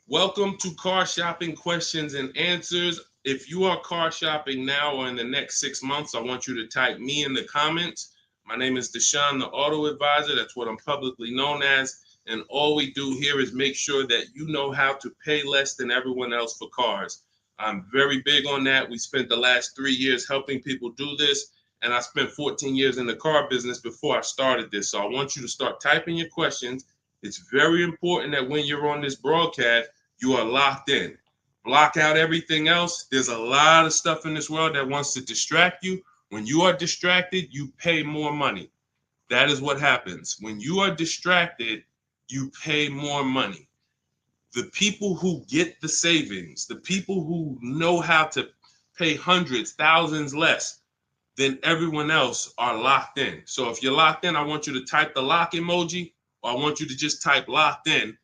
Welcome to Car Shopping Questions and Answers. If you are car shopping now or in the next 6 months, I want you to type me in the comments. My name is Deshone the Auto Advisor. That's what I'm publicly known as. And all we do here is make sure that you know how to pay less than everyone else for cars. I'm very big on that. We spent the last 3 years helping people do this. And I spent 14 years in the car business before I started this. So I want you to start typing your questions. It's very important that when you're on this broadcast, you are locked in. Block out everything else. There's a lot of stuff in this world that wants to distract you. When you are distracted, you pay more money. That is what happens. When you are distracted, you pay more money. The people who get the savings, the people who know how to pay hundreds, thousands less than everyone else are locked in. So if you're locked in, I want you to type the lock emoji, or I want you to just type locked in,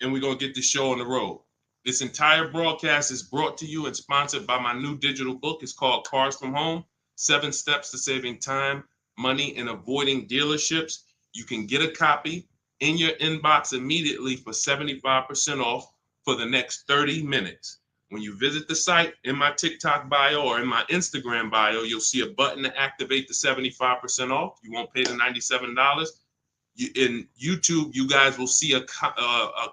and we're going to get this show on the road. This entire broadcast is brought to you and sponsored by my new digital book. It's called Cars from Home, 7 Steps to Saving Time, Money, and Avoiding Dealerships. You can get a copy in your inbox immediately for 75% off for the next 30 minutes. When you visit the site, in my TikTok bio or in my Instagram bio, you'll see a button to activate the 75% off. You won't pay the $97. In YouTube, you guys will see a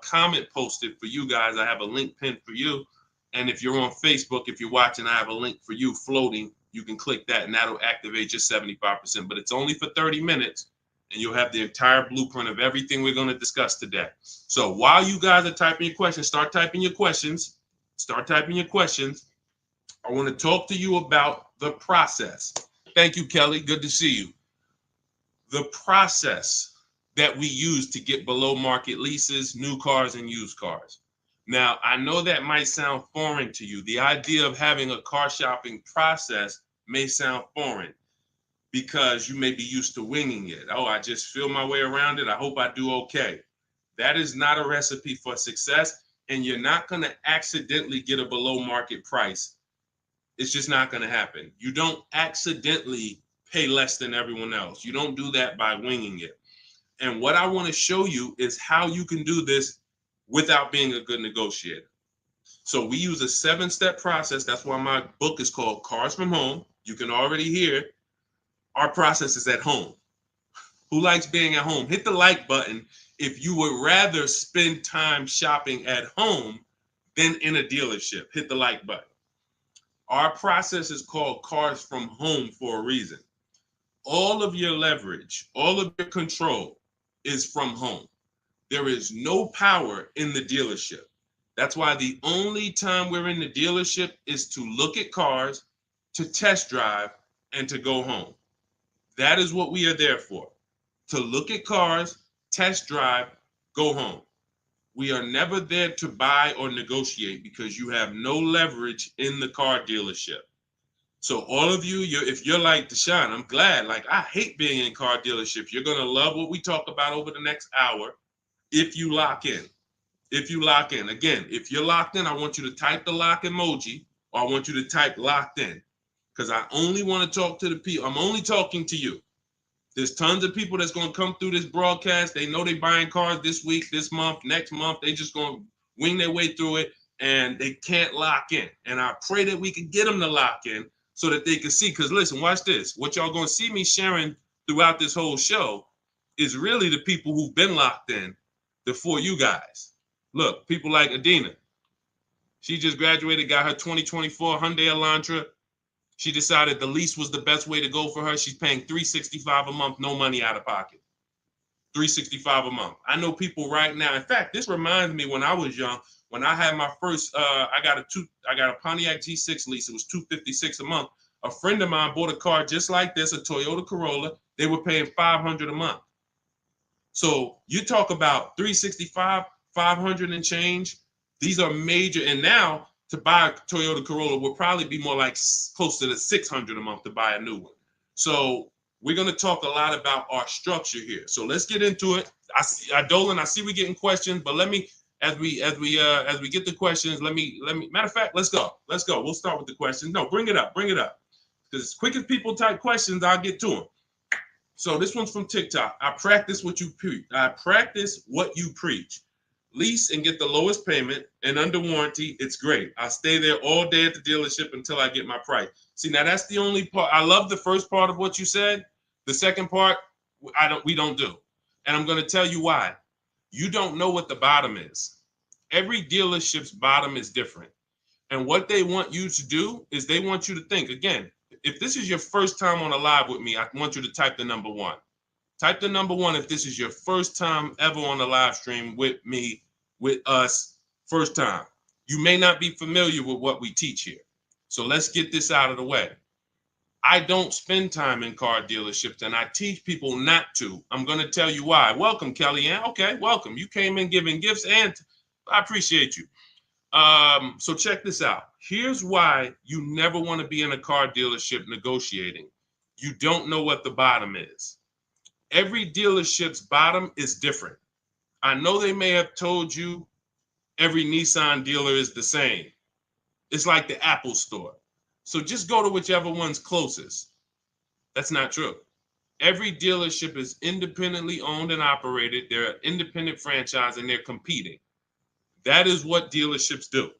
comment posted for you guys. I have a link pinned for you. And if you're on Facebook, if you're watching, I have a link for you floating. You can click that and that'll activate your 75%. But it's only for 30 minutes and you'll have the entire blueprint of everything we're going to discuss today. So while you guys are typing your questions, start typing your questions. Start typing your questions. I want to talk to you about the process. Thank you, Kelly. Good to see you. The process that we use to get below market leases, new cars, and used cars. Now, I know that might sound foreign to you. The idea of having a car shopping process may sound foreign because you may be used to winging it. Oh, I just feel my way around it. I hope I do okay. That is not a recipe for success, and you're not going to accidentally get a below market price. It's just not going to happen. You don't accidentally pay less than everyone else. You don't do that by winging it. And what I want to show you is how you can do this without being a good negotiator. So we use a 7-step process. That's why my book is called Cars from Home. You can already hear our process is at home. Who likes being at home? Hit the like button if you would rather spend time shopping at home than in a dealership. Hit the like button. Our process is called Cars from Home for a reason. All of your leverage, all of your control is from home. There is no power in the dealership. That's why the only time we're in the dealership is to look at cars, to test drive, and to go home. That is what we are there for. To look at cars, test drive, go home. We are never there to buy or negotiate because you have no leverage in the car dealership. So all of you, if you're like Deshone, I'm glad. Like, I hate being in car dealerships. You're going to love what we talk about over the next hour if you lock in. If you lock in. Again, if you're locked in, I want you to type the lock emoji, or I want you to type locked in, because I only want to talk to the people. I'm only talking to you. There's tons of people that's going to come through this broadcast. They know they're buying cars this week, this month, next month. They just going to wing their way through it, and they can't lock in. And I pray that we can get them to lock in so that they can see. Because listen, watch this. What y'all going to see me sharing throughout this whole show is really the people who've been locked in before you guys. Look, people like Adina. She just graduated, got her 2024 Hyundai Elantra. She decided the lease was the best way to go for her. She's paying $365 a month, no money out of pocket. $365 a month. I know people right now. In fact, this reminds me when I was young, when I had my first, I got a Pontiac G6 lease. It was $256 a month. A friend of mine bought a car just like this, a Toyota Corolla. They were paying $500 a month. So you talk about 365, 500 and change. These are major. And now to buy a Toyota Corolla will probably be more like close to the $600 a month to buy a new one. So we're going to talk a lot about our structure here. So let's get into it. Dolan, I see we getting questions, but let me, as we get the questions, let me, matter of fact, let's go. We'll start with the questions. No, bring it up. Because as quick as people type questions, I'll get to them. So this one's from TikTok. I practice what you preach. lease and get the lowest payment and under warranty, it's great. I stay there all day at the dealership until I get my price. See, now that's the only part. I love the first part of what you said. The second part, we don't do. And I'm going to tell you why. You don't know what the bottom is. Every dealership's bottom is different. And what they want you to do is they want you to think, again, if this is your first time on a live with me, I want you to type the number 1. Type the number 1 if this is your first time ever on a live stream with me, with us, first time. You may not be familiar with what we teach here. So let's get this out of the way. I don't spend time in car dealerships, and I teach people not to. I'm going to tell you why. Welcome, Kellyanne. Okay, welcome. You came in giving gifts, and I appreciate you. So check this out. Here's why you never want to be in a car dealership negotiating. You don't know what the bottom is. Every dealership's bottom is different. I know they may have told you every Nissan dealer is the same. It's like the Apple store. So just go to whichever one's closest. That's not true. Every dealership is independently owned and operated. They're an independent franchise and they're competing. That is what dealerships do.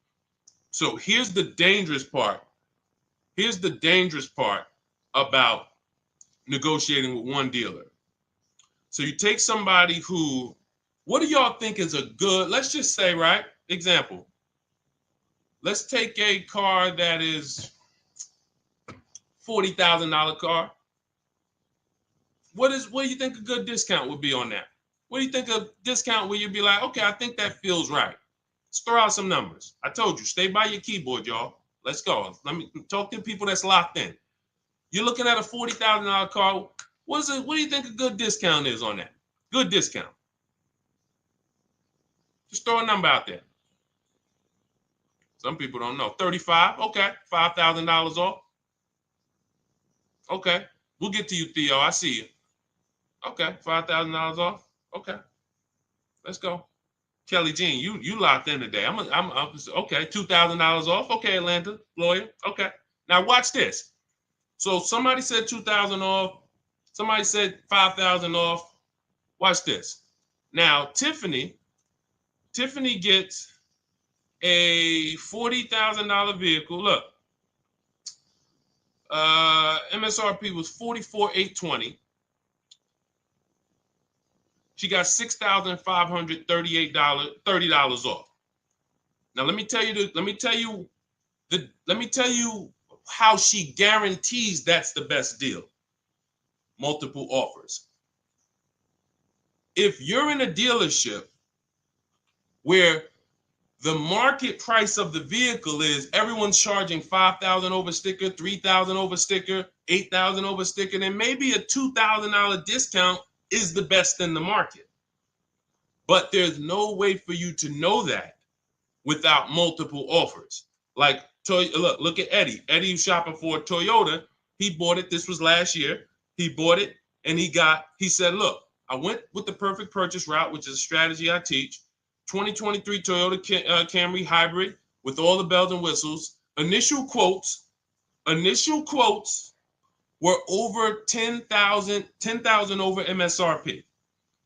So here's the dangerous part. Here's the dangerous part about negotiating with one dealer. So you take somebody who, what do y'all think is a good, let's just say, right? Example. Let's take a car that is $40,000 car. What do you think a good discount would be on that? What do you think a discount where you'd be like, okay, I think that feels right. Let's throw out some numbers. I told you, stay by your keyboard, y'all. Let's go. Let me talk to people that's locked in. You're looking at a $40,000 car. What do you think a good discount is on that? Good discount. Just throw a number out there. Some people don't know. 35, okay. $5,000 off. Okay. We'll get to you, Theo. I see you. Okay. $5,000 off. Okay. Let's go. Kelly Jean, you locked in today. I'm okay. $2,000 off. Okay, Atlanta lawyer. Okay. Now watch this. So somebody said 2,000 off. Somebody said 5,000 off. Watch this. Now Tiffany gets a $40,000 vehicle. Look, MSRP was $44,820. She got $6,538, $30 off. Now let me tell you how she guarantees that's the best deal. Multiple offers. If you're in a dealership where the market price of the vehicle is everyone's charging $5,000 over sticker, $3,000 over sticker, $8,000 over sticker, then maybe a $2,000 discount is the best in the market. But there's no way for you to know that without multiple offers. Like, look at Eddie. Eddie's shopping for a Toyota. He bought it. This was last year. He bought it and he said, look, I went with the perfect purchase route, which is a strategy I teach. 2023 Toyota Camry hybrid with all the bells and whistles. Initial quotes were over 10,000 over MSRP.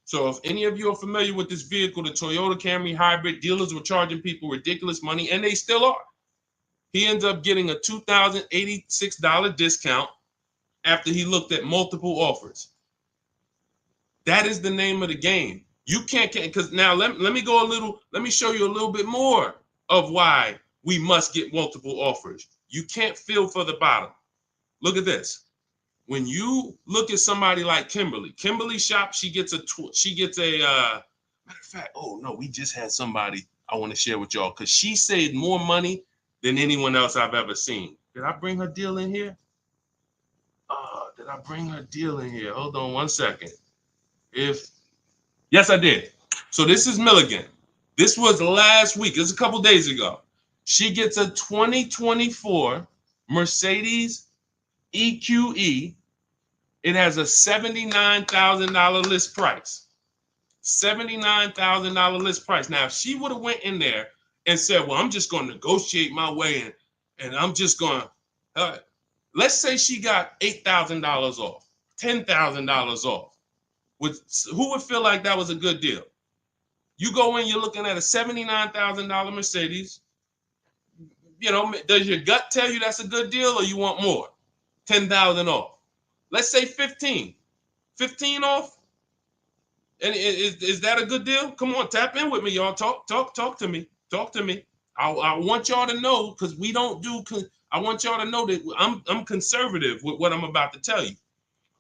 So if any of you are familiar with this vehicle, the Toyota Camry hybrid, dealers were charging people ridiculous money, and they still are. He ends up getting a $2,086 discount after he looked at multiple offers. That is the name of the game. You can't, because now let me show you a little bit more of why we must get multiple offers. You can't feel for the bottom. Look at this. When you look at somebody like Kimberly shop, she gets a matter of fact, oh no, we just had somebody I want to share with y'all because she saved more money than anyone else I've ever seen. Did I bring her deal in here? Did I bring her deal in here? Hold on one second. Yes, I did. So this is Milligan. This was last week. It was a couple days ago. She gets a 2024 Mercedes EQE. It has a $79,000 list price. $79,000 list price. Now, if she would have went in there and said, well, I'm just going to negotiate my way in, and I'm just going to, let's say she got $8,000 off, $10,000 off. Who would feel like that was a good deal? You go in, you're looking at a $79,000 Mercedes. You know, does your gut tell you that's a good deal, or you want more? 10,000 off. Let's say 15. 15 off. And is that a good deal? Come on, tap in with me, y'all. Talk to me. Talk to me. I want y'all to know, because we don't do. I want y'all to know that I'm conservative with what I'm about to tell you.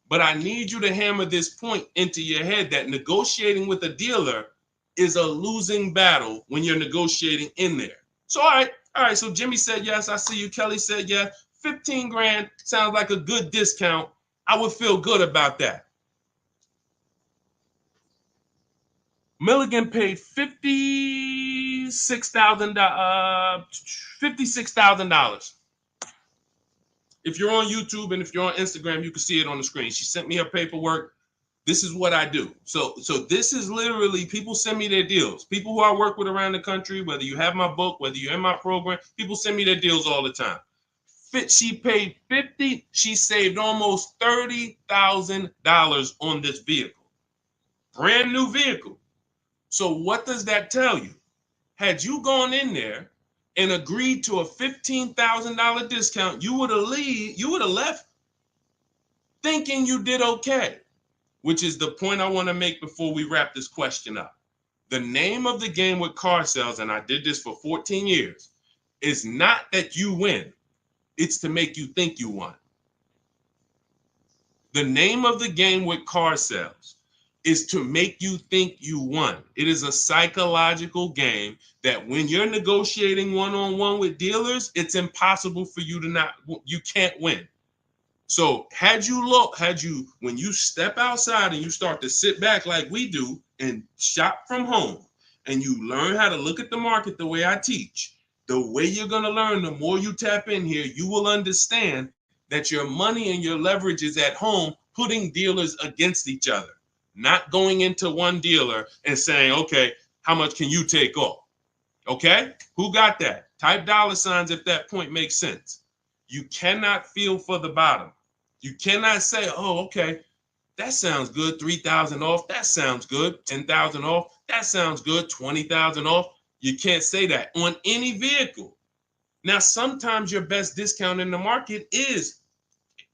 But I need you to hammer this point into your head that negotiating with a dealer is a losing battle when you're negotiating in there. So all right. So Jimmy said yes. I see you. Kelly said yes. 15 grand sounds like a good discount. I would feel good about that. Milligan paid $56,000. If you're on YouTube and if you're on Instagram, you can see it on the screen. She sent me her paperwork. This is what I do. So this is literally, people send me their deals. People who I work with around the country, whether you have my book, whether you're in my program, people send me their deals all the time. She paid 50. She saved almost $30,000 on this vehicle. Brand new vehicle. So what does that tell you? Had you gone in there and agreed to a $15,000 discount, you would have left thinking you did okay, which is the point I want to make before we wrap this question up. The name of the game with car sales, and I did this for 14 years, is not that you win. It's to make you think you won. The name of the game with car sales is to make you think you won. It is a psychological game that when you're negotiating one-on-one with dealers, it's impossible for you to you can't win. So when you step outside and you start to sit back like we do and shop from home, and you learn how to look at the market the way I teach, the way you're going to learn, the more you tap in here, you will understand that your money and your leverage is at home, putting dealers against each other. Not going into one dealer and saying, okay, how much can you take off? Okay, who got that? Type $ if that point makes sense. You cannot feel for the bottom. You cannot say, oh, okay, that sounds good. 3,000 off. That sounds good. 10,000 off. That sounds good. 20,000 off. You can't say that on any vehicle. Now, sometimes your best discount in the market is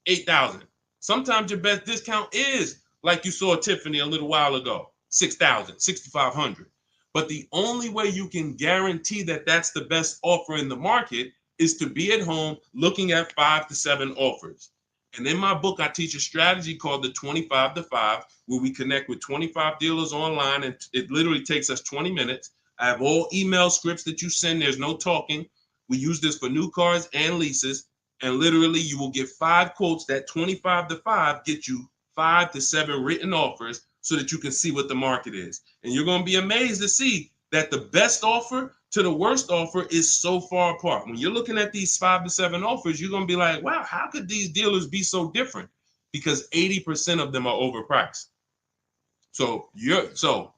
8,000. Sometimes your best discount is, like you saw Tiffany a little while ago, 6,000, 6,500. But the only way you can guarantee that that's the best offer in the market is to be at home looking at 5 to 7 offers. And in my book, I teach a strategy called the 25 to 5, where we connect with 25 dealers online, and it literally takes us 20 minutes. I have all email scripts that you send. There's no talking. We use this for new cars and leases. And literally, you will get 5 quotes. That 25 to 5 get you 5 to 7 written offers so that you can see what the market is. And you're going to be amazed to see that the best offer to the worst offer is so far apart. When you're looking at these 5 to 7 offers, you're going to be like, wow, how could these dealers be so different? Because 80% of them are overpriced. So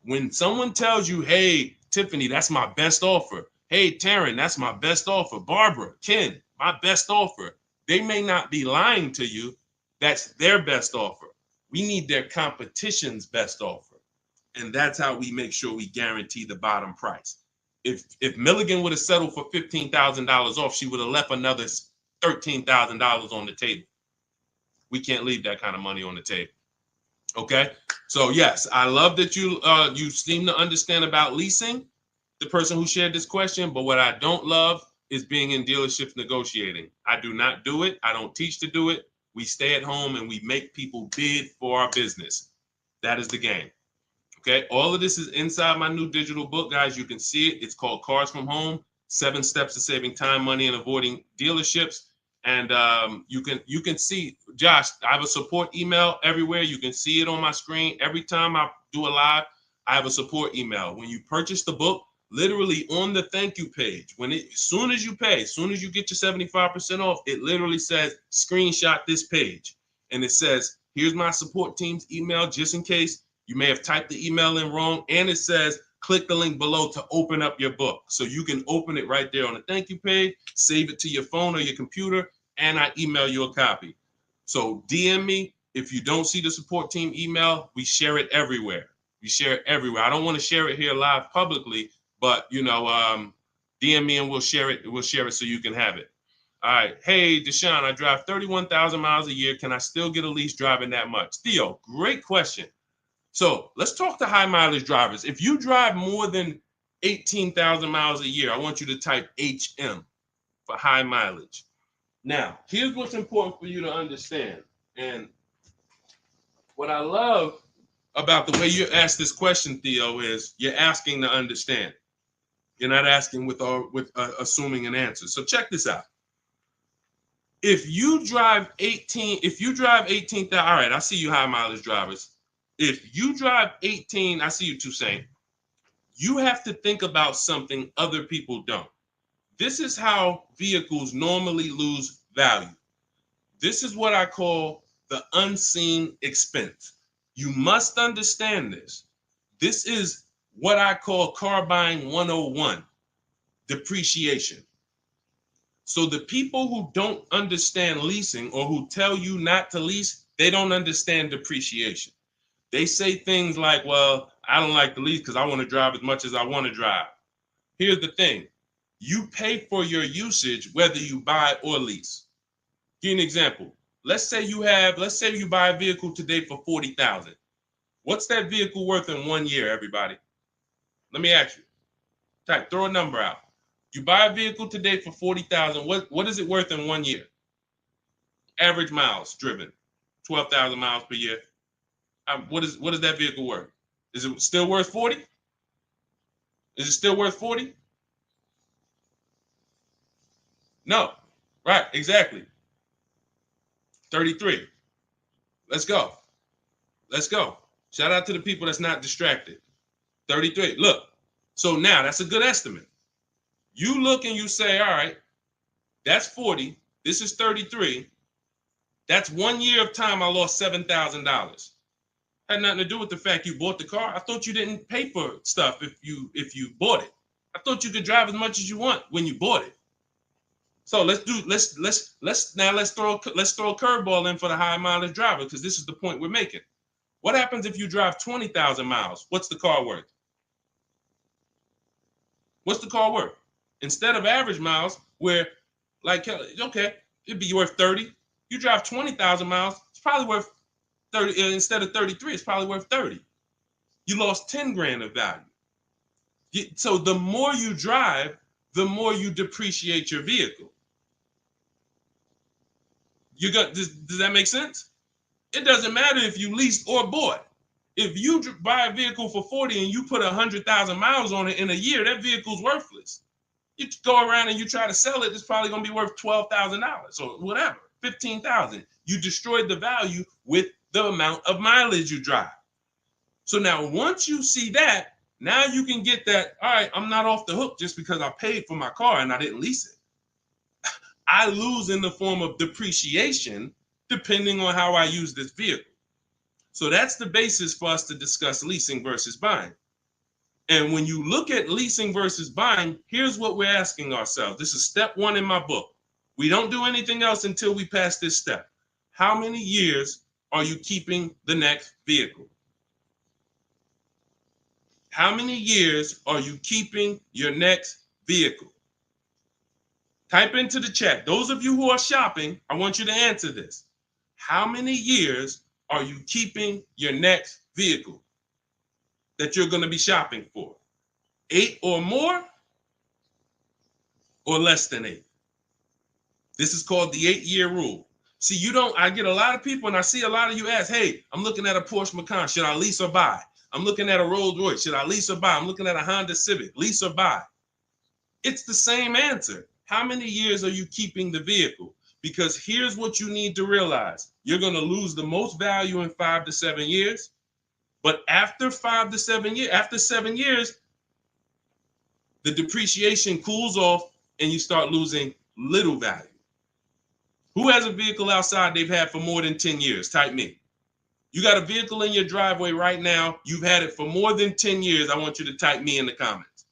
when someone tells you, hey, Tiffany, that's my best offer. Hey, Taryn, that's my best offer. Barbara, Ken, my best offer. They may not be lying to you. That's their best offer. We need their competition's best offer. And that's how we make sure we guarantee the bottom price. If Milligan would have settled for $15,000 off, she would have left another $13,000 on the table. We can't leave that kind of money on the table. Okay? So yes, I love that you seem to understand about leasing, the person who shared this question, but what I don't love is being in dealerships negotiating. I do not do it. I don't teach to do it. We stay at home and we make people bid for our business. That is the game. Okay, all of this is inside my new digital book, guys. You can see it. It's called Cars from Home: 7 Steps to Saving Time, Money, and Avoiding Dealerships. And you can see, Josh, I have a support email everywhere. You can see it on my screen. Every time I do a live, I have a support email. When you purchase the book, literally on the thank you page, as soon as you pay, as soon as you get your 75% off, it literally says, screenshot this page. And it says, here's my support team's email, just in case you may have typed the email in wrong. And it says, click the link below to open up your book. So you can open it right there on the thank you page, save it to your phone or your computer, and I email you a copy. So DM me. If you don't see the support team email, we share it everywhere. We share it everywhere. I don't want to share it here live publicly, but DM me and we'll share it. We'll share it so you can have it. All right. Hey, Deshone, I drive 31,000 miles a year. Can I still get a lease driving that much? Theo, great question. So let's talk to high mileage drivers. If you drive more than 18,000 miles a year, I want you to type HM for high mileage. Now, here's what's important for you to understand. And what I love about the way you ask this question, Theo, is you're asking to understand. You're not asking with assuming an answer. So check this out. If you drive 18,000, all right, I see you high mileage drivers. If you drive 18, I see you Toussaint. You have to think about something other people don't. This is how vehicles normally lose value. This is what I call the unseen expense. You must understand this. This is what I call car buying 101, depreciation. So the people who don't understand leasing or who tell you not to lease, they don't understand depreciation. They say things like, well, I don't like to lease because I want to drive as much as I want to drive. Here's the thing. You pay for your usage whether you buy or lease. Give you an example. Let's say you buy a vehicle today for $40,000. What's that vehicle worth in 1 year, everybody? Let me ask you. Throw a number out. You buy a vehicle today for $40,000. What is it worth in 1 year? Average miles driven, 12,000 miles per year. What is that vehicle worth? Is it still worth 40? Is it still worth 40? No. Right, exactly. 33. Let's go. Let's go. Shout out to the people that's not distracted. 33. Look. So now that's a good estimate. You look and you say, all right, that's 40. This is 33. That's 1 year of time I lost $7,000. Had nothing to do with the fact you bought the car. I thought you didn't pay for stuff if you bought it. I thought you could drive as much as you want when you bought it. So let's throw a curveball in for the high mileage driver, because this is the point we're making. What happens if you drive 20,000 miles? What's the car worth? What's the car worth? Instead of average miles, where like, okay, it'd be worth 30. You drive 20,000 miles, it's probably worth 30. Instead of 33, it's probably worth 30. You lost 10 grand of value. So the more you drive, the more you depreciate your vehicle. Does that make sense? It doesn't matter if you leased or bought. If you buy a vehicle for 40 and you put 100,000 miles on it in a year, that vehicle's worthless. You go around and you try to sell it, it's probably going to be worth $12,000 or whatever, $15,000. You destroyed the value with the amount of mileage you drive. So now once you see that, now you can get that, all right, I'm not off the hook just because I paid for my car and I didn't lease it. I lose in the form of depreciation depending on how I use this vehicle. So that's the basis for us to discuss leasing versus buying. And when you look at leasing versus buying, here's what we're asking ourselves. This is step one in my book. We don't do anything else until we pass this step. How many years are you keeping the next vehicle? How many years are you keeping your next vehicle? Type into the chat. Those of you who are shopping, I want you to answer this. How many years are you keeping your next vehicle that you're going to be shopping for? 8 or more, or less than 8? This is called the 8-year rule. See, I get a lot of people, and I see a lot of you ask, hey, I'm looking at a Porsche Macan. Should I lease or buy? I'm looking at a Rolls Royce. Should I lease or buy? I'm looking at a Honda Civic. Lease or buy? It's the same answer. How many years are you keeping the vehicle? Because here's what you need to realize. You're going to lose the most value in 5 to 7 years. But after 5 to 7 years, after 7 years, the depreciation cools off and you start losing little value. Who has a vehicle outside they've had for more than 10 years? Type me. You got a vehicle in your driveway right now. You've had it for more than 10 years. I want you to type me in the comments.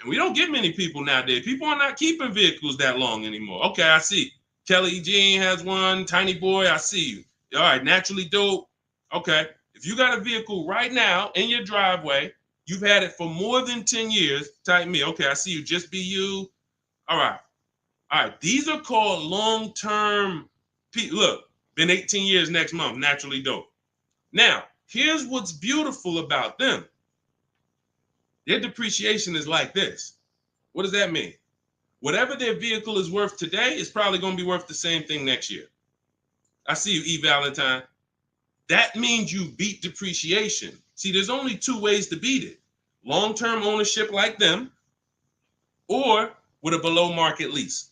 And we don't get many people nowadays. People are not keeping vehicles that long anymore. Okay, I see. Kelly Jean has one. Tiny Boy, I see you. All right, Naturally Dope. Okay. If you got a vehicle right now in your driveway, you've had it for more than 10 years, type me. Okay, I see you, just be you. All right. All right. These are called long-term. Look, been 18 years next month, naturally dope. Now, here's what's beautiful about them. Their depreciation is like this. What does that mean? Whatever their vehicle is worth today is probably going to be worth the same thing next year. I see you, E. Valentine. That means you beat depreciation. See, there's only two ways to beat it. Long-term ownership like them, or with a below market lease.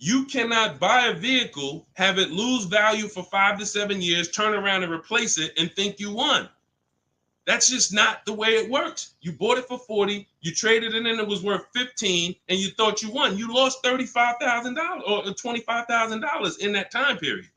You cannot buy a vehicle, have it lose value for 5 to 7 years, turn around and replace it and think you won. That's just not the way it works. You bought it for 40, you traded it in, it was worth 15, and you thought you won. You lost $35,000 or $25,000 in that time period.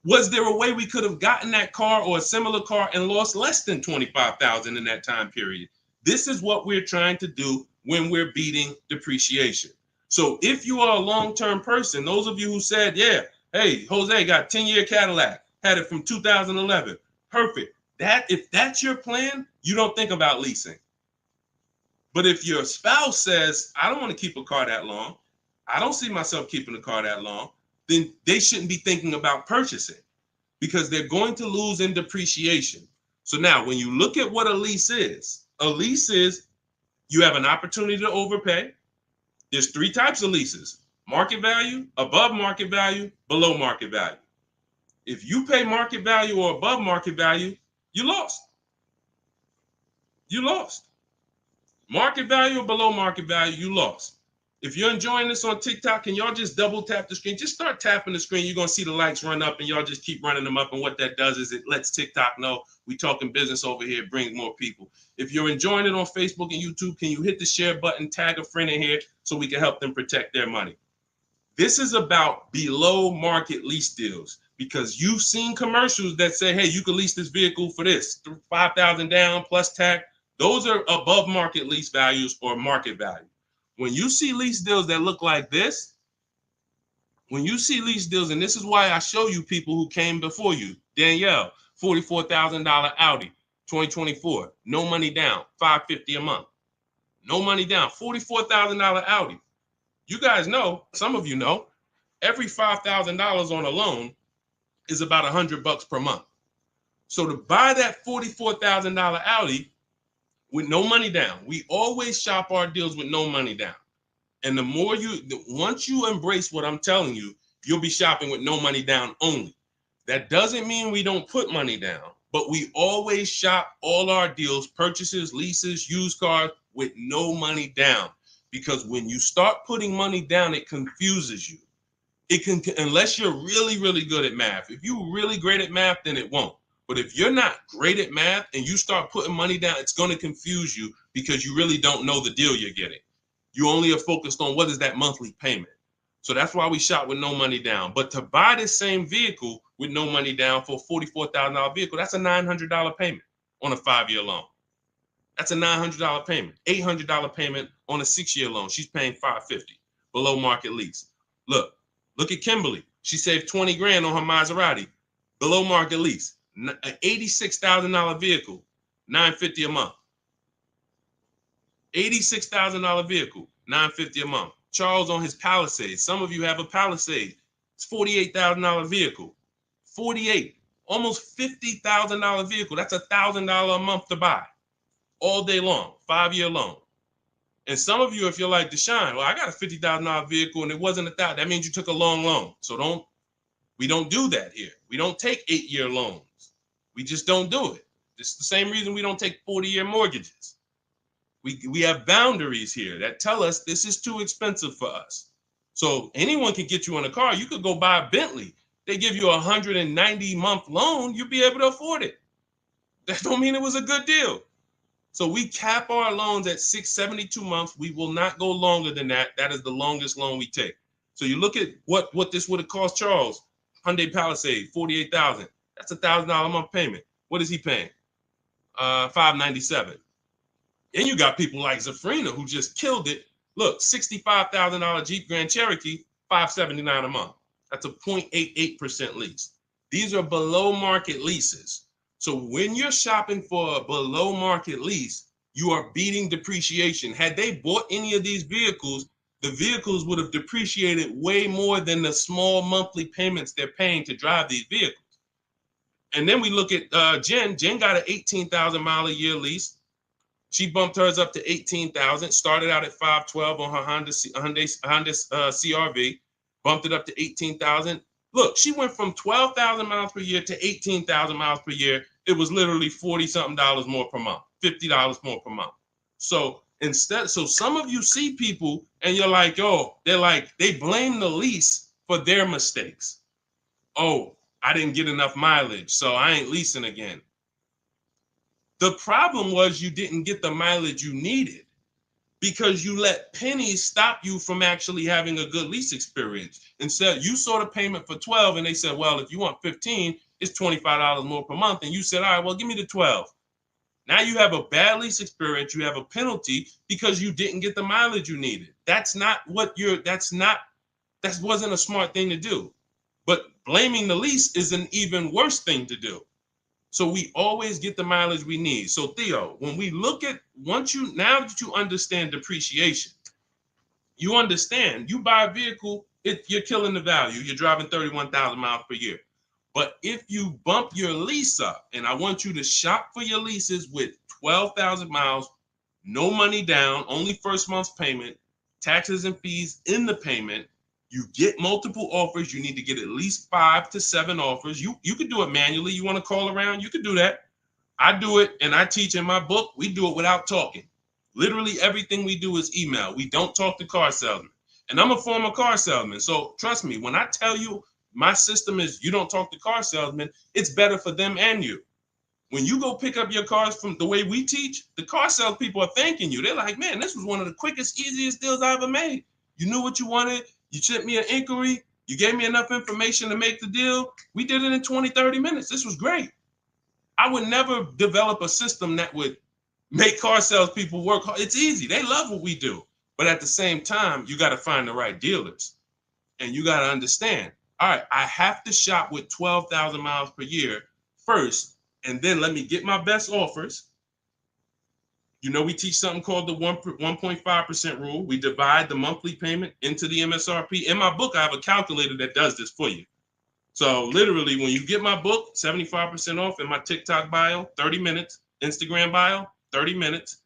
Was there a way we could have gotten that car or a similar car and lost less than $25,000 in that time period? This is what we're trying to do when we're beating depreciation. So if you are a long-term person, those of you who said, yeah, hey, Jose got 10-year Cadillac, had it from 2011, perfect. If that's your plan, you don't think about leasing. But if your spouse says, I don't want to keep a car that long, I don't see myself keeping a car that long, then they shouldn't be thinking about purchasing because they're going to lose in depreciation. So now when you look at what a lease is you have an opportunity to overpay. There's 3 types of leases: market value, above market value, below market value. If you pay market value or above market value, you lost. You lost. Market value or below market value, you lost. If you're enjoying this on TikTok, can y'all just double tap the screen? Just start tapping the screen. You're going to see the likes run up, and y'all just keep running them up. And what that does is it lets TikTok know we talking business over here, bring more people. If you're enjoying it on Facebook and YouTube, can you hit the share button, tag a friend in here so we can help them protect their money? This is about below market lease deals because you've seen commercials that say, hey, you can lease this vehicle for this, $5,000 down plus tax. Those are above market lease values or market value. When you see lease deals that look like this, and this is why I show you people who came before you. Danielle, $44,000 Audi, 2024, no money down, $550 a month. No money down, $44,000 Audi. You guys know, some of you know, every $5,000 on a loan is about $100 per month. So to buy that $44,000 Audi with no money down, we always shop our deals with no money down. And once you embrace what I'm telling you, you'll be shopping with no money down only. That doesn't mean we don't put money down, but we always shop all our deals, purchases, leases, used cars with no money down. Because when you start putting money down, it confuses you. Unless you're really, really good at math. If you're really great at math, then it won't. But if you're not great at math and you start putting money down, it's going to confuse you because you really don't know the deal you're getting. You only are focused on what is that monthly payment. So that's why we shop with no money down. But to buy this same vehicle with no money down for a $44,000 vehicle, that's a $900 payment on a 5-year loan. That's a $900 payment, $800 payment on a 6-year loan. She's paying $550 below market lease. Look at Kimberly. She saved 20 grand on her Maserati, below market lease, an $86,000 vehicle, $950 a month. $86,000 vehicle, $950 a month. Charles on his Palisade. Some of you have a Palisade. It's $48,000 vehicle. 48, almost $50,000 vehicle. That's $1,000 a month to buy. All day long, 5-year loan. And some of you, if you're like Deshone, well, I got a $50,000 vehicle and it wasn't $1,000. That means you took a long loan. So we don't do that here. We don't take 8-year loans. We just don't do it. It's the same reason we don't take 40-year mortgages. We have boundaries here that tell us this is too expensive for us. So anyone can get you in a car. You could go buy a Bentley. They give you a 190-month loan. You'll be able to afford it. That don't mean it was a good deal. So we cap our loans at 672 months. We will not go longer than that. That is the longest loan we take. So you look at what this would have cost Charles. Hyundai Palisade, $48,000. That's $1,000 a month payment. What is he paying? $597. And you got people like Zafrina who just killed it. Look, $65,000 Jeep Grand Cherokee, $579 a month. That's a 0.88% lease. These are below market leases. So when you're shopping for a below market lease, you are beating depreciation. Had they bought any of these vehicles, the vehicles would have depreciated way more than the small monthly payments they're paying to drive these vehicles. And then we look at Jen. Jen got an 18,000 mile a year lease. She bumped hers up to 18,000. Started out at 512 on her Honda CRV. Bumped it up to 18,000. Look, she went from 12,000 miles per year to 18,000 miles per year. It was literally 40 something dollars more per month, $50 more per month. So some of you see people and you're like, oh, they blame the lease for their mistakes. Oh, I didn't get enough mileage, so I ain't leasing again. The problem was you didn't get the mileage you needed because you let pennies stop you from actually having a good lease experience. Instead, you saw the payment for 12 and they said, well, if you want 15, it's $25 more per month. And you said, all right, well, give me the 12. Now you have a bad lease experience. You have a penalty because you didn't get the mileage you needed. That wasn't a smart thing to do. But blaming the lease is an even worse thing to do. So we always get the mileage we need. So Theo, when we look at now that you understand depreciation, you understand you buy a vehicle, you're killing the value. You're driving 31,000 miles per year. But if you bump your lease up, and I want you to shop for your leases with 12,000 miles, no money down, only first month's payment, taxes and fees in the payment. You get multiple offers. You need to get at least 5 to 7 offers. You could do it manually. You want to call around? You could do that. I do it, and I teach in my book. We do it without talking. Literally everything we do is email. We don't talk to car salesmen. And I'm a former car salesman. So trust me, when I tell you my system is you don't talk to car salesmen, it's better for them and you. When you go pick up your cars from the way we teach, the car sales people are thanking you. They're like, man, this was one of the quickest, easiest deals I ever made. You knew what you wanted. You sent me an inquiry. You gave me enough information to make the deal. We did it in 20, 30 minutes. This was great. I would never develop a system that would make car sales people work hard. It's easy. They love what we do. But at the same time, you got to find the right dealers. And you got to understand, all right, I have to shop with 12,000 miles per year first, and then let me get my best offers. You know, we teach something called the 1.5% rule. We divide the monthly payment into the MSRP. In my book, I have a calculator that does this for you. So literally, when you get my book, 75% off in my TikTok bio, 30 minutes, Instagram bio, 30 minutes,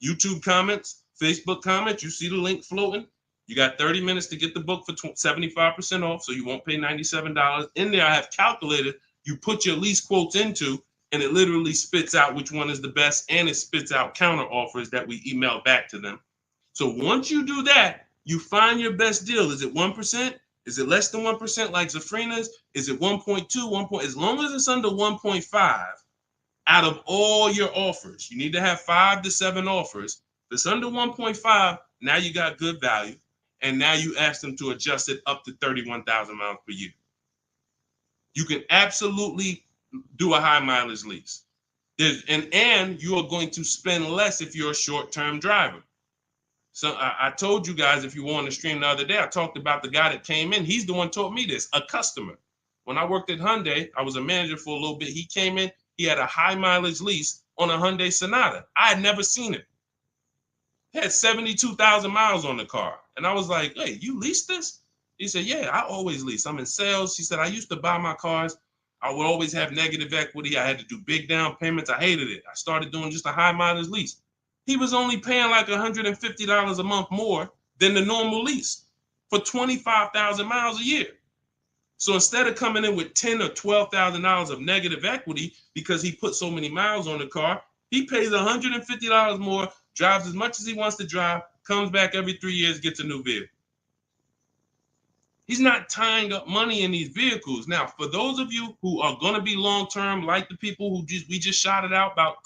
YouTube comments, Facebook comments, you see the link floating. You got 30 minutes to get the book for 75% off, so you won't pay $97. In there, I have calculated, you put your lease quotes into, and it literally spits out which one is the best, and it spits out counter offers that we email back to them. So once you do that, you find your best deal. Is it 1%? Is it less than 1% like Zafrina's? Is it 1.2, 1. As long as it's under 1.5, out of all your offers, you need to have 5 to 7 offers. If it's under 1.5, now you got good value. And now you ask them to adjust it up to 31,000 miles per year. You can absolutely do a high mileage lease. And you are going to spend less if you're a short-term driver. So I told you guys, if you were on the stream the other day, I talked about the guy that came in. He's the one taught me this, a customer. When I worked at Hyundai, I was a manager for a little bit. He came in, he had a high mileage lease on a Hyundai Sonata. I had never seen it. He had 72,000 miles on the car. And I was like, hey, you leased this? He said, yeah, I always lease. I'm in sales. He said, I used to buy my cars. I would always have negative equity. I had to do big down payments. I hated it. I started doing just a high mileage lease. He was only paying like $150 a month more than the normal lease for 25,000 miles a year. So instead of coming in with $10,000 or $12,000 of negative equity because he put so many miles on the car, he pays $150 more, drives as much as he wants to drive, comes back every 3 years, gets a new vehicle. He's not tying up money in these vehicles. Now, for those of you who are going to be long-term, like the people who we just shouted out about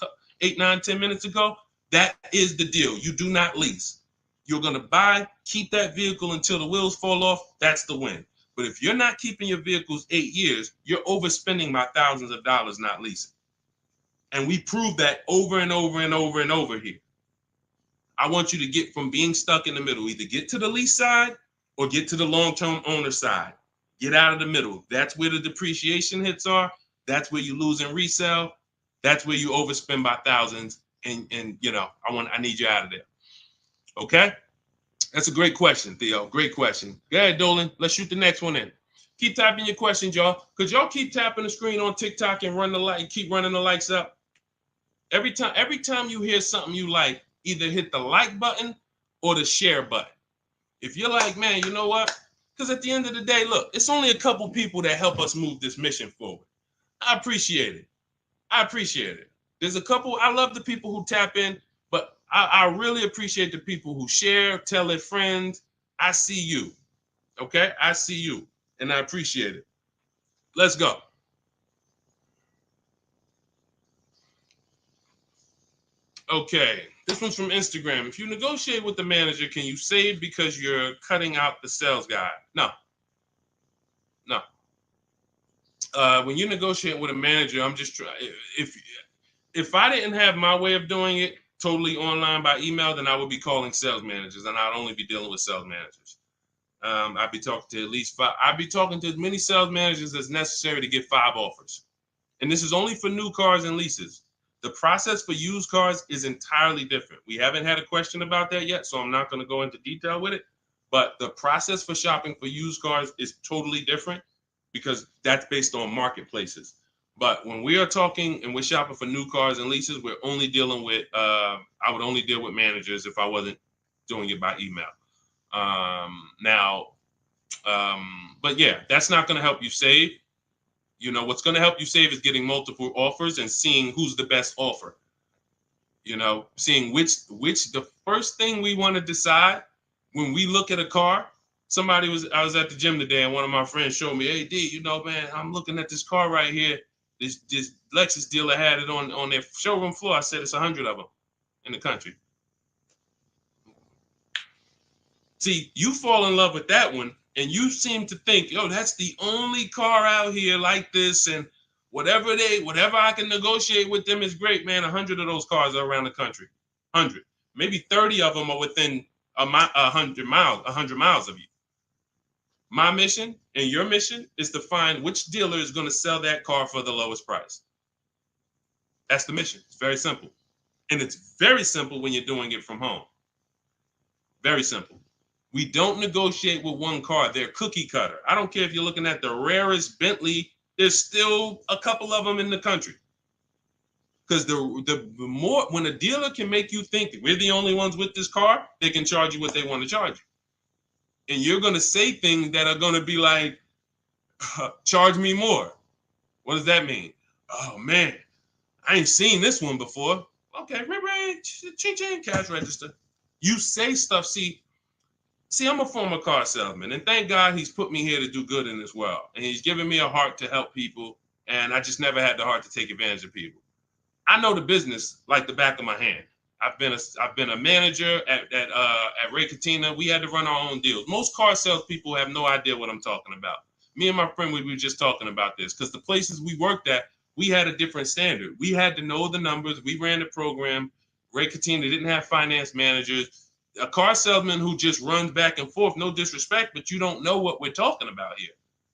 8, 9, 10 minutes ago, that is the deal. You do not lease. You're going to buy, keep that vehicle until the wheels fall off. That's the win. But if you're not keeping your vehicles 8 years, you're overspending by thousands of dollars not leasing. And we prove that over and over and over and over here. I want you to get from being stuck in the middle, either get to the lease side or get to the long-term owner side. Get out of the middle. That's where the depreciation hits are. That's where you lose in resale. That's where you overspend by thousands, and I need you out of there. Okay, that's a great question, Theo. Great question. Go ahead, Dolan. Let's shoot the next one in. Keep typing your questions, y'all. Could y'all keep tapping the screen on TikTok and keep running the likes up? Every time you hear something you like, either hit the like button or the share button. If you're like, man, you know what? Because at the end of the day, look, it's only a couple people that help us move this mission forward. I appreciate it. There's a couple. I love the people who tap in, but I really appreciate the people who share, tell their friends. I see you. Okay? I see you, and I appreciate it. Let's go. Okay, this one's from Instagram. If you negotiate with the manager, can you save because you're cutting out the sales guy? No. When you negotiate with a manager, I'm just trying. If I didn't have my way of doing it totally online by email, then I would be calling sales managers, and I'd only be dealing with sales managers. I'd be talking to at least 5. I'd be talking to as many sales managers as necessary to get 5 offers. And this is only for new cars and leases. The process for used cars is entirely different. We haven't had a question about that yet, so I'm not going to go into detail with it. But the process for shopping for used cars is totally different because that's based on marketplaces. But when we are talking and we're shopping for new cars and leases, we're only dealing with, I would only deal with managers if I wasn't doing it by email. But yeah, that's not going to help you save. What's going to help you save is getting multiple offers and seeing who's the best offer. Seeing which the first thing we want to decide when we look at a car. I was at the gym today and one of my friends showed me, hey, D, man, I'm looking at this car right here. This Lexus dealer had it on their showroom floor. I said it's 100 of them in the country. See, you fall in love with that one. And you seem to think, that's the only car out here like this, and whatever I can negotiate with them is great, man. 100 of those cars are around the country. 100, maybe 30 of them are within 100 miles of you. My mission and your mission is to find which dealer is going to sell that car for the lowest price. That's the mission. It's very simple, and it's very simple when you're doing it from home. Very simple. We don't negotiate with one car. They're cookie cutter. I don't care if you're looking at the rarest Bentley. There's still a couple of them in the country. Because the more, when a dealer can make you think we're the only ones with this car, they can charge you what they want to charge you. And you're going to say things that are going to be like, charge me more. What does that mean? Oh, man, I ain't seen this one before. Okay, ching, cash register. You say stuff, See, I'm a former car salesman, and thank God he's put me here to do good in this world. And he's given me a heart to help people, and I just never had the heart to take advantage of people. I know the business like the back of my hand. I've been a manager at Ray Katina. We had to run our own deals. Most car salespeople have no idea what I'm talking about. Me and my friend, we were just talking about this because the places we worked at, we had a different standard. We had to know the numbers. We ran the program. Ray Katina didn't have finance managers. A car salesman who just runs back and forth, no disrespect, but you don't know what we're talking about here.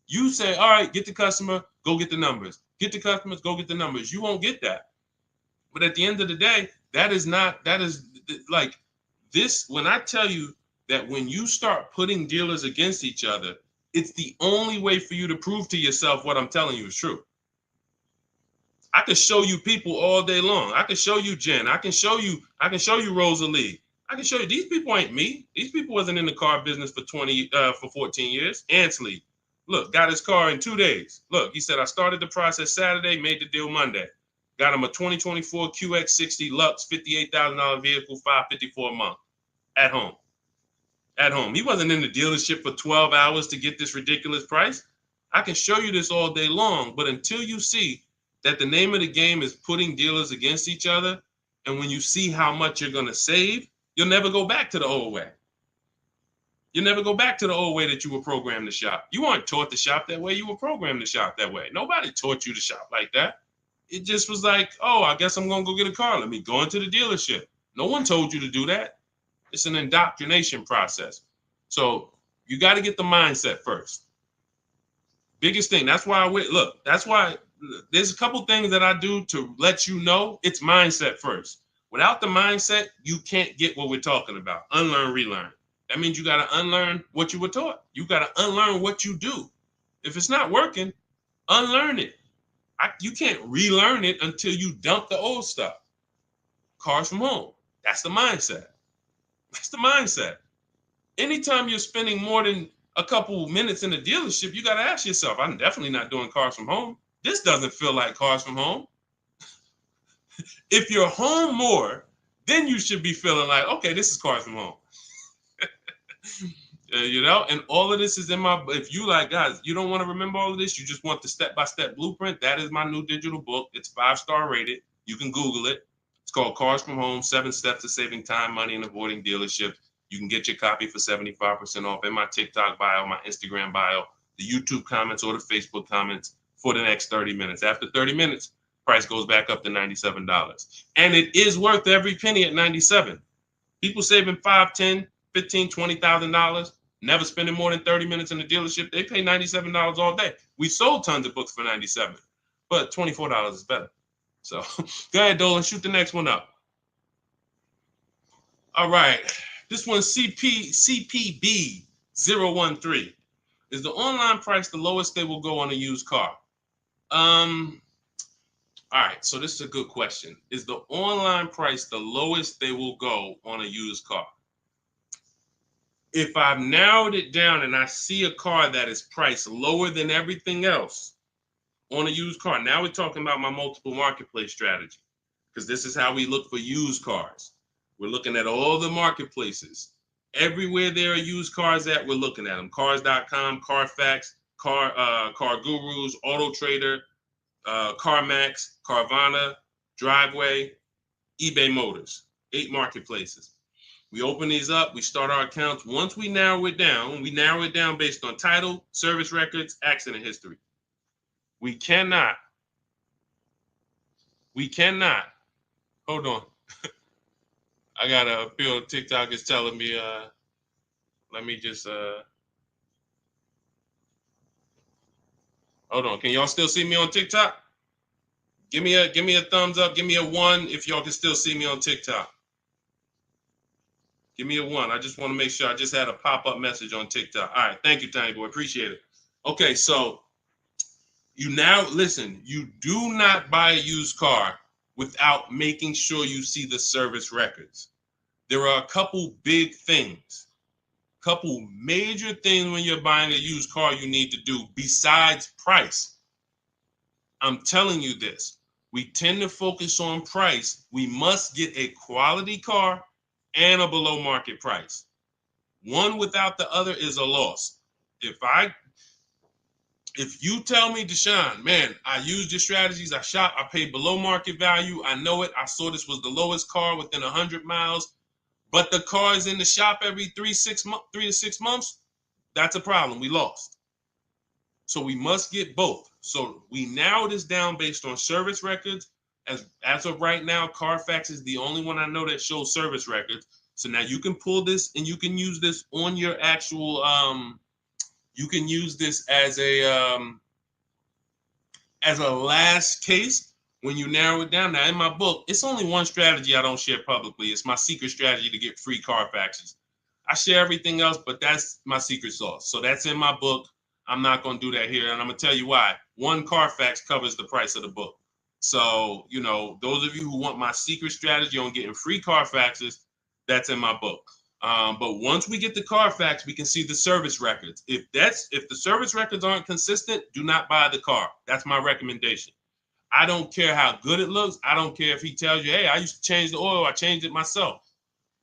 You say, all right, get the customer, go get the numbers. Get the customers, go get the numbers. You won't get that. But at the end of the day, that is like this. When I tell you that when you start putting dealers against each other, it's the only way for you to prove to yourself what I'm telling you is true. I can show you people all day long. I can show you Jen. I can show you Rosalie. I can show you these people ain't me. These people wasn't in the car business for 14 years. Ansley, look, got his car in 2 days. Look, he said, I started the process Saturday, made the deal Monday. Got him a 2024 QX60 Lux, $58,000 vehicle, $554 a month at home. At home. He wasn't in the dealership for 12 hours to get this ridiculous price. I can show you this all day long, but until you see that the name of the game is putting dealers against each other, and when you see how much you're going to save, you'll never go back to the old way. You'll never go back to the old way that you were programmed to shop. You weren't taught to shop that way. You were programmed to shop that way. Nobody taught you to shop like that. It just was like, oh, I guess I'm going to go get a car. Let me go into the dealership. No one told you to do that. It's an indoctrination process. So you got to get the mindset first. Biggest thing. That's why that's why there's a couple things that I do to let you know it's mindset first. Without the mindset, you can't get what we're talking about. Unlearn, relearn. That means you got to unlearn what you were taught. You got to unlearn what you do. If it's not working, unlearn it. You can't relearn it until you dump the old stuff. Cars from home. That's the mindset. That's the mindset. Anytime you're spending more than a couple minutes in the dealership, you got to ask yourself, I'm definitely not doing cars from home. This doesn't feel like cars from home. If you're home more, then you should be feeling like, okay, this is cars from home. And all of this is in my, if you like, guys, you don't want to remember all of this, you just want the step-by-step blueprint, that is my new digital book. It's 5-star rated. You can Google it. It's called Cars from Home, 7 Steps to Saving Time, Money, and Avoiding Dealerships. You can get your copy for 75% off in my TikTok bio, my Instagram bio, the YouTube comments, or the Facebook comments for the next 30 minutes. After 30 minutes, price goes back up to $97. And it is worth every penny at $97. People saving $5, $10, $15, $20,000, never spending more than 30 minutes in the dealership. They pay $97 all day. We sold tons of books for $97, but $24 is better. So go ahead, Dolan, shoot the next one up. All right. This one's CPB013. Is the online price the lowest they will go on a used car? All right, so this is a good question. Is the online price the lowest they will go on a used car? If I've narrowed it down and I see a car that is priced lower than everything else on a used car, now we're talking about my multiple marketplace strategy, because this is how we look for used cars. We're looking at all the marketplaces. Everywhere there are used cars at, we're looking at them. Cars.com, Carfax, Car Gurus, Auto Trader, CarMax, Carvana, Driveway, eBay Motors. 8 marketplaces. We open these up, we start our accounts. Once we narrow it down based on title, service records, accident history. We cannot, hold on. I got a feel TikTok is telling me, let me just, hold on. Can y'all still see me on TikTok? Give me a thumbs up. Give me a 1 if y'all can still see me on TikTok. Give me a 1. I just want to make sure. I just had a pop-up message on TikTok. All right. Thank you, Tiny Boy. Appreciate it. Okay, so you do not buy a used car without making sure you see the service records. There are a couple big things, couple major things when you're buying a used car you need to do besides price. I'm telling you this. We tend to focus on price. We must get a quality car and a below market price. One without the other is a loss. If you tell me, Deshone, man, I used your strategies, I shop, I paid below market value, I know it, I saw this was the lowest car within 100 miles, but the car is in the shop every 3 to 6 months, that's a problem. We lost. So we must get both. So we narrow this down based on service records. As of right now, Carfax is the only one I know that shows service records. So now you can pull this and you can use this on your actual, you can use this as a last case when you narrow it down. Now in my book, it's only one strategy I don't share publicly. It's my secret strategy to get free Carfaxes. I share everything else, but that's my secret sauce. So that's in my book. I'm not going to do that here. And I'm going to tell you why. One Carfax covers the price of the book. So, those of you who want my secret strategy on getting free Carfaxes, that's in my book. But once we get the Carfax, we can see the service records. If the service records aren't consistent, do not buy the car. That's my recommendation. I don't care how good it looks. I don't care if he tells you, hey, I used to change the oil. I changed it myself.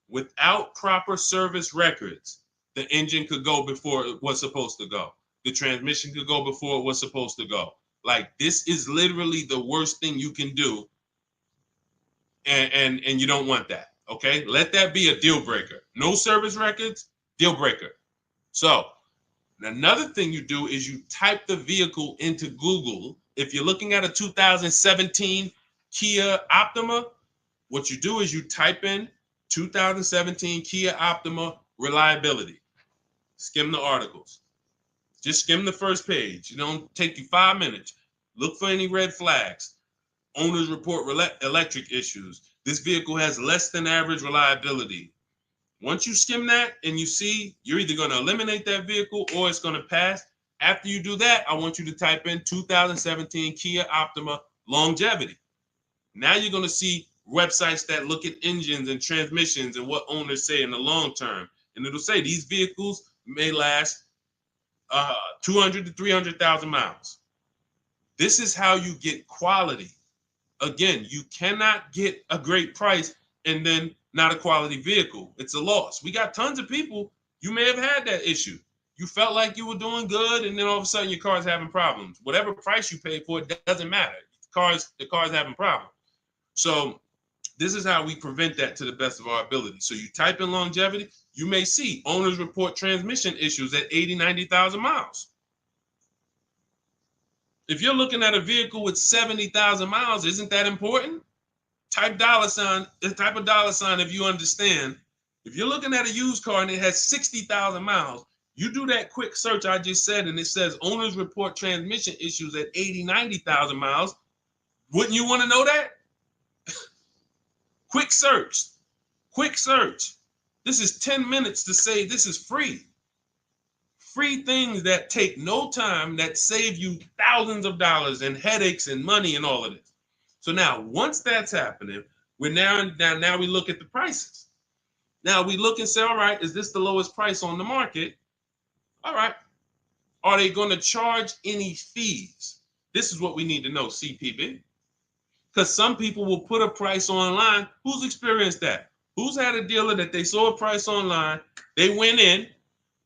Without proper service records, the engine could go before it was supposed to go. The transmission could go before it was supposed to go. Like, this is literally the worst thing you can do. And you don't want that. Okay, let that be a deal breaker. No service records, deal breaker. So another thing you do is you type the vehicle into Google. If you're looking at a 2017 Kia Optima, what you do is you type in 2017 Kia Optima reliability. Skim the articles. Just skim the first page. It don't take you 5 minutes. Look for any red flags. Owners report electric issues. This vehicle has less than average reliability. Once you skim that and you see you're either going to eliminate that vehicle or it's going to pass, after you do that, I want you to type in 2017 Kia Optima longevity. Now you're going to see websites that look at engines and transmissions and what owners say in the long term. And it'll say these vehicles may last 200 to 300,000 miles. This is how you get quality. Again, you cannot get a great price and then not a quality vehicle. It's a loss. We got tons of people, you may have had that issue. You felt like you were doing good, and then all of a sudden your car's having problems. Whatever price you paid for it doesn't matter. The car's having problems. So this is how we prevent that to the best of our ability. So you type in longevity, you may see owners report transmission issues at 80, 90,000 miles. If you're looking at a vehicle with 70,000 miles, isn't that important? Type dollar sign if you understand. If you're looking at a used car and it has 60,000 miles, you do that quick search I just said, and it says owners report transmission issues at 80, 90,000 miles. Wouldn't you want to know that? Quick search. This is 10 minutes to say this is free. Free things that take no time, that save you thousands of dollars and headaches and money and all of this. So now, once that's happening, we look at the prices. Now we look and say, all right, is this the lowest price on the market? All right. Are they going to charge any fees? This is what we need to know, CPB. Because some people will put a price online. Who's experienced that? Who's had a dealer that they saw a price online, they went in,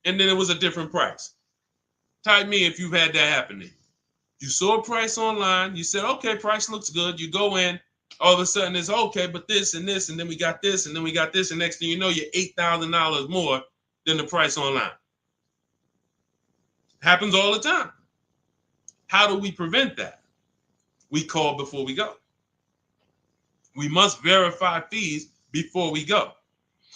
and then it was a different price? Type me if you've had that happen to you. You saw a price online, you said, okay, price looks good. You go in, all of a sudden it's okay, but this and this, and then we got this, and then we got this, and next thing you know, you're $8,000 more than the price online. Happens all the time. How do we prevent that? We call before we go. We must verify fees before we go.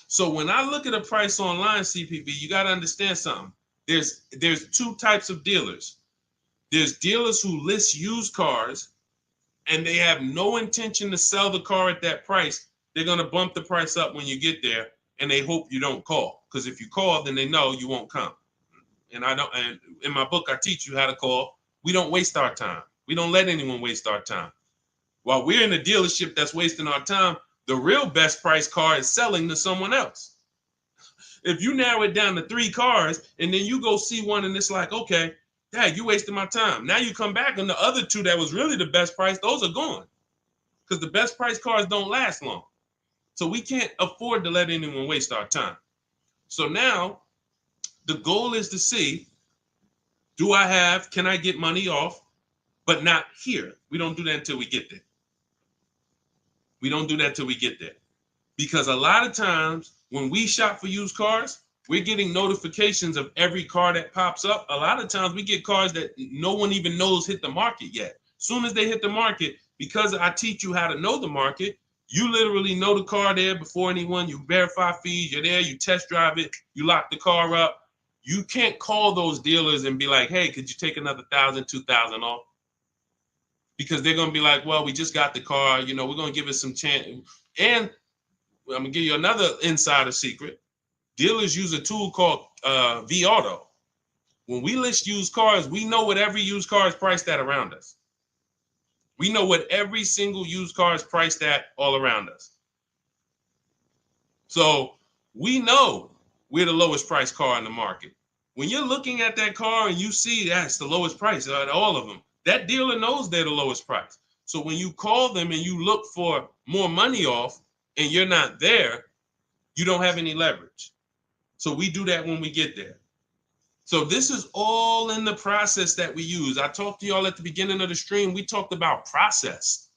So when I look at a price online, CPV, you got to understand something. There's two types of dealers. There's dealers who list used cars and they have no intention to sell the car at that price. They're going to bump the price up when you get there, and they hope you don't call. Because if you call, then they know you won't come. And in my book, I teach you how to call. We don't waste our time. We don't let anyone waste our time. While we're in a dealership that's wasting our time, the real best price car is selling to someone else. If you narrow it down to 3 cars and then you go see one and it's like, okay, Dad, you wasted my time. Now you come back and the other 2 that was really the best price, those are gone. Because the best price cars don't last long. So we can't afford to let anyone waste our time. So now the goal is to see, can I get money off, but not here. We don't do that until we get there. Because a lot of times when we shop for used cars, we're getting notifications of every car that pops up. A lot of times we get cars that no one even knows hit the market yet. Soon as they hit the market, because I teach you how to know the market, you literally know the car there before anyone. You verify fees, you're there, you test drive it, you lock the car up. You can't call those dealers and be like, hey, could you take another $1,000, $2,000 off? Because they're going to be like, well, we just got the car. We're going to give it some chance. And I'm going to give you another insider secret. Dealers use a tool called V-Auto. When we list used cars, we know what every used car is priced at around us. We know what every single used car is priced at all around us. So we know we're the lowest priced car in the market. When you're looking at that car and you see that's the lowest price out of all of them, that dealer knows they're the lowest price. So when you call them and you look for more money off and you're not there, you don't have any leverage. So we do that when we get there. So this is all in the process that we use. I talked to y'all at the beginning of the stream. We talked about process.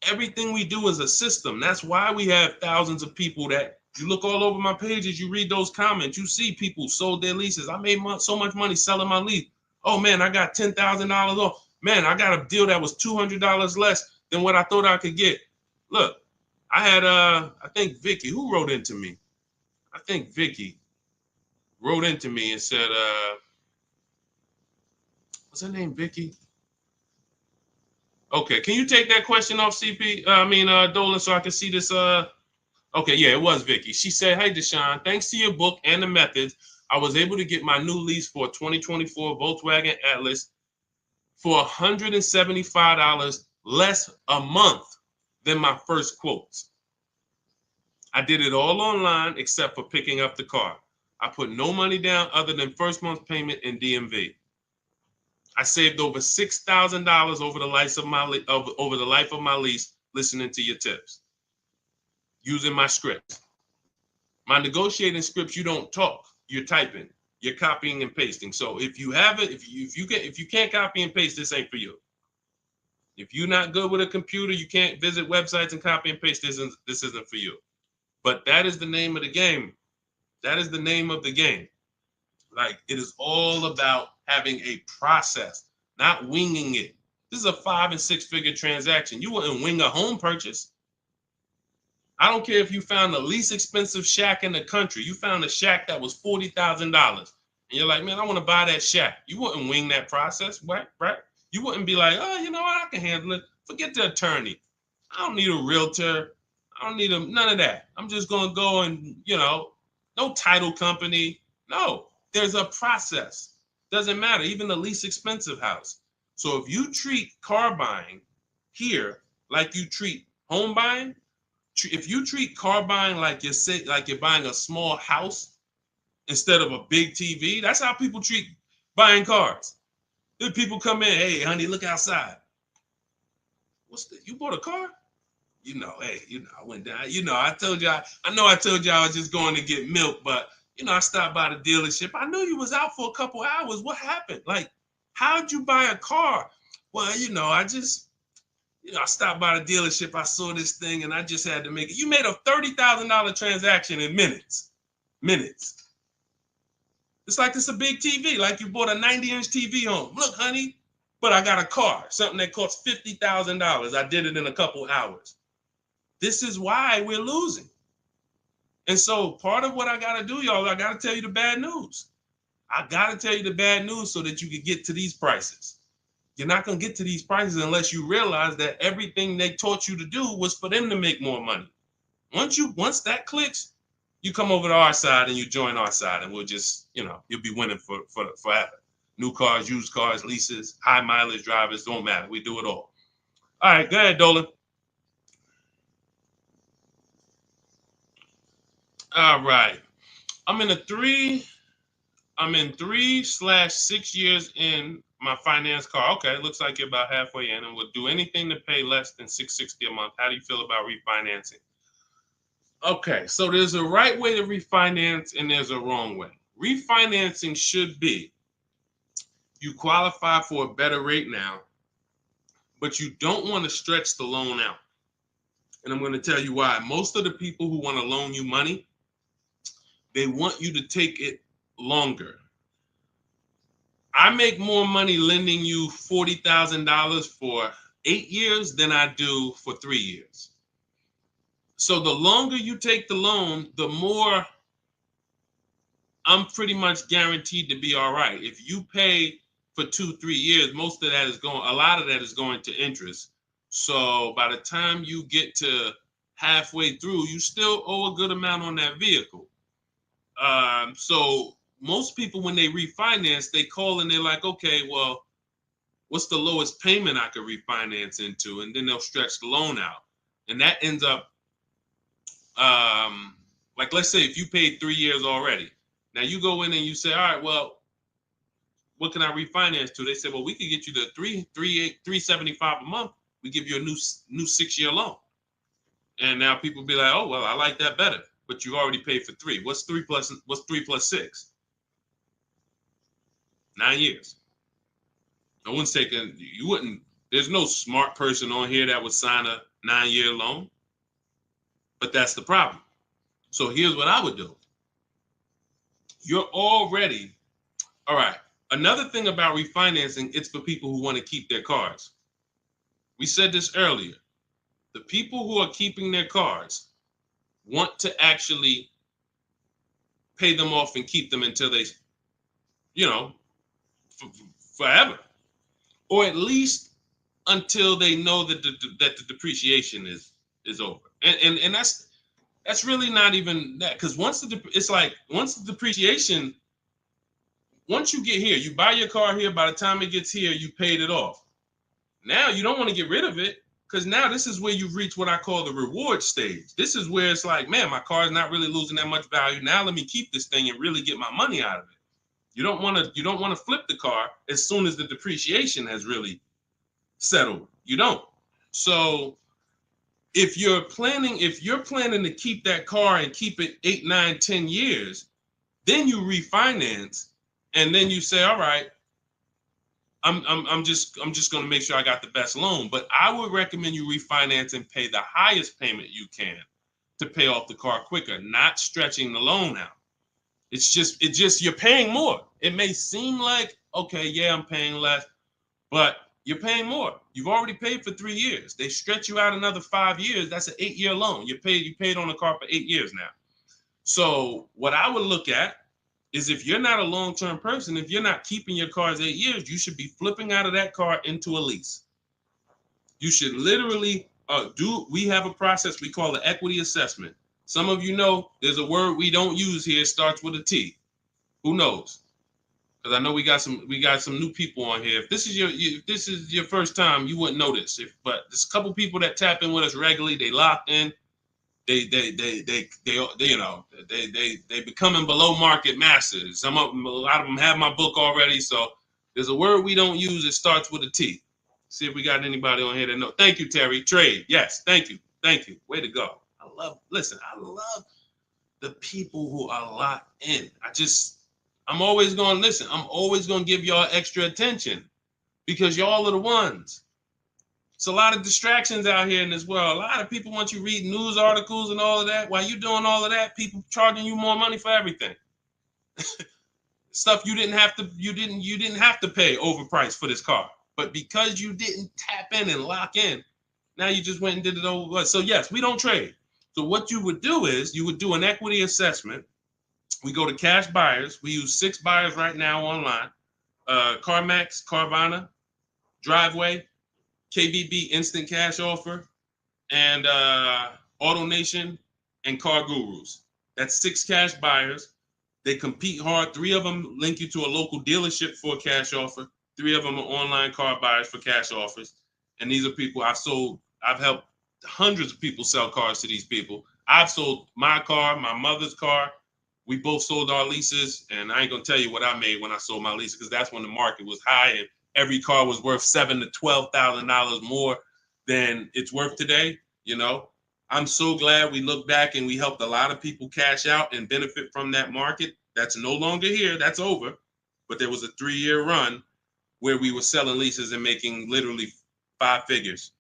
Everything we do is a system. That's why we have thousands of people that you look all over my pages, you read those comments, you see people sold their leases. I made so much money selling my lease. Oh man, I got $10,000 off. Man, I got a deal that was $200 less than what I thought I could get. Look, I had, I think Vicky, who wrote into me? I think Vicky wrote into me and said, What's her name, Vicky? Okay, can you take that question off, CP? Dolan, so I can see this. Okay, yeah, it was Vicky. She said, "Hey, Deshone, thanks to your book and the methods, I was able to get my new lease for a 2024 Volkswagen Atlas for $175 less a month than my first quotes. I did it all online except for picking up the car. I put no money down other than first month's payment and DMV. I saved over $6,000 over the life of my lease listening to your tips, using my scripts. My negotiating scripts, you don't talk, you're typing, you're copying and pasting. So if you have it, if you can't copy and paste, this ain't for you. If you're not good with a computer, you can't visit websites and copy and paste. This isn't for you. But that is the name of the game. That is the name of the game. Like, it is all about having a process, not winging it. This is a 5 and 6 figure transaction. You wouldn't wing a home purchase. I don't care if you found the least expensive shack in the country. You found a shack that was $40,000. And you're like, man, I want to buy that shack. You wouldn't wing that process, right? You wouldn't be like, oh, you know what? I can handle it. Forget the attorney. I don't need a realtor. I don't need none of that. I'm just going to go and, no title company. No, there's a process. Doesn't matter. Even the least expensive house. So if you treat car buying here like you treat home buying, if you treat car buying like you're buying a small house instead of a big TV, that's how people treat buying cars. Then people come in, hey, honey, look outside. You bought a car? Hey, I went down. I told you, I told you I was just going to get milk, but I stopped by the dealership. I knew you was out for a couple hours. What happened? Like, how'd you buy a car? Well, I stopped by the dealership. I saw this thing and I just had to make it. You made a $30,000 transaction in minutes. It's like it's a big TV, like you bought a 90-inch TV home. Look, honey, but I got a car, something that costs $50,000. I did it in a couple hours. This is why we're losing. And so part of what I got to do, y'all, I got to tell you the bad news. I got to tell you the bad news so that you can get to these prices. You're not going to get to these prices unless you realize that everything they taught you to do was for them to make more money. Once that clicks, you come over to our side and you join our side, and we'll just, you'll be winning for forever. New cars, used cars, leases, high mileage drivers, don't matter. We do it all. All right, go ahead, Dolan. All right. I'm in 3/6 years in my finance car. Okay, it looks like you're about halfway in, and would do anything to pay less than $660 a month. How do you feel about refinancing? Okay, so there's a right way to refinance and there's a wrong way. Refinancing should be you qualify for a better rate now, but you don't want to stretch the loan out. And I'm going to tell you why. Most of the people who want to loan you money, they want you to take it longer. I make more money lending you $40,000 for 8 years than I do for 3 years. So the longer you take the loan, the more I'm pretty much guaranteed to be all right. If you pay for 2-3 years, a lot of that is going to interest. So by the time you get to halfway through, you still owe a good amount on that vehicle. So most people, when they refinance, they call and they're like, okay, well, what's the lowest payment I could refinance into? And then they'll stretch the loan out. And that ends up, like, let's say if you paid 3 years already. Now you go in and you say, all right, well, what can I refinance to? They say, well, we could get you the $375 a month. We give you a new 6-year loan. And now people be like, oh, well, I like that better. But you already paid for 3. What's 3 plus 6? 9 years. No one's taking, there's no smart person on here that would sign a 9-year loan. But that's the problem. So here's what I would do. You're already, all right. Another thing about refinancing, it's for people who want to keep their cars. We said this earlier. The people who are keeping their cars want to actually pay them off and keep them until they, forever. or at least until they know that the depreciation is over. And that's really not even that, because once the depreciation, once you get here, you buy your car here, by the time it gets here, you paid it off. Now you don't want to get rid of it, because now this is where you've reached what I call the reward stage. This is where it's like, man, my car is not really losing that much value. Now let me keep this thing and really get my money out of it. You don't want to flip the car as soon as the depreciation has really settled. You don't. So if you're planning to keep that car and keep it 8, 9, 10 years, then you refinance, and then you say, all right, I'm just going to make sure I got the best loan. But I would recommend you refinance and pay the highest payment you can to pay off the car quicker, not stretching the loan out. It's just you're paying more. It may seem like, okay, yeah, I'm paying less, but you're paying more. You've already paid for 3 years. They stretch you out another 5 years. That's an 8-year loan. You paid on the car for 8 years now. So what I would look at is, if you're not a long-term person, if you're not keeping your cars 8 years, you should be flipping out of that car into a lease. You should literally we have a process we call the equity assessment. Some of you know there's a word we don't use here. It starts with a T. Who knows? Because I know we got some new people on here. If this is your first time, you wouldn't know this. But there's a couple people that tap in with us regularly. They locked in. They becoming below market masters. A lot of them have my book already. So there's a word we don't use. It starts with a T. See if we got anybody on here that know. Thank you, Terry. Trade. Yes. Thank you. Way to go. I love the people who are locked in. I'm always going to listen. I'm always going to give y'all extra attention, because y'all are the ones. It's a lot of distractions out here in this world. A lot of people want you reading news articles and all of that. While you doing all of that, people charging you more money for everything. Stuff you didn't have to pay overpriced for this car. But because you didn't tap in and lock in, now you just went and did it over. So yes, we don't trade. So what you would do is you would do an equity assessment. We go to cash buyers. We use 6 buyers right now online. CarMax, Carvana, Driveway, KBB Instant Cash Offer, and AutoNation and Car Gurus. That's 6 cash buyers. They compete hard. 3 of them link you to a local dealership for a cash offer. 3 of them are online car buyers for cash offers. And these are people I've helped hundreds of people sell cars to these people. I've sold my car, my mother's car. We both sold our leases, and I ain't gonna tell you what I made when I sold my leases, because that's when the market was high and every car was worth $7,000 to $12,000 more than it's worth today. You know, I'm so glad we look back and we helped a lot of people cash out and benefit from that market. That's no longer here. That's over. But there was a 3-year run where we were selling leases and making literally 5 figures.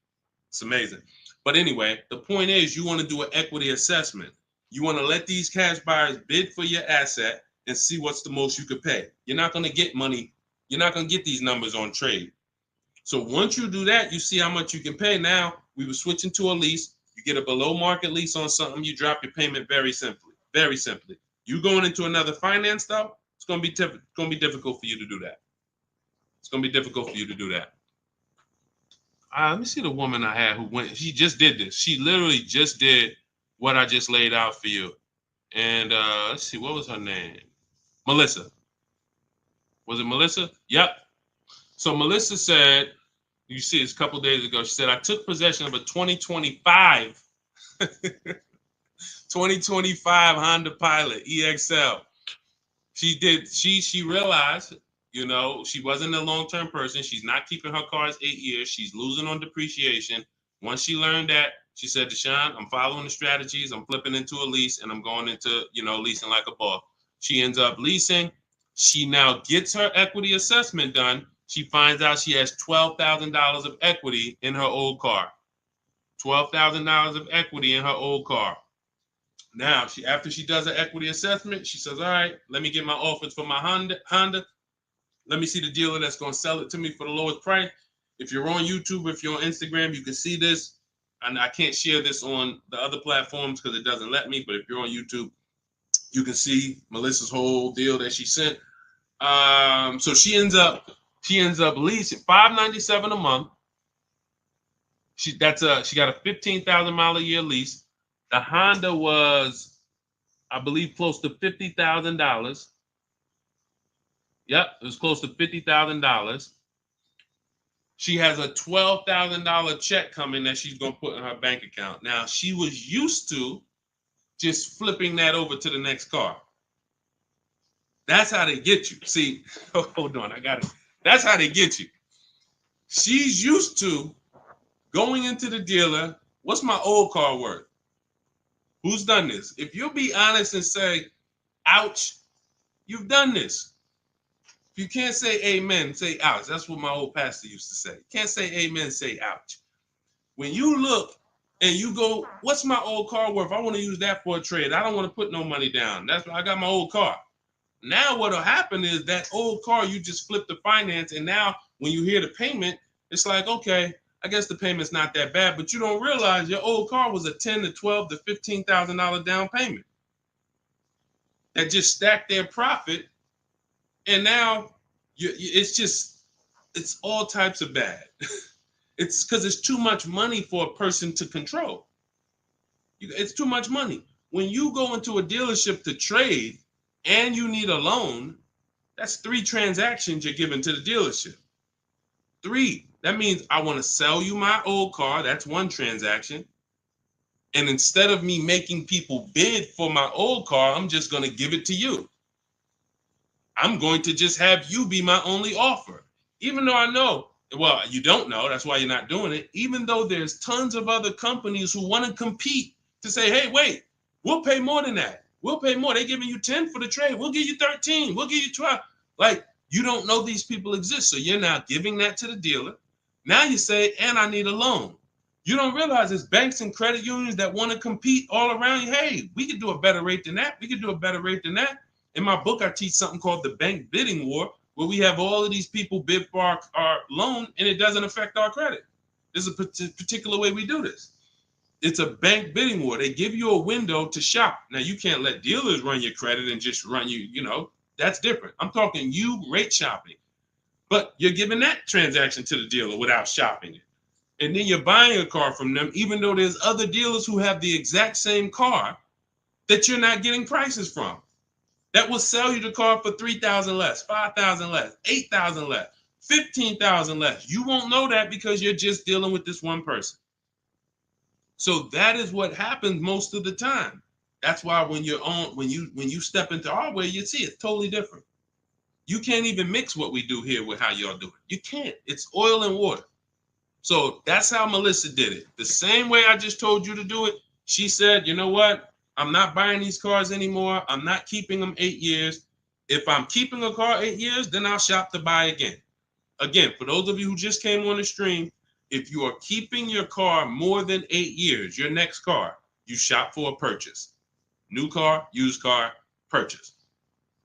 It's amazing. But anyway, the point is, you want to do an equity assessment. You want to let these cash buyers bid for your asset and see what's the most you could pay. You're not going to get money. You're not going to get these numbers on trade. So once you do that, you see how much you can pay. Now, we were switching to a lease. You get a below market lease on something, you drop your payment very simply. Very simply. You going into another finance though, it's going to be difficult for you to do that. It's going to be difficult for you to do that. Let me see the woman I had who went. She just did this. She literally just did what I just laid out for you. And let's see, what was her name? Melissa. Was it Melissa? Yep. So Melissa said, you see this a couple days ago, she said, I took possession of a 2025 Honda Pilot EXL. She realized, you know, she wasn't a long-term person. She's not keeping her cars 8 years. She's losing on depreciation. Once she learned that, she said, Deshone, I'm following the strategies. I'm flipping into a lease and I'm going into, leasing like a boss. She ends up leasing. She now gets her equity assessment done. She finds out she has $12,000 of equity in her old car. $12,000 of equity in her old car. Now, after she does her equity assessment, she says, all right, let me get my offers for my Honda. Let me see the dealer that's going to sell it to me for the lowest price. If you're on YouTube, if you're on Instagram, you can see this. And I can't share this on the other platforms because it doesn't let me. But if you're on YouTube, you can see Melissa's whole deal that she sent. So she ends up She ends up leasing $597 a month. She got a 15,000 mile a year lease. The Honda was, I believe, close to $50,000. Yep, it was close to $50,000. She has a $12,000 check coming that she's gonna put in her bank account. Now she was used to just flipping that over to the next car. That's how they get you. See, hold on, I got it. That's how they get you. She's used to going into the dealer. What's my old car worth? Who's done this? If you'll be honest and say, ouch, you've done this. If you can't say amen, say ouch. That's what my old pastor used to say. Can't say amen, say ouch. When you look and you go, what's my old car worth? I want to use that for a trade. I don't want to put no money down. That's why I got my old car. Now what'll happen is that old car, you just flip the finance, and now when you hear the payment, it's like, okay, I guess the payment's not that bad, but you don't realize your old car was a $10,000 to $12,000 to $15,000 down payment that just stacked their profit, and now it's all types of bad. It's because it's too much money for a person to control. It's too much money. When you go into a dealership to trade and you need a loan, that's 3 transactions you're giving to the dealership. 3. That means I want to sell you my old car. That's 1 transaction. And instead of me making people bid for my old car, I'm just going to give it to you. I'm going to just have you be my only offer. Even though I know, well, you don't know, that's why you're not doing it. Even though there's tons of other companies who want to compete to say, hey, wait, we'll pay more than that. We'll pay more. They're giving you 10 for the trade. We'll give you 13. We'll give you 12. Like, you don't know these people exist. So you're now giving that to the dealer. Now you say, and I need a loan. You don't realize there's banks and credit unions that want to compete all around you. Hey, we could do a better rate than that. We could do a better rate than that. In my book, I teach something called the bank bidding war, where we have all of these people bid for our loan, and it doesn't affect our credit. There's a particular way we do this. It's a bank bidding war. They give you a window to shop. Now, you can't let dealers run your credit and just run you, that's different. I'm talking you rate shopping. But you're giving that transaction to the dealer without shopping it. And then you're buying a car from them, even though there's other dealers who have the exact same car that you're not getting prices from. That will sell you the car for $3,000 less, $5,000 less, $8,000 less, $15,000 less. You won't know that because you're just dealing with this one person. So that is what happens most of the time. That's why when you step into our way, you see it's totally different. You can't even mix what we do here with how y'all do it. You can't. It's oil and water. So that's how Melissa did it. The same way I just told you to do it. She said, you know what? I'm not buying these cars anymore. I'm not keeping them 8 years. If I'm keeping a car 8 years, then I'll shop to buy again. Again, for those of you who just came on the stream, if you are keeping your car more than 8 years, your next car, you shop for a purchase. New car, used car, purchase.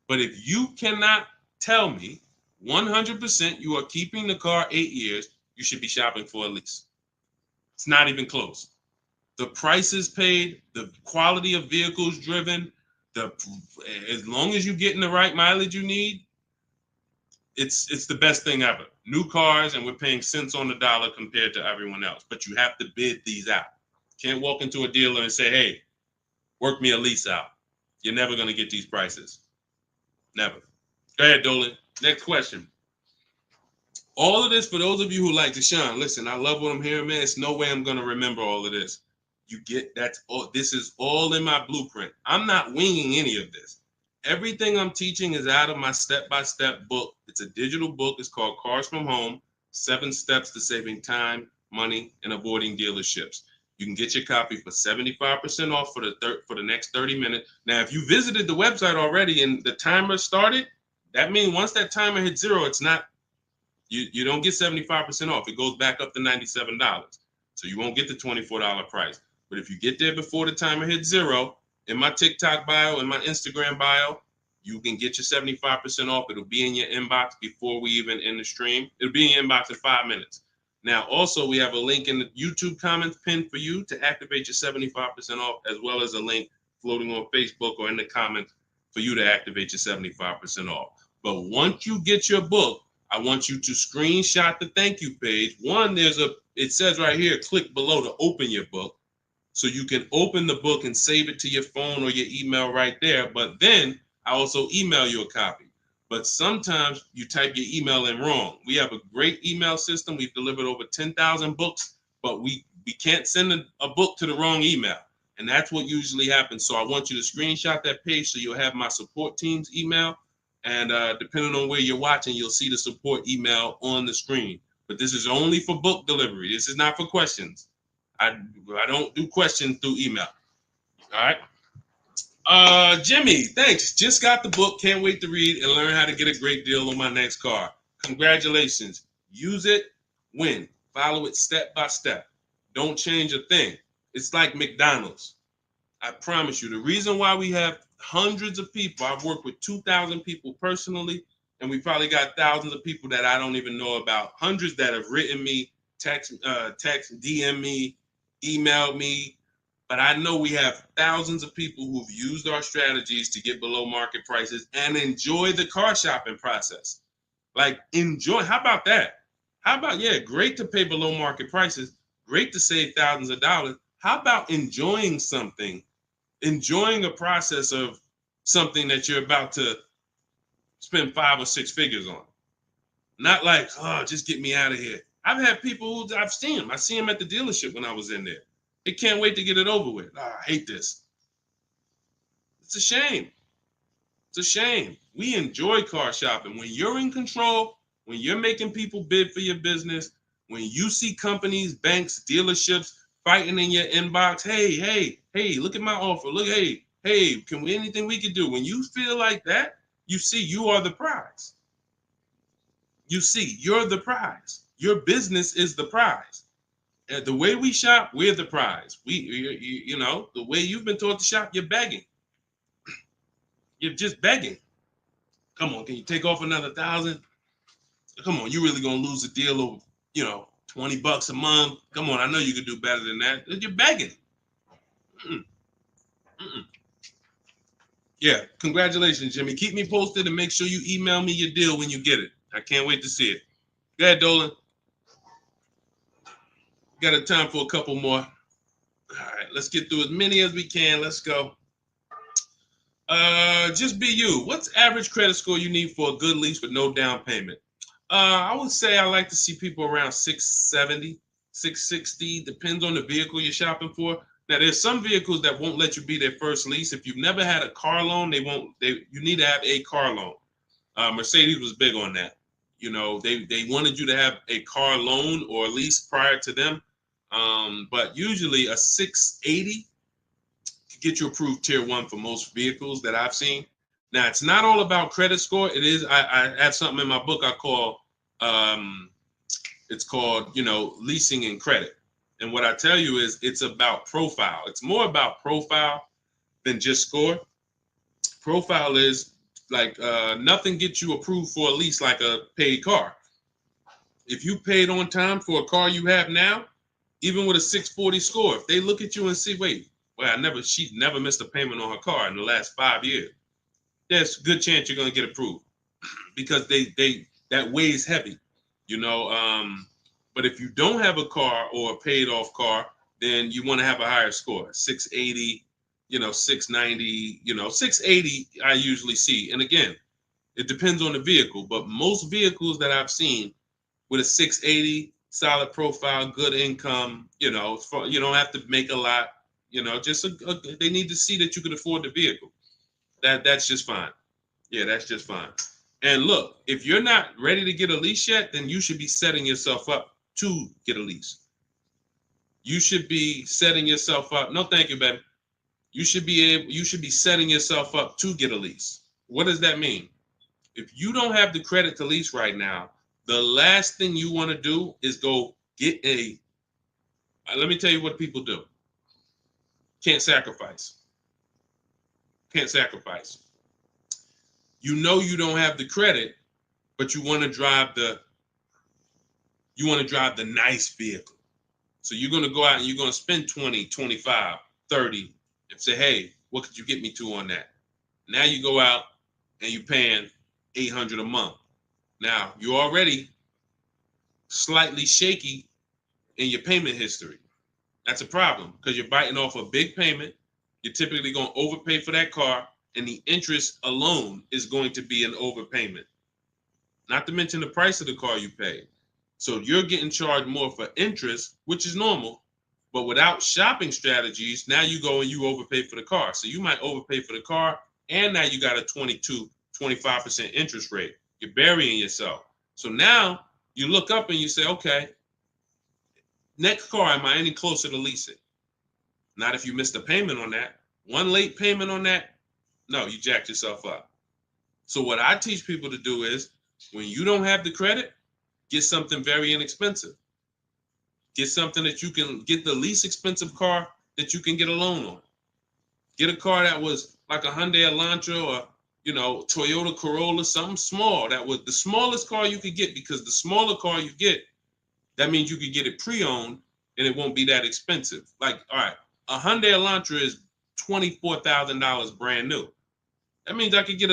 But if you cannot tell me 100% you are keeping the car 8 years, you should be shopping for a lease. It's not even close. The prices paid, the quality of vehicles driven, as long as you're getting the right mileage you need, it's the best thing ever. New cars, and we're paying cents on the dollar compared to everyone else. But you have to bid these out. Can't walk into a dealer and say, hey, work me a lease out. You're never going to get these prices. Never. Go ahead, Dolan. Next question. All of this, for those of you who like Deshone, listen, I love what I'm hearing, man. It's no way I'm going to remember all of this. You get that's all. This is all in my blueprint. I'm not winging any of this. Everything I'm teaching is out of my step-by-step book. It's a digital book. It's called Cars from Home, 7 Steps to Saving Time, Money, and Avoiding Dealerships. You can get your copy for 75% off for the next 30 minutes. Now, if you visited the website already and the timer started, that means once that timer hits 0, it's not, you don't get 75% off. It goes back up to $97. So you won't get the $24 price. But if you get there before the timer hits 0, in my TikTok bio, in my Instagram bio, you can get your 75% off. It'll be in your inbox before we even end the stream. It'll be in your inbox in 5 minutes. Now, also, we have a link in the YouTube comments pinned for you to activate your 75% off, as well as a link floating on Facebook or in the comments for you to activate your 75% off. But once you get your book, I want you to screenshot the thank you page. One, it says right here, click below to open your book. So you can open the book and save it to your phone or your email right there. But then I also email you a copy. But sometimes you type your email in wrong. We have a great email system. We've delivered over 10,000 books, but we can't send a book to the wrong email. And that's what usually happens. So I want you to screenshot that page so you'll have my support team's email. And depending on where you're watching, you'll see the support email on the screen. But this is only for book delivery. This is not for questions. I don't do questions through email. All right. Jimmy, thanks. Just got the book. Can't wait to read and learn how to get a great deal on my next car. Congratulations. Use it, win. Follow it step by step. Don't change a thing. It's like McDonald's. I promise you. The reason why we have hundreds of people, I've worked with 2,000 people personally, and we probably got thousands of people that I don't even know about. Hundreds that have written me, text, DM me, emailed me. But I know we have thousands of people who've used our strategies to get below market prices and enjoy the car shopping process. Like, enjoy. How about that? How about, yeah, great to pay below market prices, great to save thousands of dollars. How about enjoying something, enjoying a process of something that you're about to spend 5 or 6 figures on? Not like, oh, just get me out of here. I've had people who I've seen them. I see them at the dealership when I was in there. They can't wait to get it over with. Oh, I hate this. It's a shame. It's a shame. We enjoy car shopping. When you're in control, when you're making people bid for your business, when you see companies, banks, dealerships fighting in your inbox, hey, look at my offer. Look, hey, can we anything we can do? When you feel like that, you see you are the prize. You see, you're the prize. Your business is the prize. The way we shop, we're the prize. You know, the way you've been taught to shop, you're begging. You're just begging. Come on, can you take off another 1,000? Come on, you really gonna lose a deal over, $20 a month? Come on, I know you could do better than that. You're begging. Mm-mm. Mm-mm. Yeah, congratulations, Jimmy. Keep me posted and make sure you email me your deal when you get it. I can't wait to see it. Go ahead, Dolan. Got a time for a couple more. All right, let's get through as many as we can. Let's go. Just be you. What's average credit score you need for a good lease with no down payment? I would say I like to see people around 670, 660. Depends on the vehicle you're shopping for. Now, there's some vehicles that won't let you be their first lease. If you've never had a car loan, you need to have a car loan. Mercedes was big on that. They wanted you to have a car loan or lease prior to them. But usually a 680 can get you approved tier 1 for most vehicles that I've seen. Now, it's not all about credit score. It is. I have something in my book I call, it's called, leasing and credit. And what I tell you is it's about profile. It's more about profile than just score. Profile is like nothing gets you approved for a lease like a paid car. If you paid on time for a car you have now, even with a 640 score, if they look at you and see, wait, well, she's never missed a payment on her car in the last 5 years. There's a good chance you're going to get approved because that weighs heavy, But if you don't have a car or a paid off car, then you want to have a higher score, 680, 690, 680 I usually see. And again, it depends on the vehicle, but most vehicles that I've seen with a 680, solid profile, good income, you don't have to make a lot, they need to see that you can afford the vehicle. That's just fine. Yeah, that's just fine. And look, if you're not ready to get a lease yet, then you should be setting yourself up to get a lease. You should be setting yourself up. No, thank you, baby. You should be setting yourself up to get a lease. What does that mean? If you don't have the credit to lease right now, the last thing you want to do is go get let me tell you what people do. Can't sacrifice. Can't sacrifice. You don't have the credit, but you want to drive the nice vehicle. So you're going to go out and you're going to spend 20, 25, 30 and say, hey, what could you get me to on that? Now you go out and you're paying $800 a month. Now, you're already slightly shaky in your payment history. That's a problem because you're biting off a big payment. You're typically going to overpay for that car, and the interest alone is going to be an overpayment. Not to mention the price of the car you pay. So you're getting charged more for interest, which is normal. But without shopping strategies, now you go and you overpay for the car. So you might overpay for the car, and now you got a 25% interest rate. You're burying yourself. So now you look up and you say, okay, next car, am I any closer to leasing? Not if you missed a payment on that. One late payment on that, no, you jacked yourself up. So what I teach people to do is, when you don't have the credit, get something very inexpensive. Get something that you can get, the least expensive car that you can get a loan on. Get a car that was like a Hyundai Elantra or, Toyota Corolla, something small. That was the smallest car you could get, because the smaller car you get, that means you could get it pre-owned and it won't be that expensive. Like, all right, a Hyundai Elantra is $24,000 brand new. That means I could get,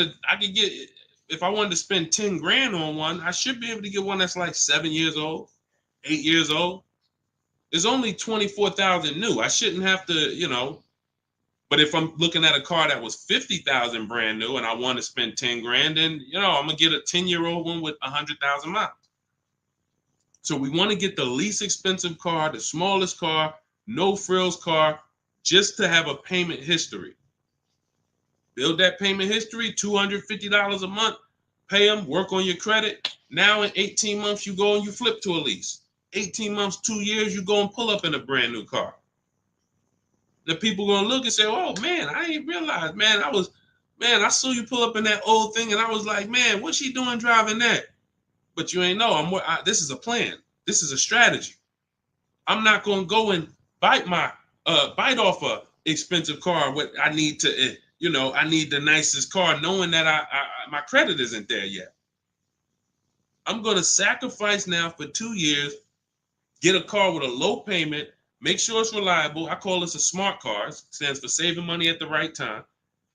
if I wanted to spend 10 grand on one, I should be able to get one that's like 7 years old, 8 years old. It's only 24,000 new. I shouldn't have to, but if I'm looking at a car that was 50,000 brand new and I want to spend 10 grand, then, I'm going to get a 10-year-old one with 100,000 miles. So we want to get the least expensive car, the smallest car, no frills car, just to have a payment history. Build that payment history, $250 a month, pay them, work on your credit. Now in 18 months, you go and you flip to a lease. 18 months, 2 years, you go and pull up in a brand new car. The people going to look and say, oh, man, I ain't realized, man, I saw you pull up in that old thing, and I was like, man, what's she doing driving that? But you ain't know, this is a plan. This is a strategy. I'm not going to go and bite off a expensive car. What I need to, I need the nicest car, knowing that my credit isn't there yet. I'm going to sacrifice now for 2 years, get a car with a low payment, make sure it's reliable. I call this a smart car. It stands for saving money at the right time.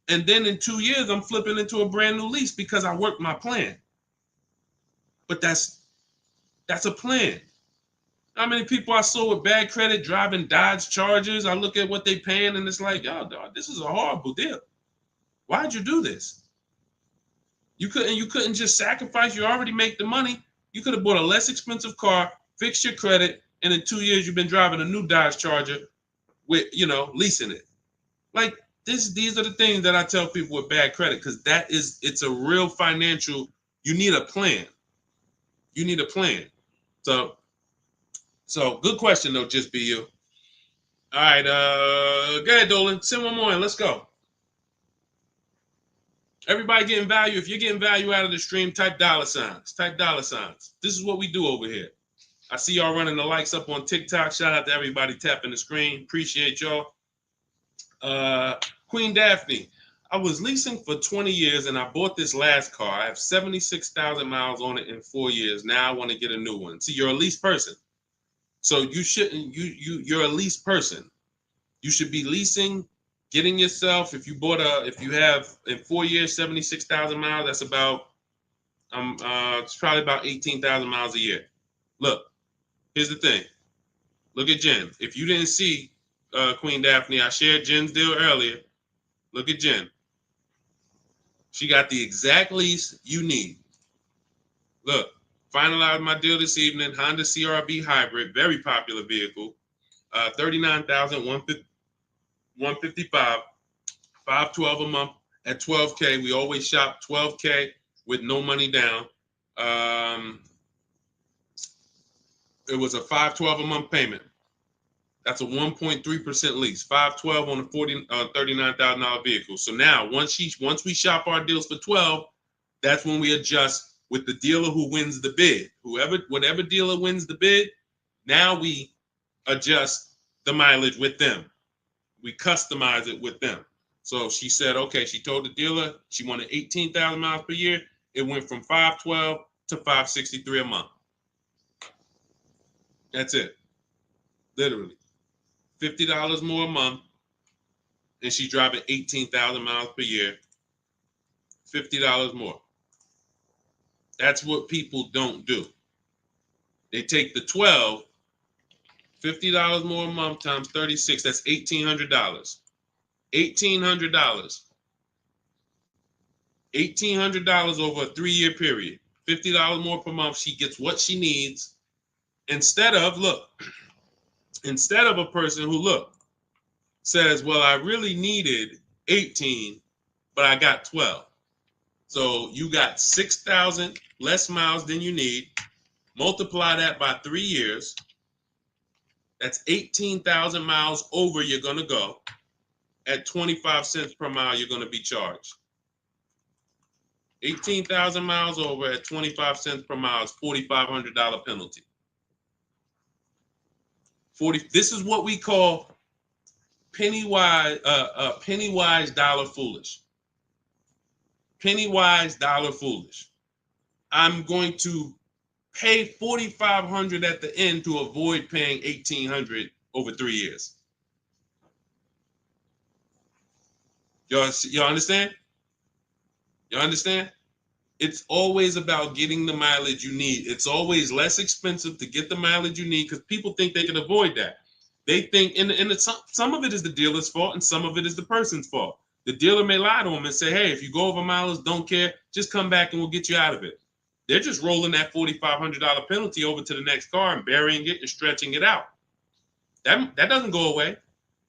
And then in 2 years, I'm flipping into a brand new lease because I worked my plan. But that's a plan. How many people I saw with bad credit driving Dodge Chargers? I look at what they paying and it's like, yo, dog, this is a horrible deal. Why'd you do this? You couldn't just sacrifice. You already make the money. You could have bought a less expensive car, fixed your credit, and in 2 years you've been driving a new Dodge Charger with, leasing it. Like these are the things that I tell people with bad credit, because it's a real financial, you need a plan. You need a plan. So good question though, just be you. All right, go ahead, Dolan. Send one more in. Let's go. Everybody getting value. If you're getting value out of the stream, type dollar signs. Type dollar signs. This is what we do over here. I see y'all running the likes up on TikTok. Shout out to everybody tapping the screen. Appreciate y'all. Queen Daphne, I was leasing for 20 years and I bought this last car. I have 76,000 miles on it in 4 years. Now I want to get a new one. See, you're a lease person. So you shouldn't, you're a lease person. You should be leasing, getting yourself, if you have in 4 years, 76,000 miles, that's about, it's probably about 18,000 miles a year. Look, here's the thing. Look at Jen. If you didn't see Queen Daphne, I shared Jen's deal earlier. Look at Jen. She got the exact lease you need. Look, finalized my deal this evening. Honda CR-V hybrid, very popular vehicle. 39,155, 512 a month at 12K. We always shop 12K with no money down. It was a 512 a month payment. That's a 1.3% lease. 512 on a $39,000 vehicle. So now once we shop our deals for 12, that's when we adjust with the dealer who wins the bid. Whatever dealer wins the bid, now we adjust the mileage with them. We customize it with them. So she said, okay, she told the dealer she wanted 18,000 miles per year. It went from 512 to 563 a month. That's it. Literally. $50 more a month. And she's driving 18,000 miles per year. $50 more. That's what people don't do. They take the 12, $50 more a month times 36, that's $1,800. $1,800. $1,800 over a 3-year period. $50 more per month. She gets what she needs instead of a person who says, well, I really needed 18, but I got 12. So you got 6,000 less miles than you need. Multiply that by 3 years. That's 18,000 miles over you're going to go. At 25 cents per mile, you're going to be charged. 18,000 miles over at 25 cents per mile is $4,500 penalty. This is what we call penny wise, dollar foolish. Penny wise, dollar foolish. I'm going to pay $4,500 at the end to avoid paying $1,800 over 3 years. Y'all understand? You understand? It's always about getting the mileage you need. It's always less expensive to get the mileage you need because people think they can avoid that. They think, some of it is the dealer's fault and some of it is the person's fault. The dealer may lie to them and say, hey, if you go over mileage, don't care, just come back and we'll get you out of it. They're just rolling that $4,500 penalty over to the next car and burying it and stretching it out. That doesn't go away.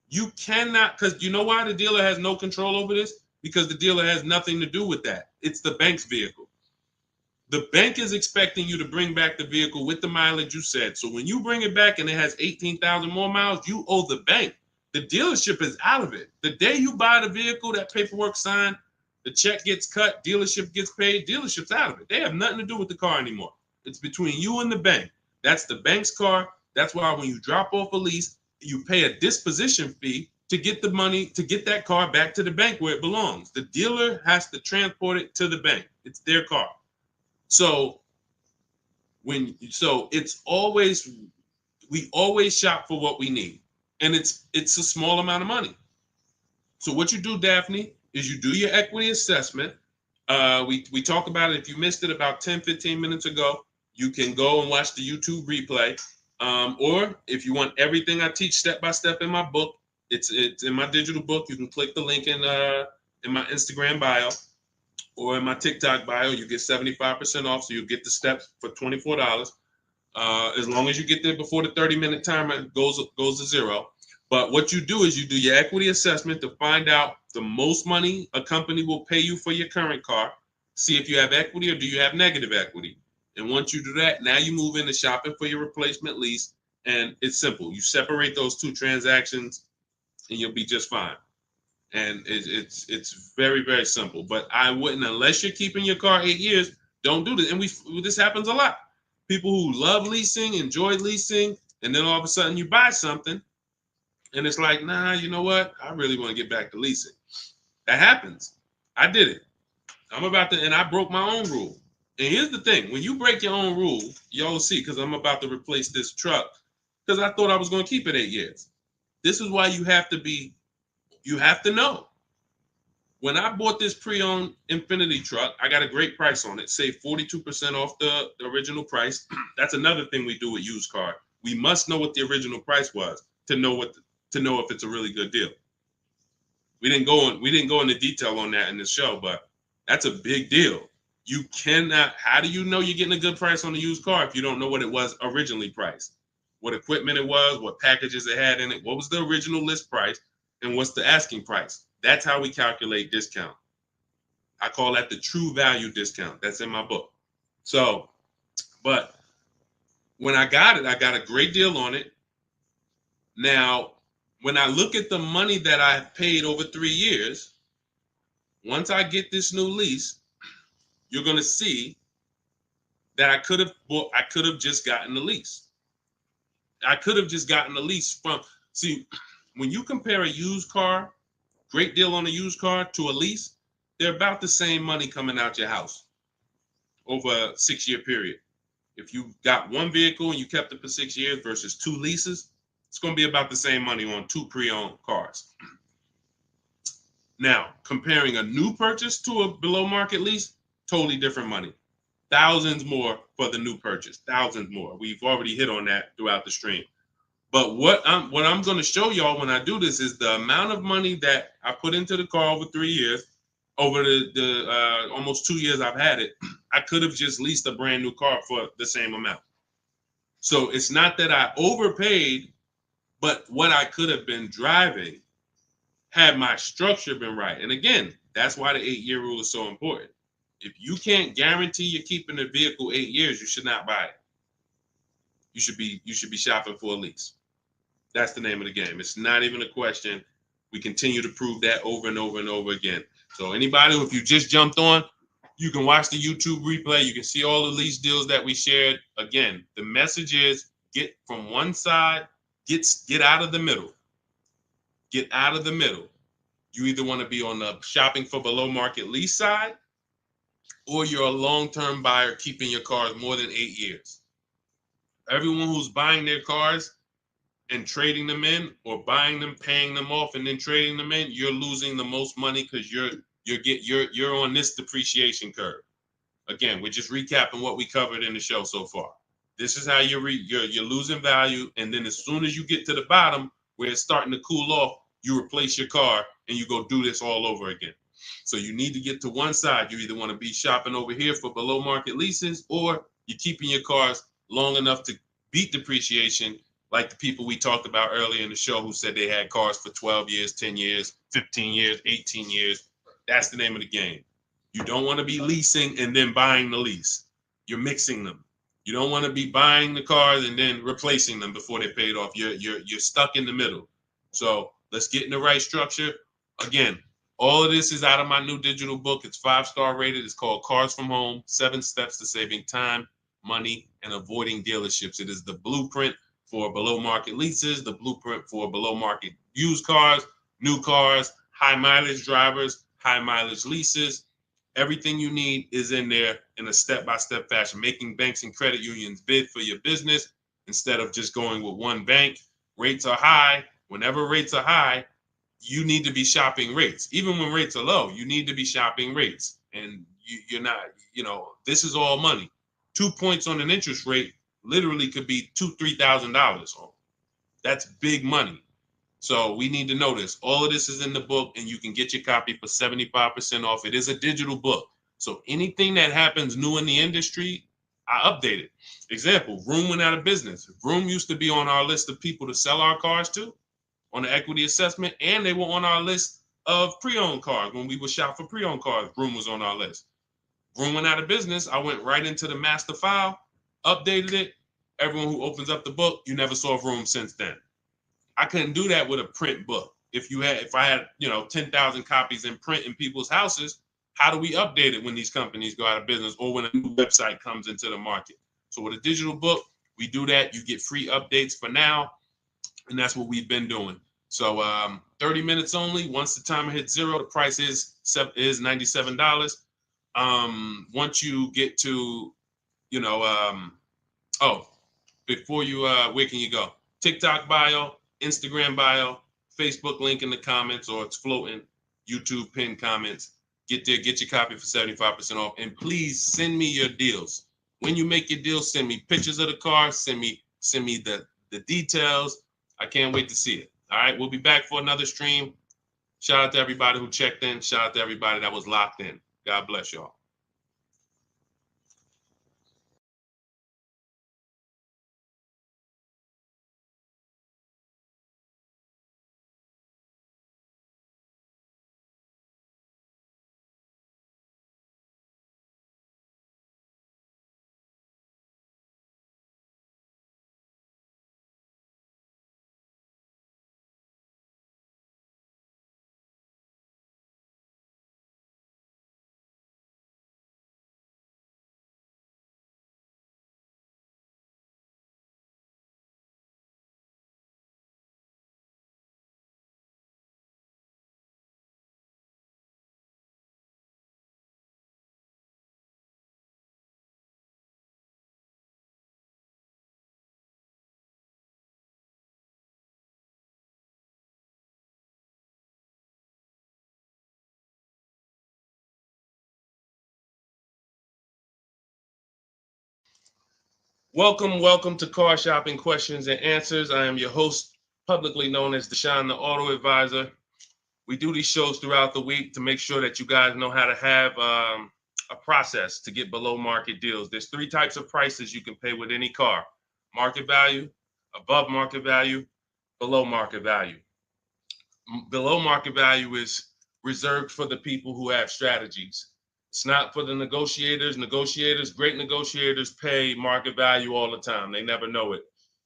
You cannot, because you know why the dealer has no control over this? Because the dealer has nothing to do with that. It's the bank's vehicle. The bank is expecting you to bring back the vehicle with the mileage you said. So when you bring it back and it has 18,000 more miles, you owe the bank. The dealership is out of it. The day you buy the vehicle, that paperwork signed, the check gets cut, dealership gets paid, dealership's out of it. They have nothing to do with the car anymore. It's between you and the bank. That's the bank's car. That's why when you drop off a lease, you pay a disposition fee to get the money, to get that car back to the bank where it belongs. The dealer has to transport it to the bank. It's their car. So it's always, we always shop for what we need. And it's a small amount of money. So what you do, Daphne, is you do your equity assessment. We talked about it. If you missed it about 10, 15 minutes ago, you can go and watch the YouTube replay. Or if you want everything I teach step by step in my book, it's in my digital book. You can click the link in my Instagram bio or in my TikTok bio. You get 75% off, so you get the steps for $24. As long as you get there before the 30-minute timer goes to zero. But what you do is you do your equity assessment to find out the most money a company will pay you for your current car. See if you have equity or do you have negative equity. And once you do that, now you move into shopping for your replacement lease. And it's simple. You separate those two transactions and you'll be just fine. And it's very, very simple. But I wouldn't, unless you're keeping your car 8 years, don't do this. And this happens a lot. People who love leasing, enjoy leasing, and then all of a sudden you buy something and it's like, nah, you know what? I really want to get back to leasing. That happens. I did it. And I broke my own rule. And here's the thing. When you break your own rule, y'all see, because I'm about to replace this truck, because I thought I was going to keep it 8 years. This is why you have to know. When I bought this pre-owned Infiniti truck, I got a great price on it. Saved 42% off the original price. That's another thing we do with used car. We must know what the original price was to know if it's a really good deal. We didn't go into detail on that in this show, but that's a big deal. You cannot. How do you know you're getting a good price on a used car if you don't know what it was originally priced? What equipment it was, what packages it had in it, what was the original list price, and what's the asking price? That's how we calculate discount. I call that the true value discount. That's in my book. So, but when I got it, I got a great deal on it. Now, when I look at the money that I paid over 3 years, once I get this new lease, you're going to see that I could have just gotten the lease. I could have just gotten the lease when you compare a used car, great deal on a used car, to a lease, they're about the same money coming out your house over a 6-year period. If you got one vehicle and you kept it for 6 years versus 2 leases, it's going to be about the same money on 2 pre-owned cars. Now, comparing a new purchase to a below market lease, totally different money. thousands more for the new purchase, thousands more. We've already hit on that throughout the stream. But what I'm going to show y'all when I do this is the amount of money that I put into the car over 3 years, over the almost 2 years I've had it. I could have just leased a brand new car for the same amount. So it's not that I overpaid, but what I could have been driving had my structure been right. And again, that's why the 8-year rule is so important. If you can't guarantee you're keeping the vehicle 8 years, you should not buy it. You should be shopping for a lease. That's the name of the game. It's not even a question. We continue to prove that over and over and over again. So anybody, if you just jumped on, you can watch the YouTube replay. You can see all the lease deals that we shared. Again, the message is get from one side, get out of the middle. Get out of the middle. You either want to be on the shopping for below market lease side, or you're a long-term buyer keeping your cars more than 8 years. Everyone who's buying their cars and trading them in, or buying them, paying them off, and then trading them in, you're losing the most money because you're on this depreciation curve. Again, we're just recapping what we covered in the show so far. This is how you're losing value, and then as soon as you get to the bottom where it's starting to cool off, you replace your car and you go do this all over again. So you need to get to one side. You either want to be shopping over here for below market leases, or you're keeping your cars long enough to beat depreciation, like the people we talked about earlier in the show who said they had cars for 12 years, 10 years, 15 years, 18 years. That's the name of the game. You don't want to be leasing and then buying the lease. You're mixing them. You don't want to be buying the cars and then replacing them before they're paid off. You're stuck in the middle. So let's get in the right structure. Again, all of this is out of my new digital book. It's 5-star rated. It's called Cars from Home, 7 Steps to Saving Time, Money, and Avoiding Dealerships. It is the blueprint for below market leases, the blueprint for below market used cars, new cars, high mileage drivers, high mileage leases. Everything you need is in there in a step-by-step fashion, making banks and credit unions bid for your business instead of just going with one bank. Rates are high. Whenever rates are high, you need to be shopping rates. Even when rates are low, you need to be shopping rates. And you're not, this is all money. 2 points on an interest rate literally could be $2,000-$3,000. That's big money. So we need to know this. All of this is in the book, and you can get your copy for 75% off. It is a digital book. So anything that happens new in the industry, I update it. Example, Vroom went out of business. Vroom used to be on our list of people to sell our cars to on the equity assessment, and they were on our list of pre-owned cars. When we would shop for pre-owned cars, Vroom was on our list. Vroom went out of business. I went right into the master file, updated it. Everyone who opens up the book, you never saw Vroom since then. I couldn't do that with a print book. If I had 10,000 copies in print in people's houses, how do we update it when these companies go out of business or when a new website comes into the market? So with a digital book, we do that. You get free updates for now, and that's what we've been doing. So 30 minutes only. Once the timer hits 0, the price is $97. Once you get to, before you, where can you go? TikTok bio, Instagram bio, Facebook link in the comments, or it's floating, YouTube pinned comments. Get there, get your copy for 75% off. And please send me your deals. When you make your deals, send me pictures of the car, send me the details. I can't wait to see it. All right, we'll be back for another stream. Shout out to everybody who checked in. Shout out to everybody that was locked in. God bless y'all. Welcome to Car Shopping Questions and Answers. I am your host, publicly known as Deshone the Auto Advisor. We do these shows throughout the week to make sure that you guys know how to have a process to get below market deals. There's three types of prices you can pay with any car: market value, above market value, below market value. Below market value is reserved for the people who have strategies. It's not for the negotiators. Great negotiators pay market value all the time. They never know it.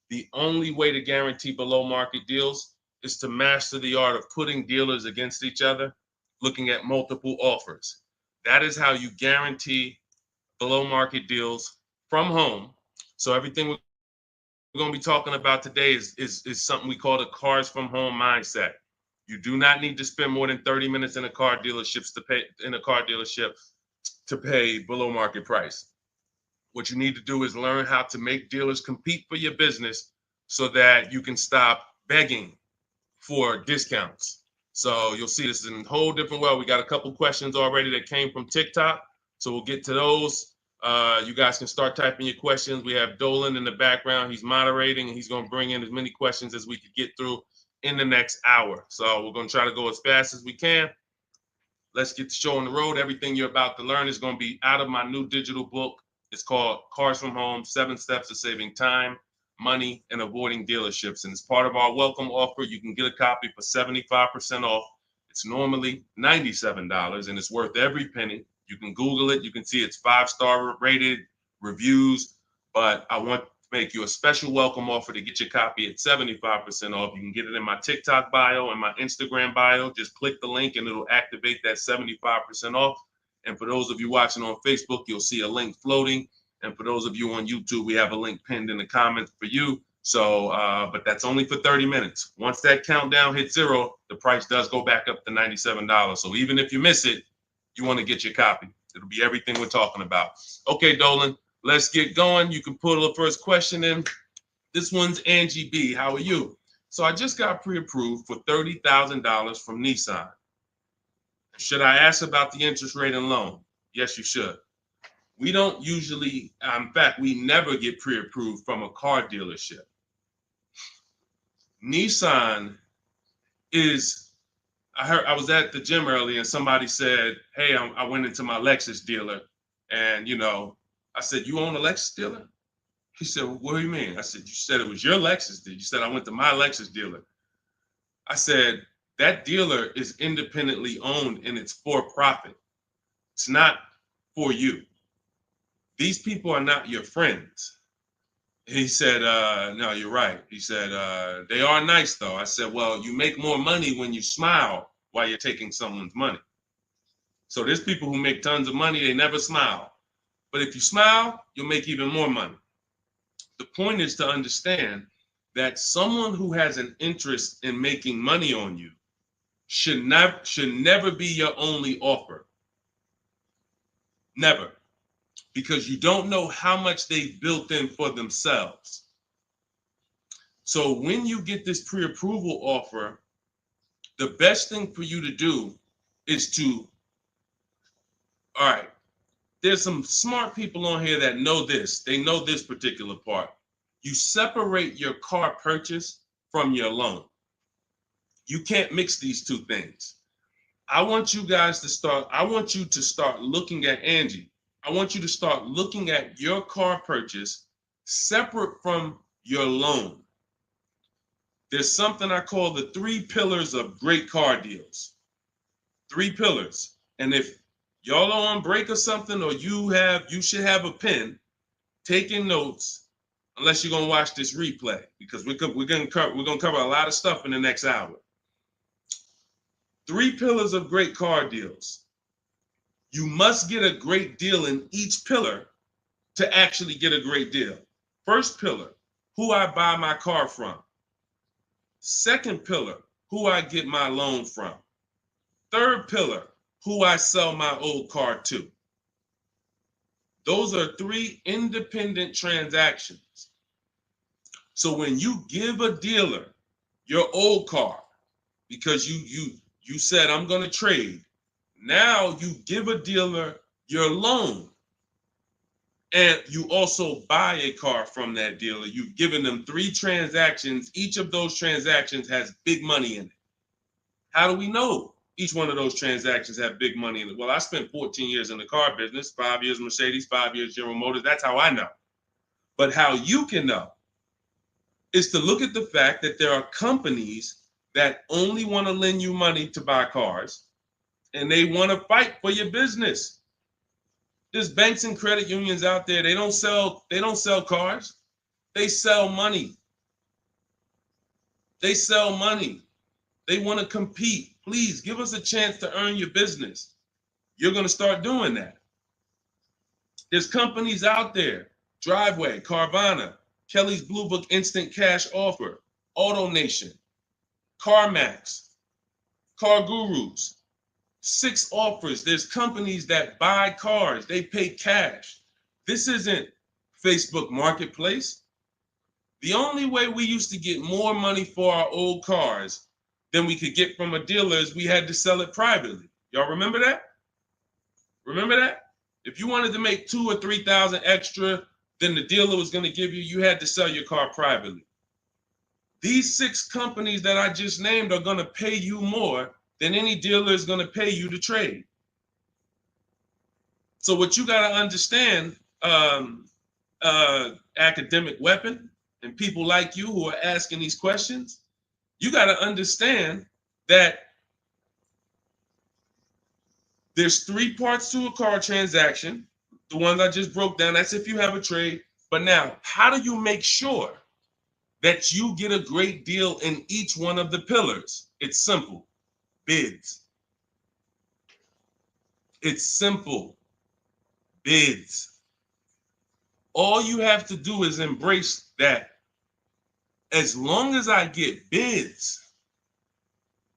The only way to guarantee below market deals is to master the art of putting dealers against each other, looking at multiple offers. That is how you guarantee below market deals from home. So everything we're going to be talking about today is something we call the cars from home mindset. You do not need to spend more than 30 minutes in a car dealership to pay below market price. What you need to do is learn how to make dealers compete for your business so that you can stop begging for discounts. So you'll see this in a whole different way. We got a couple questions already that came from TikTok. So we'll get to those. You guys can start typing your questions. We have Dolan in the background. He's moderating and he's going to bring in as many questions as we could get through in the next hour. So we're going to try to go as fast as we can. Let's get the show on the road. Everything you're about to learn is going to be out of my new digital book. It's called Cars from Home, 7 Steps to Saving Time, Money, and Avoiding Dealerships. And as part of our welcome offer, you can get a copy for 75% off. It's normally $97 and it's worth every penny. You can Google it. You can see it's 5-star rated reviews, but I want to make you a special welcome offer to get your copy at 75% off. You can get it in my TikTok bio and my Instagram bio. Just click the link and it'll activate that 75% off. And for those of you watching on Facebook, you'll see a link floating. And for those of you on YouTube, we have a link pinned in the comments for you. So, but that's only for 30 minutes. Once that countdown hits 0, the price does go back up to $97. So even if you miss it, you want to get your copy. It'll be everything we're talking about. Okay, Dolan, let's get going. You can put the first question in. This one's Angie B. How are you? So I just got pre-approved for $30,000 from Nissan. Should I ask about the interest rate and loan? Yes, you should. We don't usually, in fact, we never get pre-approved from a car dealership. Nissan is, I was at the gym earlier and somebody said, hey, I went into my Lexus dealer and, I said, you own a Lexus dealer? He said, well, what do you mean? I said, you said it was your Lexus dealer. You said, I went to my Lexus dealer. I said, that dealer is independently owned and it's for profit. It's not for you. These people are not your friends. He said, no, you're right. He said, they are nice though. I said, well, you make more money when you smile while you're taking someone's money. So there's people who make tons of money, they never smile. But if you smile, you'll make even more money. The point is to understand that someone who has an interest in making money on you should never be your only offer. Never. Because you don't know how much they've built in for themselves. So when you get this pre-approval offer, the best thing for you to do is to, all right, there's some smart people on here that know this. They know this particular part. You separate your car purchase from your loan. You can't mix these two things. I want you to start looking at Angie. I want you to start looking at your car purchase separate from your loan. There's something I call the 3 pillars of great car deals. 3 pillars. And if y'all are on break or something, or you should have a pen taking notes, unless you're gonna watch this replay, because we're gonna cover a lot of stuff in the next hour. 3 pillars of great car deals. You must get a great deal in each pillar to actually get a great deal. First pillar, who I buy my car from. Second pillar, who I get my loan from. Third pillar, who I sell my old car to. Those are 3 independent transactions. So when you give a dealer your old car, because you said I'm going to trade, now you give a dealer your loan. And you also buy a car from that dealer. You've given them 3 transactions. Each of those transactions has big money in it. How do we know each one of those transactions have big money in it? Well, I spent 14 years in the car business, 5 years Mercedes, 5 years General Motors. That's how I know. But how you can know is to look at the fact that there are companies that only want to lend you money to buy cars, and they want to fight for your business. There's banks and credit unions out there. They don't sell cars. They sell money. They sell money. They want to compete. Please give us a chance to earn your business. You're going to start doing that. There's companies out there, Driveway, Carvana, Kelly's Blue Book Instant Cash Offer, AutoNation, CarMax, Car Gurus, 6 offers. There's companies that buy cars. They pay cash. This isn't Facebook Marketplace. The only way we used to get more money for our old cars than we could get from a dealer is we had to sell it privately. Y'all remember that? Remember that? If you wanted to make 2,000 or 3,000 extra than the dealer was going to give you, you had to sell your car privately. These 6 companies that I just named are going to pay you more than any dealer is going to pay you to trade. So what you got to understand, academic weapon, and people like you who are asking these questions, you got to understand that there's 3 parts to a car transaction. The ones I just broke down, that's if you have a trade. But now, how do you make sure that you get a great deal in each one of the pillars? It's simple. Bids. It's simple. Bids. All you have to do is embrace that. As long as I get bids,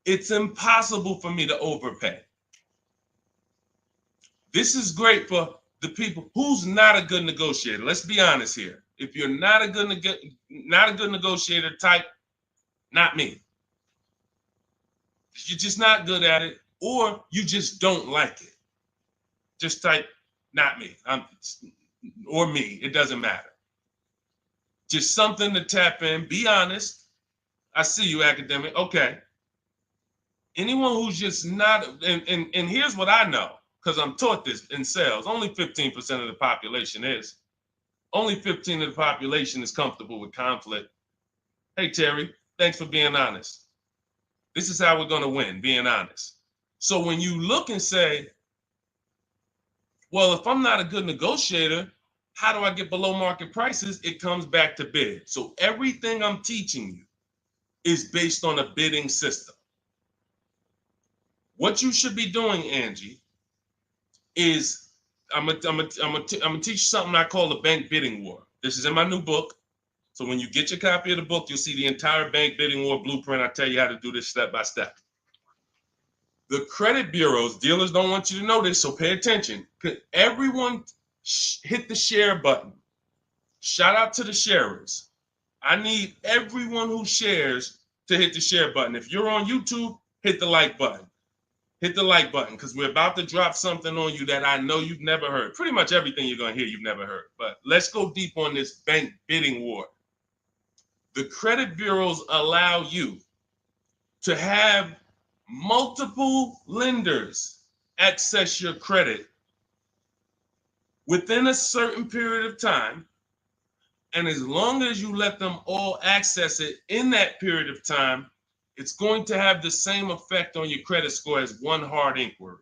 it's impossible for me to overpay. This is great for the people who's not a good negotiator. Let's be honest here. If you're not a good negotiator, type not me. You're just not good at it, or you just don't like it. Just type not me. Or me. It doesn't matter. Just something to tap in. Be honest. I see you, academic. Okay. Anyone who's just not, and here's what I know, because I'm taught this in sales. Only 15% of the population is. Only 15% of the population is comfortable with conflict. Hey, Terry, thanks for being honest. This is how we're going to win, being honest. So when you look and say, well, if I'm not a good negotiator, how do I get below market prices? It comes back to bid. So everything I'm teaching you is based on a bidding system. What you should be doing, Angie, is I'm gonna teach you something I call the bank bidding war. This is in my new book. So when you get your copy of the book, you'll see the entire bank bidding war blueprint. I tell you how to do this step by step. The credit bureaus, dealers don't want you to know this, so pay attention. Everyone hit the share button. Shout out to the sharers. I need everyone who shares to hit the share button. If you're on YouTube, hit the like button. Hit the like button, because we're about to drop something on you that I know you've never heard. Pretty much everything you're going to hear you've never heard. But let's go deep on this bank bidding war. The credit bureaus allow you to have multiple lenders access your credit within a certain period of time. And as long as you let them all access it in that period of time, it's going to have the same effect on your credit score as one hard inquiry.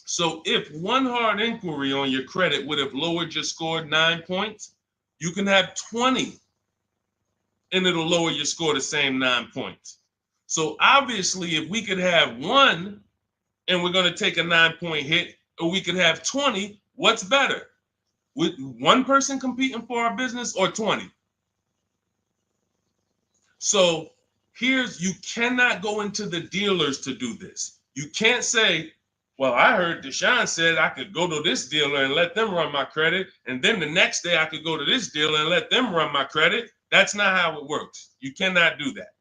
So if one hard inquiry on your credit would have lowered your score 9 points, you can have 20 and it'll lower your score the same 9 points. So obviously, if we could have one and we're going to take a 9-point hit, or we could have 20, what's better? With one person competing for our business or 20? So you cannot go into the dealers to do this. You can't say, well, I heard Deshone said I could go to this dealer and let them run my credit, and then the next day I could go to this dealer and let them run my credit. That's not how it works. You cannot do that.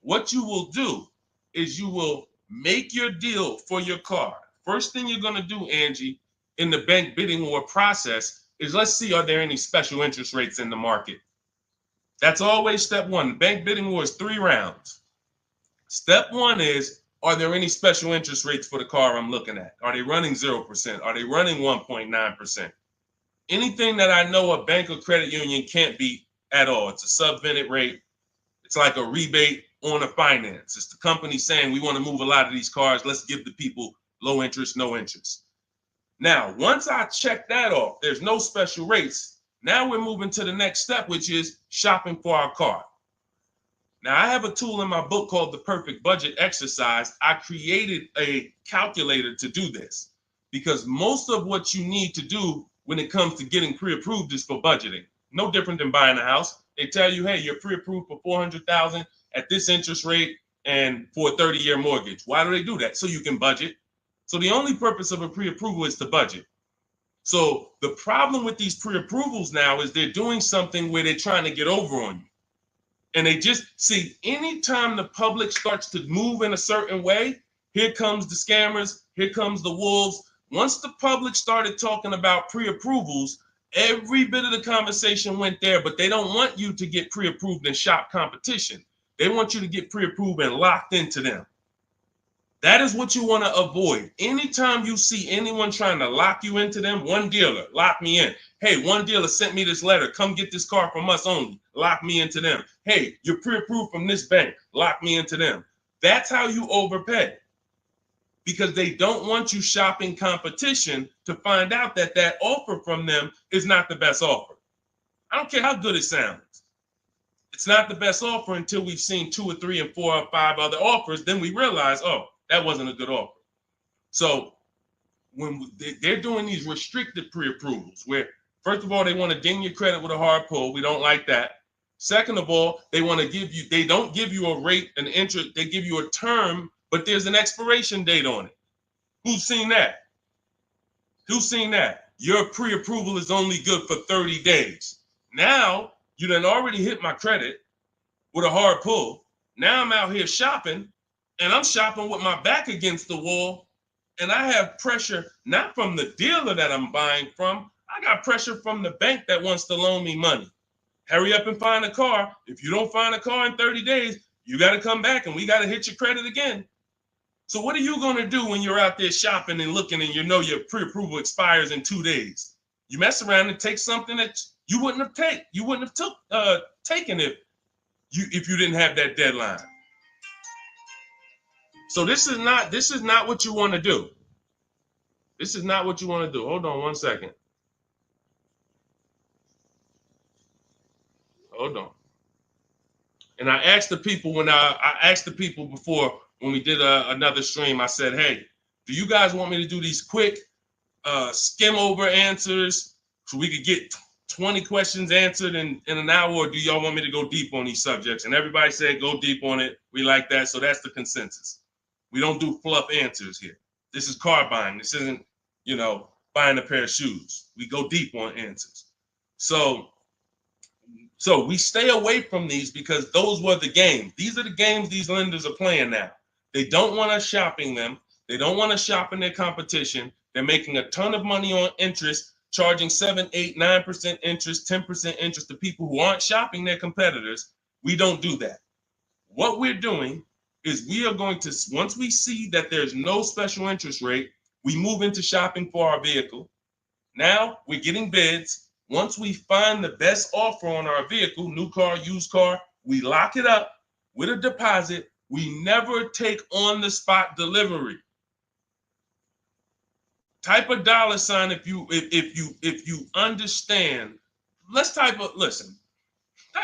What you will do is you will make your deal for your car. First thing you're going to do, Angie, in the bank bidding war process is let's see, are there any special interest rates in the market? That's always step one. The bank bidding war is 3 rounds. Step one is, are there any special interest rates for the car I'm looking at? Are they running 0%? Are they running 1.9%? Anything that I know a bank or credit union can't beat at all. It's a subvented rate. It's like a rebate on a finance. It's the company saying we want to move a lot of these cars. Let's give the people low interest, no interest. Now, once I check that off, there's no special rates. Now we're moving to the next step, which is shopping for our car. Now, I have a tool in my book called the Perfect Budget Exercise. I created a calculator to do this because most of what you need to do when it comes to getting pre-approved is for budgeting. No different than buying a house. They tell you, hey, you're pre-approved for $400,000 at this interest rate and for a 30-year mortgage. Why do they do that? So you can budget. So the only purpose of a pre-approval is to budget. So the problem with these pre-approvals now is they're doing something where they're trying to get over on you. And they just see anytime the public starts to move in a certain way, here comes the scammers, here comes the wolves. Once the public started talking about pre-approvals, every bit of the conversation went there, but they don't want you to get pre-approved and shop competition. They want you to get pre-approved and locked into them. That is what you want to avoid. Anytime you see anyone trying to lock you into them, one dealer, lock me in. Hey, one dealer sent me this letter. Come get this car from us only. Lock me into them. Hey, you're pre-approved from this bank. Lock me into them. That's how you overpay. Because they don't want you shopping competition to find out that that offer from them is not the best offer. I don't care how good it sounds. It's not the best offer until we've seen 2 or 3 and 4 or 5 other offers. Then we realize, oh, that wasn't a good offer. So when they're doing these restricted pre-approvals, where first of all, they want to ding your credit with a hard pull. We don't like that. Second of all, they want to give you, they don't give you a rate, an interest, they give you a term, but there's an expiration date on it. Who's seen that? Who's seen that? Your pre-approval is only good for 30 days. Now, you done already hit my credit with a hard pull. Now I'm out here shopping, and I'm shopping with my back against the wall, and I have pressure not from the dealer that I'm buying from. I got pressure from the bank that wants to loan me money. Hurry up and find a car. If you don't find a car in 30 days, you got to come back and we got to hit your credit again. So what are you going to do when you're out there shopping and looking and you know your pre-approval expires in 2 days? You mess around and take something that you wouldn't have taken if you didn't have that deadline. So this is not what you want to do. This is not what you want to do. Hold on one second. Hold on. And I asked the people before when we did another stream, I said, hey, do you guys want me to do these quick skim over answers so we could get 20 questions answered in an hour, or do y'all want me to go deep on these subjects? And everybody said go deep on it. We like that. So that's the consensus. We don't do fluff answers here. This is car buying. This isn't, buying a pair of shoes. We go deep on answers. So we stay away from these because those were the games. These are the games these lenders are playing now. They don't want us shopping them. They don't want us shopping their competition. They're making a ton of money on interest, charging 7, 8, 9% interest, 10% interest to people who aren't shopping their competitors. We don't do that. What we're doing is we are going to, once we see that there's no special interest rate, we move into shopping for our vehicle. Now we're getting bids. Once we find the best offer on our vehicle, new car, used car, we lock it up with a deposit. We never take on the spot delivery. Type a $sign if you understand. Type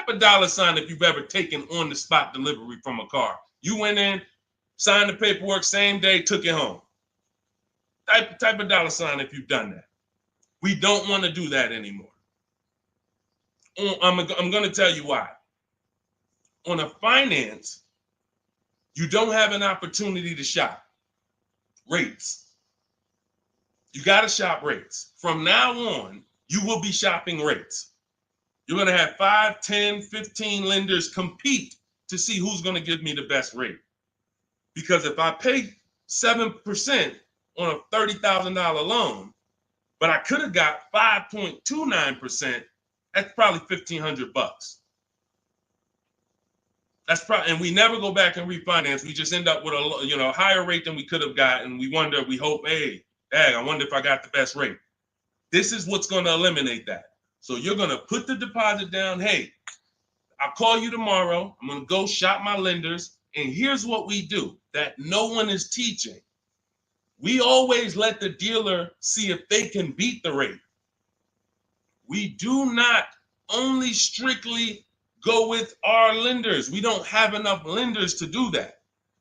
a $sign if you've ever taken on the spot delivery from a car. You went in, signed the paperwork, same day, took it home. Type a $sign if you've done that. We don't want to do that anymore. I'm going to tell you why. On a finance, you don't have an opportunity to shop rates. You got to shop rates. From now on, you will be shopping rates. You're going to have 5, 10, 15 lenders compete to see who's going to give me the best rate. Because if I pay 7% on a $30,000 loan, but I could have got 5.29%. That's probably $1,500. That's probably, and we never go back and refinance. We just end up with a higher rate than we could have gotten. We wonder, we hope, hey, dang, I wonder if I got the best rate. This is what's going to eliminate that. So you're going to put the deposit down. Hey, I'll call you tomorrow. I'm going to go shop my lenders. And here's what we do that no one is teaching. We always let the dealer see if they can beat the rate. We do not only strictly go with our lenders. We don't have enough lenders to do that.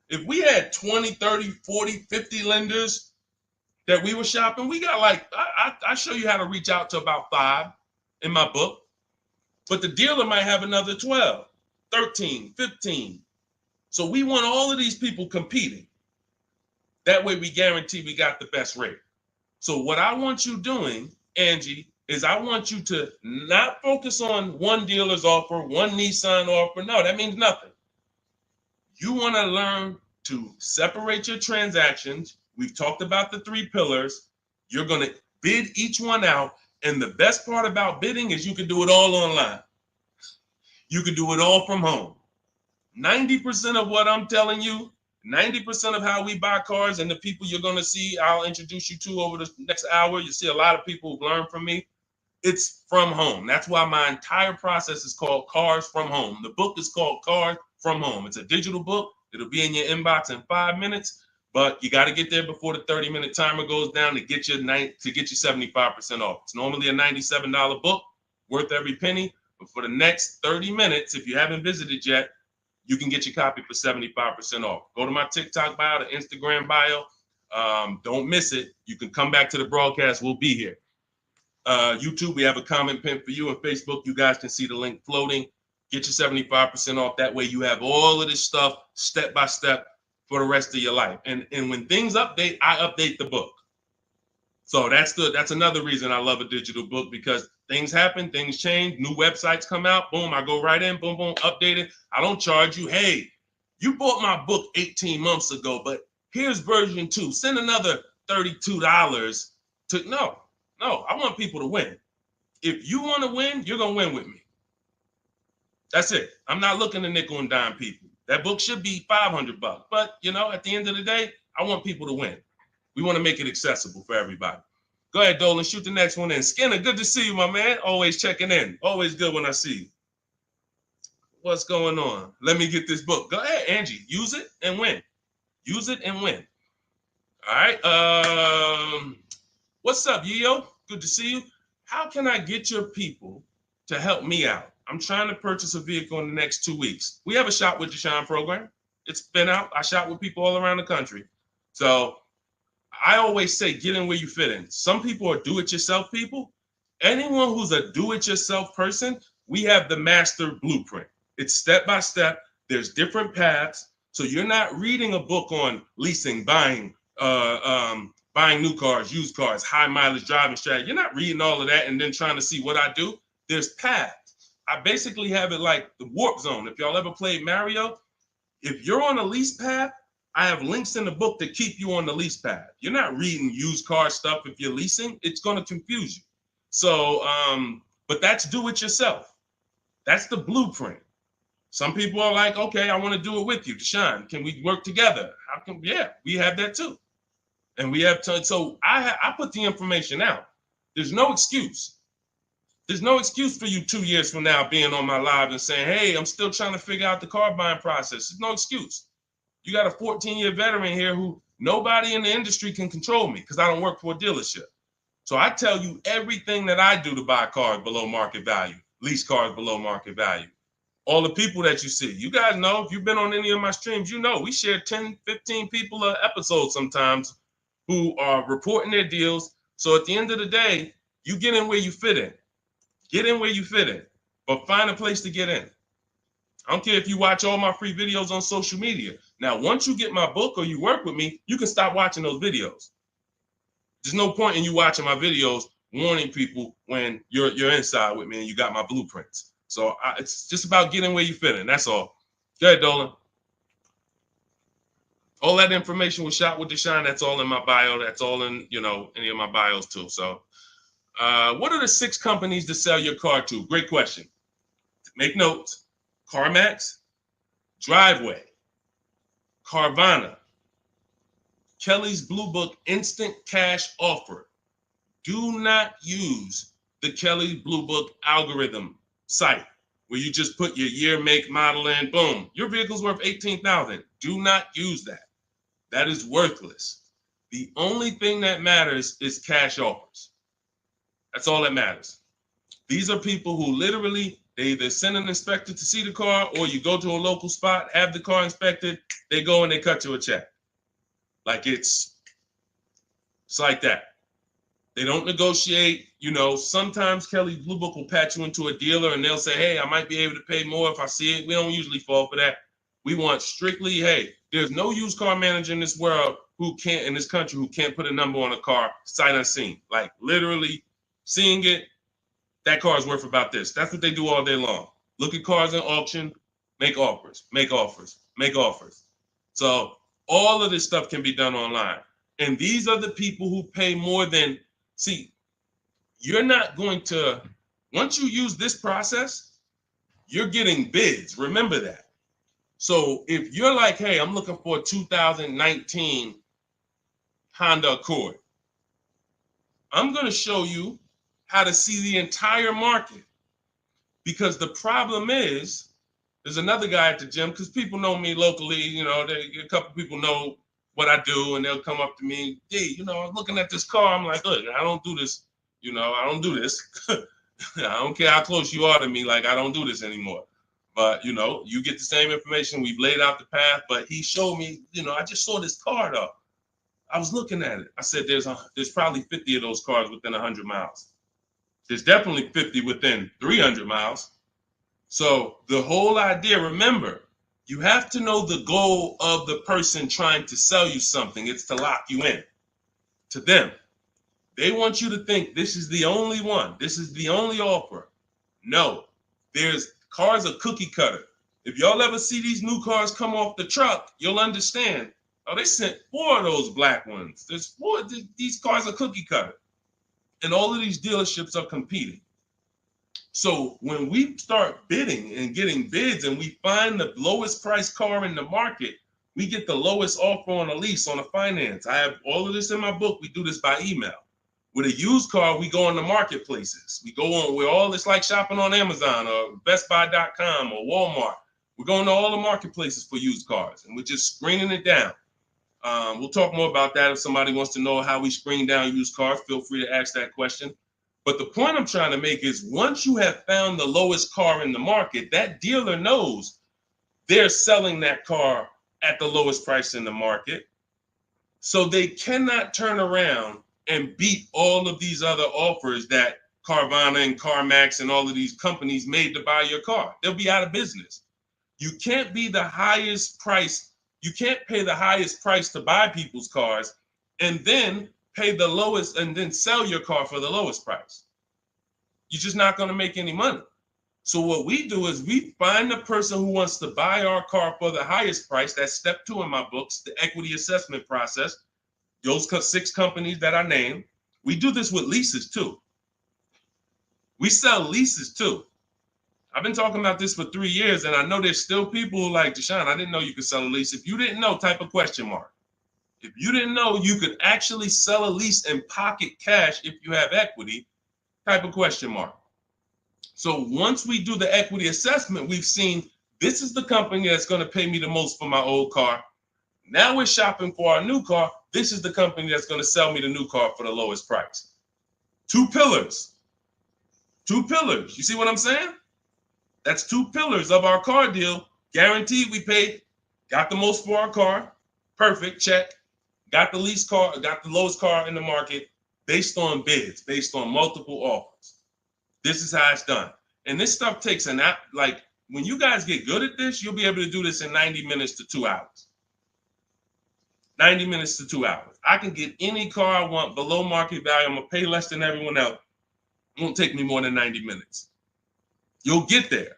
If we had 20, 30, 40, 50 lenders that we were shopping, we got like, I show you how to reach out to about 5 in my book, but the dealer might have another 12, 13, 15. So we want all of these people competing. That way we guarantee we got the best rate. So what I want you doing, Angie, is I want you to not focus on one dealer's offer, one Nissan offer. No, that means nothing. You want to learn to separate your transactions. We've talked about the 3 pillars. You're going to bid each one out. And the best part about bidding is you can do it all online. You can do it all from home. 90% of what I'm telling you, 90% of how we buy cars and the people you're going to see, I'll introduce you to over the next hour. You see a lot of people who've learned from me. It's from home. That's why my entire process is called Cars from Home. The book is called Cars from Home. It's a digital book. It'll be in your inbox in 5 minutes, but you got to get there before the 30-minute timer goes down to get you 75% off. It's normally a $97 book, worth every penny. But for the next 30 minutes, if you haven't visited yet, you can get your copy for 75% off. Go to my TikTok bio, the Instagram bio. Don't miss it. You can come back to the broadcast. We'll be here. YouTube, we have a comment pin for you. On Facebook, you guys can see the link floating. Get your 75% off. That way you have all of this stuff step by step for the rest of your life. And when things update, I update the book. So that's another reason I love a digital book, because things happen, things change, new websites come out, boom, I go right in, boom, boom, update it. I don't charge you. Hey, you bought my book 18 months ago, but here's version 2. Send another $32 to, no, I want people to win. If you want to win, you're going to win with me. That's it. I'm not looking to nickel and dime people. That book should be $500, but at the end of the day, I want people to win. We want to make it accessible for everybody. Go ahead, Dolan, shoot the next one in. Skinner, good to see you, my man. Always checking in. Always good when I see you. What's going on? Let me get this book. Go ahead, Angie. Use it and win. Use it and win. All right. What's up, Yo? Good to see you. How can I get your people to help me out? I'm trying to purchase a vehicle in the next 2 weeks. We have a Shop with Deshone program. It's been out. I shop with people all around the country. So I always say, get in where you fit in. Some people are do-it-yourself people. Anyone who's a do-it-yourself person, we have the master blueprint. It's step-by-step. There's different paths. So you're not reading a book on leasing, buying new cars, used cars, high mileage driving strategy. You're not reading all of that and then trying to see what I do. There's paths. I basically have it like the warp zone. If y'all ever played Mario, if you're on a lease path, I have links in the book to keep you on the lease path. You're not reading used car stuff if you're leasing. It's going to confuse you. So, but that's do it yourself. That's the blueprint. Some people are like, okay, I want to do it with you, Deshone. Can we work together? How can? Yeah, we have that too. And we have to. So I put the information out. There's no excuse. There's no excuse for you 2 years from now being on my live and saying, hey, I'm still trying to figure out the car buying process. There's no excuse. You got a 14-year veteran here who nobody in the industry can control me because I don't work for a dealership. So I tell you everything that I do to buy cars below market value, lease cars below market value. All the people that you see, you guys know, if you've been on any of my streams, you know we share 10, 15 people an episode sometimes who are reporting their deals. So at the end of the day, you get in where you fit in. Get in where you fit in, but find a place to get in. I don't care if you watch all my free videos on social media. Now, once you get my book or you work with me, you can stop watching those videos. There's no point in you watching my videos warning people when you're inside with me and you got my blueprints. So it's just about getting where you fit in. That's all. Go ahead, Dolan. All that information was Shop with Deshone. That's all in my bio. That's all in, any of my bios too. So what are the 6 companies to sell your car to? Great question. Make notes. CarMax, Driveway, Carvana, Kelly's Blue Book Instant Cash Offer. Do not use the Kelly Blue Book algorithm site where you just put your year, make, model in, boom. Your vehicle's worth $18,000. Do not use that. That is worthless. The only thing that matters is cash offers. That's all that matters. These are people who literally, they either send an inspector to see the car, or you go to a local spot, have the car inspected, they go and they cut you a check. Like it's like that. They don't negotiate. Sometimes Kelly Blue Book will patch you into a dealer and they'll say, hey, I might be able to pay more if I see it. We don't usually fall for that. We want strictly, hey, there's no used car manager in this world in this country who can't put a number on a car sight unseen. Like literally seeing it, that car is worth about this. That's what they do all day long. Look at cars in auction, make offers, make offers, make offers. So all of this stuff can be done online. And these are the people who pay more than, see, you're not going to, once you use this process, you're getting bids. Remember that. So if you're like, hey, I'm looking for a 2019 Honda Accord, I'm going to show you how to see the entire market. Because the problem is, there's another guy at the gym, because people know me locally, a couple people know what I do, and they'll come up to me, hey, I'm looking at this car. I'm like, look, I don't do this. I don't do this. I don't care how close you are to me. Like, I don't do this anymore. But, you get the same information. We've laid out the path. But he showed me, I just saw this car, though. I was looking at it. I said, there's probably 50 of those cars within 100 miles. There's definitely 50 within 300 miles. So the whole idea, remember, you have to know the goal of the person trying to sell you something. It's to lock you in to them. They want you to think this is the only one. This is the only offer. No, there's cars are cookie cutter. If y'all ever see these new cars come off the truck, you'll understand. Oh, they sent 4 of those black ones. There's 4. These cars are cookie cutter. And all of these dealerships are competing. So when we start bidding and getting bids and we find the lowest price car in the market, we get the lowest offer on a lease, on a finance. I have all of this in my book. We do this by email. With a used car, we go on the marketplaces. We go on, it's like shopping on Amazon or BestBuy.com or Walmart. We're going to all the marketplaces for used cars, and we're just screening it down. We'll talk more about that. If somebody wants to know how we screen down used cars, feel free to ask that question. But the point I'm trying to make is, once you have found the lowest car in the market, that dealer knows they're selling that car at the lowest price in the market. So they cannot turn around and beat all of these other offers that Carvana and CarMax and all of these companies made to buy your car. They'll be out of business. You can't be the highest price. You can't pay the highest price to buy people's cars and then pay the lowest and then sell your car for the lowest price. You're just not going to make any money. So what we do is we find the person who wants to buy our car for the highest price. That's step 2 in my books, the equity assessment process. Those 6 companies that I named. We do this with leases too. We sell leases too. I've been talking about this for 3 years, and I know there's still people who like, Deshone, I didn't know you could sell a lease. If you didn't know, type a question mark. If you didn't know you could actually sell a lease and pocket cash if you have equity, type a question mark. So once we do the equity assessment, we've seen this is the company that's going to pay me the most for my old car. Now we're shopping for our new car. This is the company that's going to sell me the new car for the lowest price. 2 pillars. 2 pillars. You see what I'm saying? That's 2 pillars of our car deal. Guaranteed we paid, got the most for our car. Perfect, check. Got the least car, got the lowest car in the market based on bids, based on multiple offers. This is how it's done. And this stuff takes an app. Like, when you guys get good at this, you'll be able to do this in 90 minutes to 2 hours. 90 minutes to 2 hours. I can get any car I want below market value. I'm going to pay less than everyone else. It won't take me more than 90 minutes. You'll get there.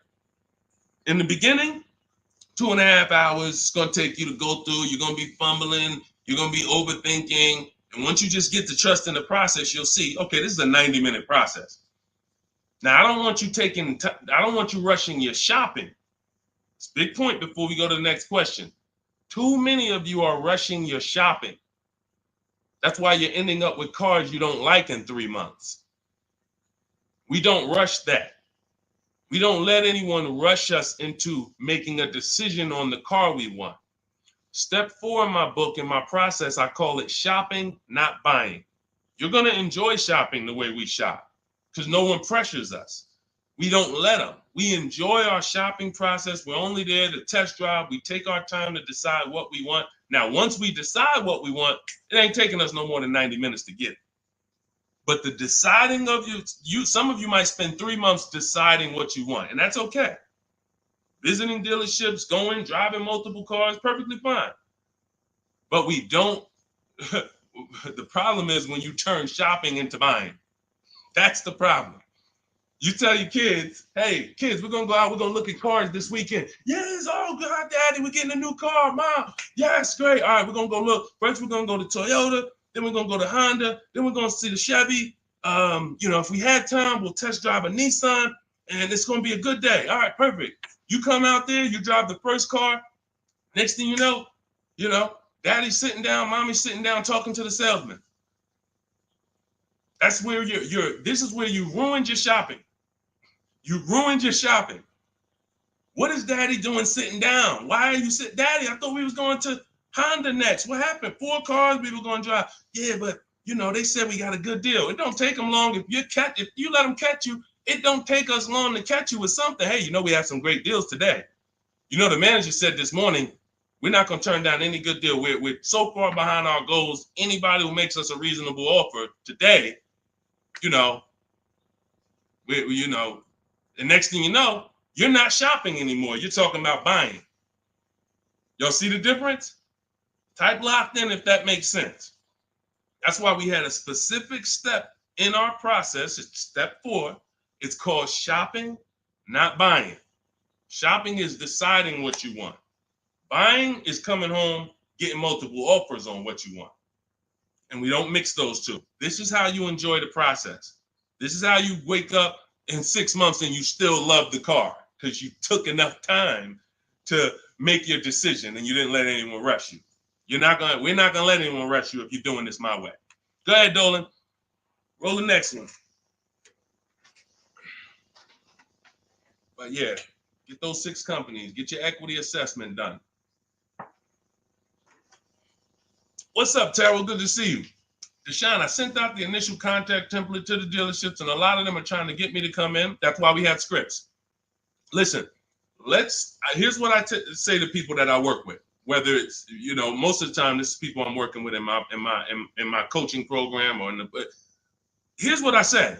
In the beginning, 2.5 hours it's going to take you to go through. You're going to be fumbling. You're going to be overthinking. And once you just get to trust in the process, you'll see, okay, this is a 90-minute process. Now, I don't want you rushing your shopping. It's a big point before we go to the next question. Too many of you are rushing your shopping. That's why you're ending up with cars you don't like in 3 months. We don't rush that. We don't let anyone rush us into making a decision on the car we want. Step 4 in my book, in my process, I call it shopping, not buying. You're going to enjoy shopping the way we shop because no one pressures us. We don't let them. We enjoy our shopping process. We're only there to test drive. We take our time to decide what we want. Now, once we decide what we want, it ain't taking us no more than 90 minutes to get it. But the deciding of some of you might spend 3 months deciding what you want, and that's okay. Visiting dealerships, driving multiple cars, perfectly fine. But we don't, the problem is when you turn shopping into buying. That's the problem. You tell your kids, hey, kids, we're going to go out, we're going to look at cars this weekend. Yes, oh, God, Daddy, we're getting a new car, Mom. Yes, great. All right, we're going to go look. First, we're going to go to Toyota. Then we're going to go to Honda. Then we're going to see the Chevy. If we had time, we'll test drive a Nissan, and it's going to be a good day. All right, perfect. You come out there, you drive the first car. Next thing you know, Daddy's sitting down, Mommy's sitting down talking to the salesman. That's where this is where you ruined your shopping. You ruined your shopping. What is Daddy doing sitting down? Why are you sitting? Daddy, I thought we was going to Honda next. What happened? 4 cars we were going to drive. Yeah, but they said we got a good deal. It don't take them long. If you let them catch you, it don't take us long to catch you with something. Hey, we have some great deals today. The manager said this morning, we're not going to turn down any good deal. We're so far behind our goals. Anybody who makes us a reasonable offer today, the next thing you know, you're not shopping anymore. You're talking about buying. Y'all see the difference? Type locked in if that makes sense. That's why we had a specific step in our process. It's step 4. It's called shopping, not buying. Shopping is deciding what you want. Buying is coming home, getting multiple offers on what you want. And we don't mix those two. This is how you enjoy the process. This is how you wake up in 6 months and you still love the car because you took enough time to make your decision and you didn't let anyone rush you. We're not gonna let anyone rush you if you're doing this my way. Go ahead, Dolan. Roll the next one. But yeah, get those 6 companies. Get your equity assessment done. What's up, Terrell? Good to see you. Deshone, I sent out the initial contact template to the dealerships, and a lot of them are trying to get me to come in. That's why we had scripts. Listen, here's what I say to people that I work with. Whether it's most of the time this is people I'm working with in my coaching program here's what I say.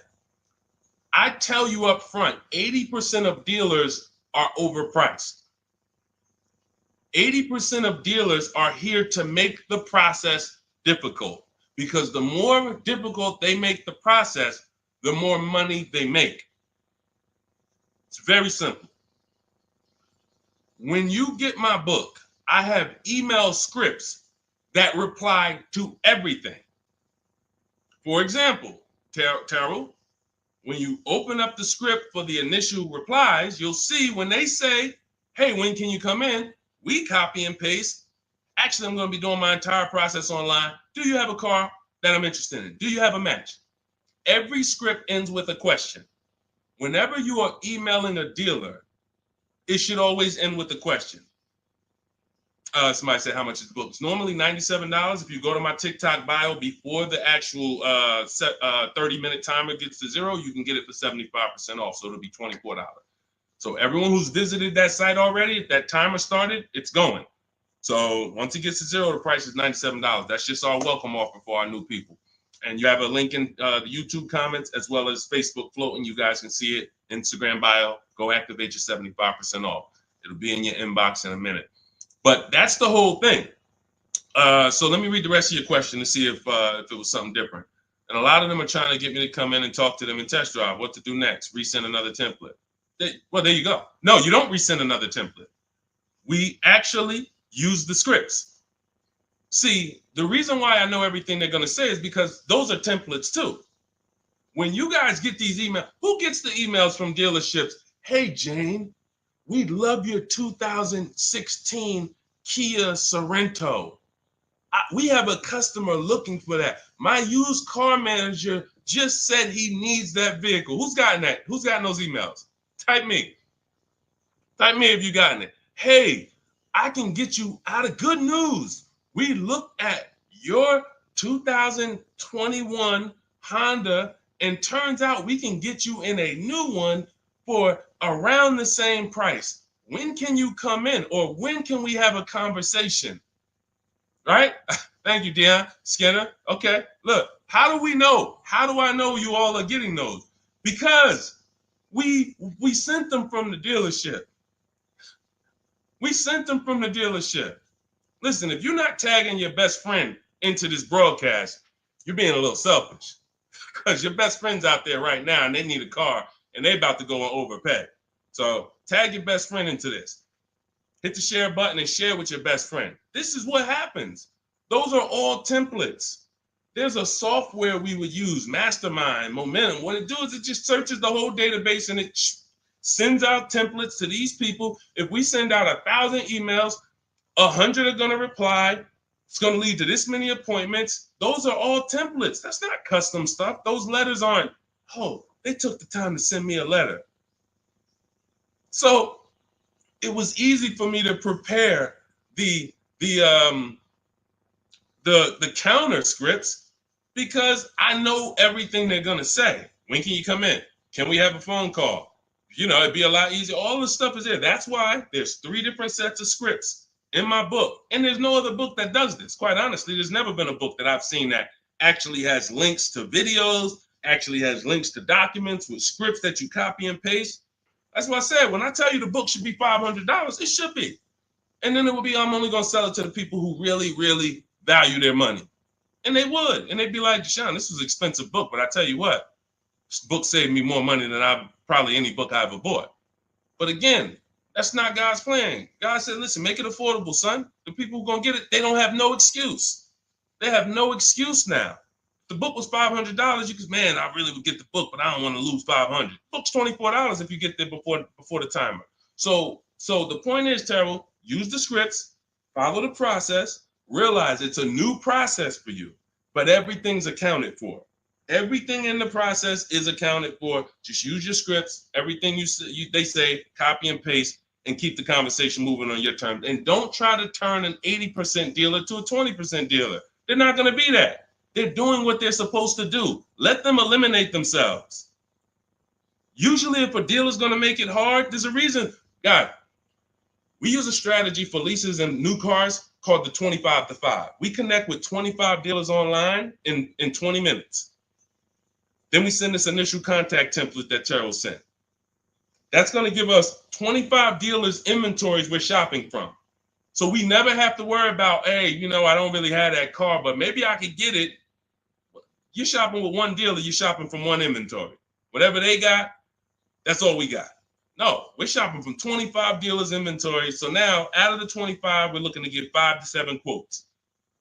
I tell you up front, 80% of dealers are overpriced. 80% of dealers are here to make the process difficult because the more difficult they make the process, the more money they make. It's very simple. When you get my book, I have email scripts that reply to everything. For example, Terrell, when you open up the script for the initial replies, you'll see when they say, hey, when can you come in? We copy and paste. Actually, I'm going to be doing my entire process online. Do you have a car that I'm interested in? Do you have a match? Every script ends with a question. Whenever you are emailing a dealer, it should always end with a question. Somebody said, how much is the book? It's normally $97. If you go to my TikTok bio before the actual 30-minute timer gets to 0, you can get it for 75% off. So it'll be $24. So everyone who's visited that site already, if that timer started, it's going. So once it gets to 0, the price is $97. That's just our welcome offer for our new people. And you have a link in the YouTube comments as well as Facebook floating. You guys can see it. Instagram bio. Go activate your 75% off. It'll be in your inbox in a minute. But that's the whole thing. So let me read the rest of your question to see if it was something different. And a lot of them are trying to get me to come in and talk to them and test drive. What to do next? Resend another template. Well, there you go. No, you don't resend another template. We actually use the scripts. See, the reason why I know everything they're going to say is because those are templates too. When you guys get these emails, who gets the emails from dealerships? Hey, Jane, we love your 2016 Kia Sorento. We have a customer looking for that. My used car manager just said he needs that vehicle. Who's gotten that? Who's gotten those emails? Type me. Type me if you gotten it. Hey, I can get you out of good news. We looked at your 2021 Honda, and turns out we can get you in a new one for around the same price. When can you come in? Or when can we have a conversation? Right? Thank you, Dion Skinner. Okay, look, how do we know? How do I know you all are getting those? Because we sent them from the dealership. We sent them from the dealership. Listen, if you're not tagging your best friend into this broadcast, you're being a little selfish, because your best friend's out there right now and they need a car and they about to go and overpay. So tag your best friend into this. Hit the share button and share with your best friend. This is what happens. Those are all templates. There's a software we would use, Mastermind, Momentum. What it does is it just searches the whole database and it sends out templates to these people. If we send out 1,000 emails, 100 are going to reply. It's going to lead to this many appointments. Those are all templates. That's not custom stuff. Those letters aren't, oh, they took the time to send me a letter. So it was easy for me to prepare the counter scripts because I know everything they're going to say. When can you come in? Can we have a phone call? You know, it'd be a lot easier. All the stuff is there. That's why there's 3 different sets of scripts in my book. And there's no other book that does this. Quite honestly, there's never been a book that I've seen that actually has links to videos, actually has links to documents with scripts that you copy and paste. That's why I said, when I tell you the book should be $500, it should be. And then it would be, I'm only going to sell it to the people who really, really value their money. And they would. And they'd be like, Deshone, this was an expensive book, but I tell you what, this book saved me more money than probably any book I ever bought. But again, that's not God's plan. God said, listen, make it affordable, son. The people who are going to get it, they don't have no excuse. They have no excuse now. If the book was $500, you could, man, I really would get the book, but I don't want to lose $500. Book's $24 if you get there before the timer. So the point is, Terrell, use the scripts, follow the process, realize it's a new process for you, but everything's accounted for. Everything in the process is accounted for. Just use your scripts. Everything they say, copy and paste, and keep the conversation moving on your terms. And don't try to turn an 80% dealer to a 20% dealer. They're not going to be that. They're doing what they're supposed to do. Let them eliminate themselves. Usually, if a dealer's going to make it hard, there's a reason. God, we use a strategy for leases and new cars called the 25 to 5. We connect with 25 dealers online in 20 minutes. Then we send this initial contact template that Terrell sent. That's going to give us 25 dealers' inventories we're shopping from. So we never have to worry about, hey, you know, I don't really have that car, but maybe I could get it. You're shopping with one dealer, you're shopping from one inventory. Whatever they got, that's all we got. No, we're shopping from 25 dealers' inventory. So now out of the 25, we're looking to get 5 to 7 quotes,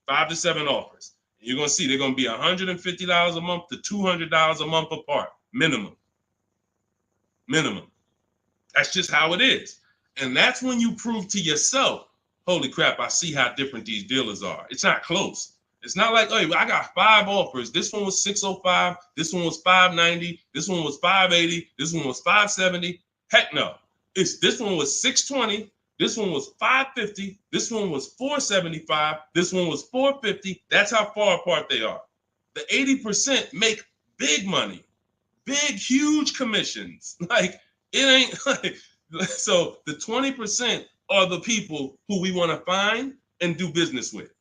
5 to 7 offers. You're going to see they're going to be $150 a month to $200 a month apart, minimum. That's just how it is. And that's when you prove to yourself, holy crap, I see how different these dealers are. It's not close. It's not like, hey, I got 5 offers. This one was $605. This one was $590. This one was $580. This one was $570. Heck no. This one was $620. This one was $550. This one was $475. This one was $450. That's how far apart they are. The 80% make big money, big, huge commissions. Like, it ain't like, so the 20% are the people who we want to find and do business with.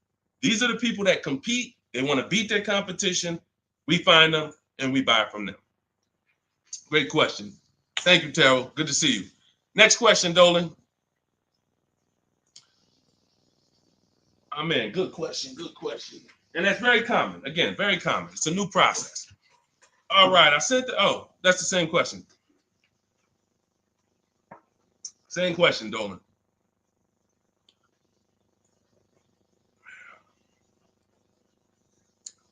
These are the people that compete. They want to beat their competition. We find them and we buy from them. Great question. Thank you, Terrell. Good to see you. Next question, Dolan. Oh, man, good question. And that's very common. Again, very common. It's a new process. All right, I said that's the same question. Same question, Dolan.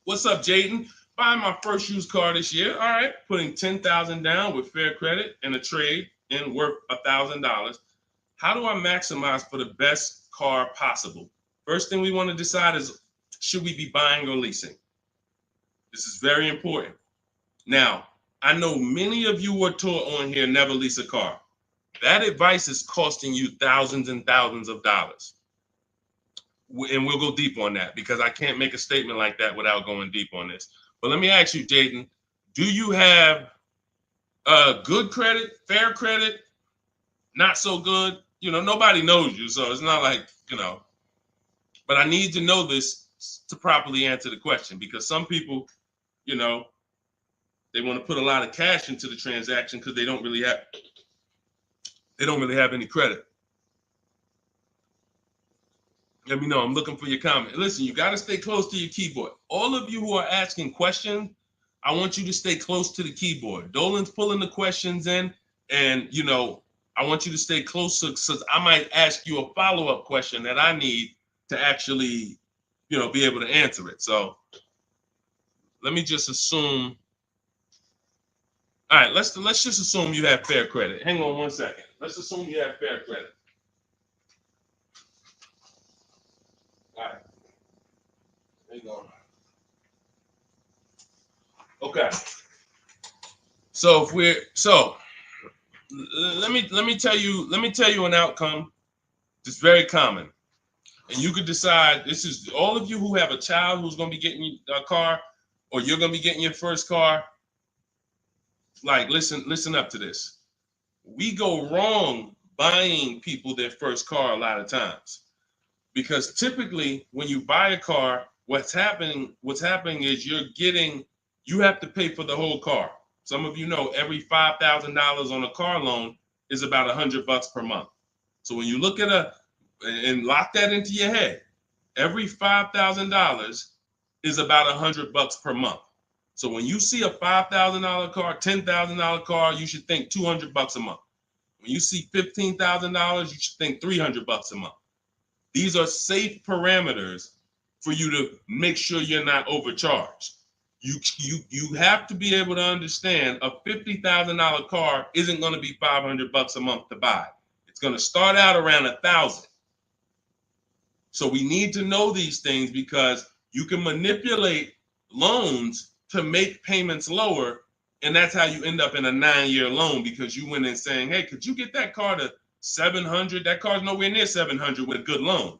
What's up, Jaden? Buying my first used car this year. All right, putting $10,000 down with fair credit and a trade in worth $1,000. How do I maximize for the best car possible? First thing we want to decide is, should we be buying or leasing? This is very important. Now, I know many of you were taught on here, never lease a car. That advice is costing you thousands and thousands of dollars. And we'll go deep on that because I can't make a statement like that without going deep on this. But let me ask you, Jaden, do you have good credit, fair credit, not so good? You know, nobody knows you, so it's not like, you know. But I need to know this to properly answer the question, because some people, you know, they want to put a lot of cash into the transaction because they don't really have any credit. Let me know. I'm looking for your comment. Listen, you got to stay close to your keyboard. All of you who are asking questions, I want you to stay close to the keyboard. Dolan's pulling the questions in, and, you know, I want you to stay close, because I might ask you a follow-up question that I need to actually, you know, be able to answer it. So let me just assume. All right, let's just assume you have fair credit. Hang on one second. Let's assume you have fair credit. All right. Hang on. Okay. So let me tell you an outcome that's very common. And you could decide, this is all of you who have a child who's going to be getting a car, or you're going to be getting your first car. Like, listen up to this. We go wrong buying people their first car a lot of times, because typically when you buy a car, what's happening is you have to pay for the whole car. Some of you know every $5,000 on a car loan is about $100 per month. So when you look at and lock that into your head, every $5,000 is about $100 per month. So when you see a $5,000 car, $10,000 car, you should think $200 a month. When you see $15,000, you should think $300 a month. These are safe parameters for you to make sure you're not overcharged. You have to be able to understand a $50,000 car isn't going to be $500 a month to buy. It's going to start out around $1,000. So we need to know these things, because you can manipulate loans to make payments lower, and that's how you end up in a 9-year loan, because you went in saying, hey, could you get that car to 700? That car's nowhere near 700 with a good loan.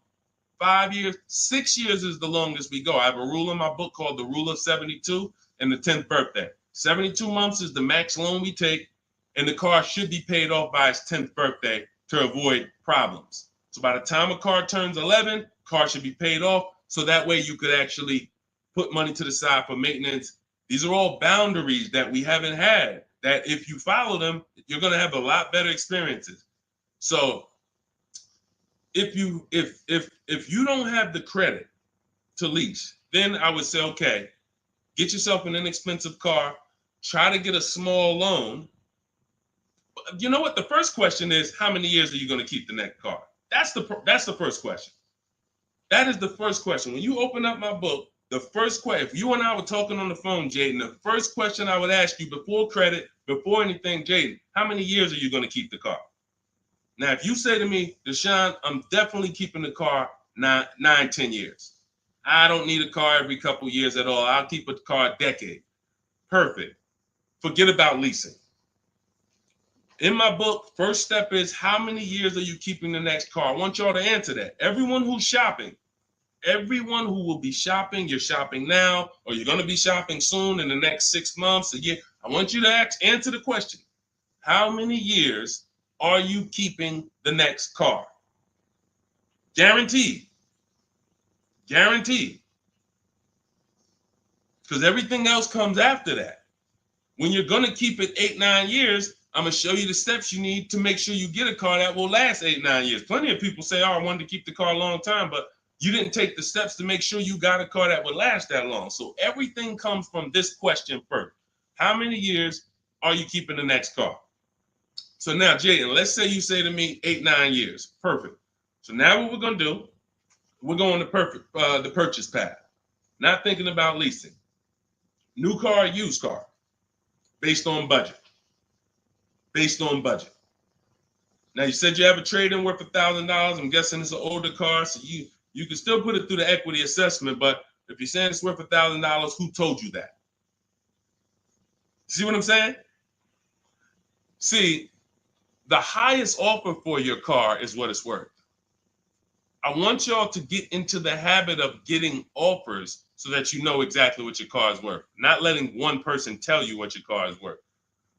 5 years, 6 years is the longest we go. I have a rule in my book called the Rule of 72 and the 10th birthday. 72 months is the max loan we take, and the car should be paid off by its 10th birthday to avoid problems. So by the time a car turns 11, car should be paid off, so that way you could actually put money to the side for maintenance. These are all boundaries that we haven't had, that if you follow them, you're going to have a lot better experiences. So if you don't have the credit to lease, then I would say, okay, get yourself an inexpensive car, try to get a small loan. You know what? The first question is, how many years are you going to keep the next car? That's the first question. That is the first question. When you open up my book, the first question, if you and I were talking on the phone, Jaden, the first question I would ask you before credit, before anything, Jaden, how many years are you going to keep the car? Now, if you say to me, Deshone, I'm definitely keeping the car 9-10 years. I don't need a car every couple years at all. I'll keep a car a decade. Perfect. Forget about leasing. In my book, first step is, how many years are you keeping the next car? I want y'all to answer that. Everyone who's shopping, everyone who will be shopping, you're shopping now, or you're going to be shopping soon in the next 6 months, a year. I want you to answer the question. How many years are you keeping the next car? Guaranteed. Guaranteed. Because everything else comes after that. When you're going to keep it 8-9 years, I'm going to show you the steps you need to make sure you get a car that will last 8-9 years. Plenty of people say, oh, I wanted to keep the car a long time, but you didn't take the steps to make sure you got a car that would last that long. So everything comes from this question first. How many years are you keeping the next car? So now, Jaden, let's say you say to me 8-9 years. Perfect. So now what we're going to do, we're going to the purchase path. Not thinking about leasing. New car, used car, based on budget. Based on budget. Now you said you have a trade-in worth $1,000. I'm guessing it's an older car, so you can still put it through the equity assessment. But if you're saying it's worth $1,000, who told you that? See what I'm saying? See, the highest offer for your car is what it's worth. I want y'all to get into the habit of getting offers so that you know exactly what your car is worth, not letting one person tell you what your car is worth.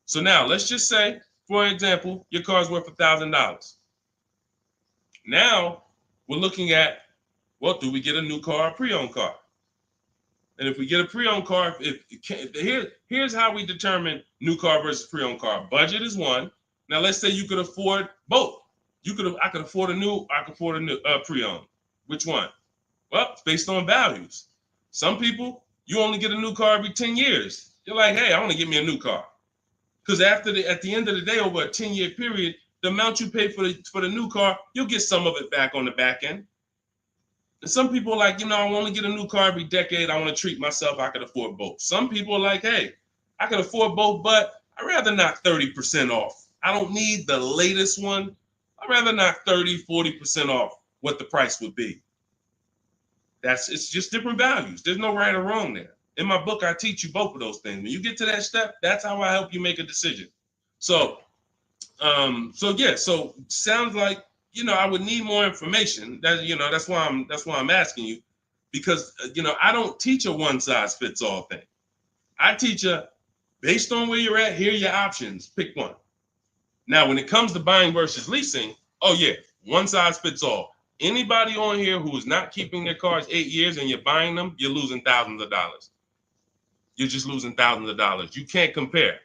So now let's just say, for example, your car is worth $1,000. Now we're looking at, well, do we get a new car or pre-owned car? And if we get a pre-owned car, here's how we determine new car versus pre-owned car. Budget is one. Now let's say you could afford both. I could afford a new, I could afford a new pre-owned. Which one? Well, it's based on values. Some people, you only get a new car every 10 years. You're like, hey, I want to get me a new car. Because at the end of the day, over a 10-year period, the amount you pay for the new car, you'll get some of it back on the back end. And some people are like, I want to get a new car every decade. I want to treat myself. I could afford both. Some people are like, hey, I can afford both, but I'd rather knock 30% off. I don't need the latest one. I'd rather knock 30, 40% off what the price would be. It's just different values. There's no right or wrong there. In my book, I teach you both of those things. When you get to that step, that's how I help you make a decision. So sounds like, I would need more information. That's why I'm asking you, because I don't teach a one size fits all thing. I teach based on where you're at, here are your options. Pick one. Now, when it comes to buying versus leasing, oh yeah, one size fits all. Anybody on here who is not keeping their cars 8 years and you're buying them, you're losing thousands of dollars. You're just losing thousands of dollars. You can't compare.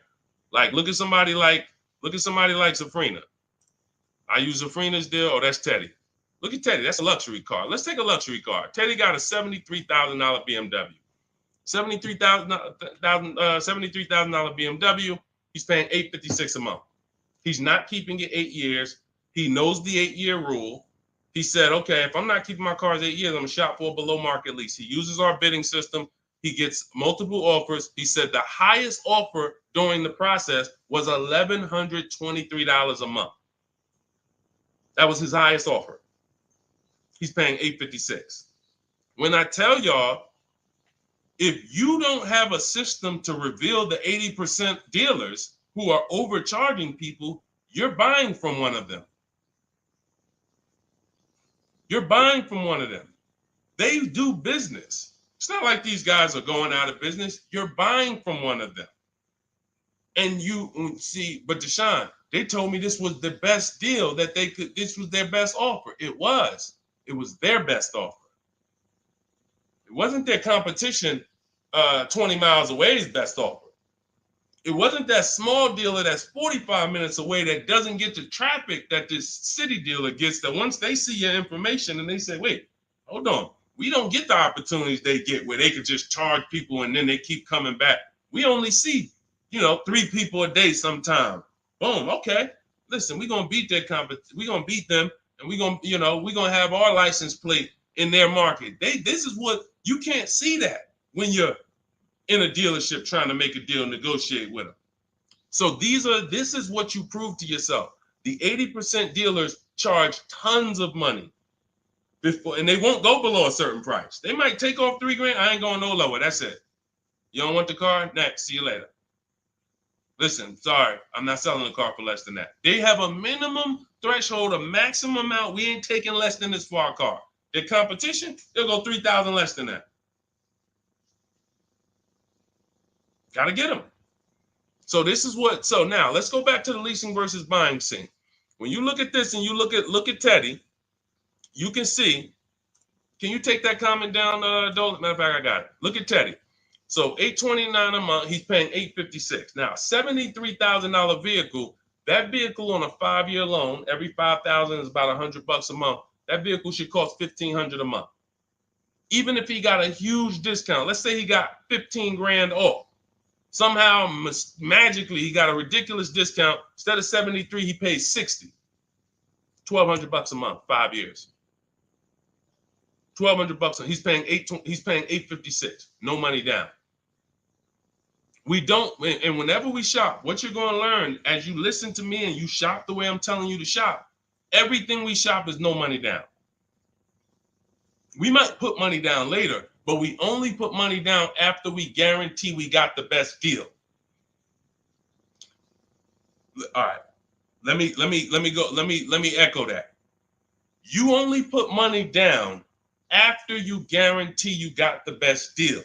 Like, look at somebody like Safrina. I use Safrina's deal. Oh, that's Teddy. Look at Teddy. That's a luxury car. Let's take a luxury car. Teddy got a $73,000 BMW. $73,000 BMW. He's paying $856 a month. He's not keeping it 8 years. He knows the 8-year rule. He said, okay, if I'm not keeping my cars 8 years, I'm going to shop for a below market lease. He uses our bidding system. He gets multiple offers. He said the highest offer during the process was $1,123 a month. That was his highest offer. He's paying $856. When I tell y'all, if you don't have a system to reveal the 80% dealers who are overcharging people, you're buying from one of them. You're buying from one of them. They do business. It's not like these guys are going out of business. You're buying from one of them. And you see, but Deshone, they told me this was the best deal that they could, this was their best offer. It was their best offer. It wasn't their competition 20 miles away's best offer. It wasn't that small dealer that's 45 minutes away that doesn't get the traffic that this city dealer gets, that once they see your information and they say, wait, hold on, we don't get the opportunities they get where they could just charge people and then they keep coming back. We only see, 3 people a day sometime. Boom, okay. Listen, we're gonna beat their we're gonna beat them, and we're gonna have our license plate in their market. This is what you can't see that when you're in a dealership trying to make a deal, negotiate with them. So this is what you prove to yourself. The 80% dealers charge tons of money before, and they won't go below a certain price. They might take off $3,000. I ain't going no lower. That's it. You don't want the car? Next. See you later. Listen, sorry, I'm not selling a car for less than that. They have a minimum threshold, a maximum amount. We ain't taking less than this for our car. Their competition, they'll go 3,000 less than that. Got to get them. So now let's go back to the leasing versus buying scene. When you look at this and you look at Teddy, you can see, can you take that comment down, Dolan? Matter of fact, I got it. Look at Teddy. So $829 a month, he's paying $856. Now, $73,000 vehicle, that vehicle on a 5-year loan, every $5,000 is about $100 a month. That vehicle should cost $1,500 a month. Even if he got a huge discount, let's say he got 15 grand off. Somehow, magically, he got a ridiculous discount. Instead of 73, he pays 60. $1,200 a month, 5 years. $1,200 he's paying $856. No money down. We don't, and whenever we shop, what you're going to learn as you listen to me and you shop the way I'm telling you to shop, everything we shop is no money down. We might put money down later, but we only put money down after we guarantee we got the best deal. All right. Let me echo that. You only put money down after you guarantee you got the best deal.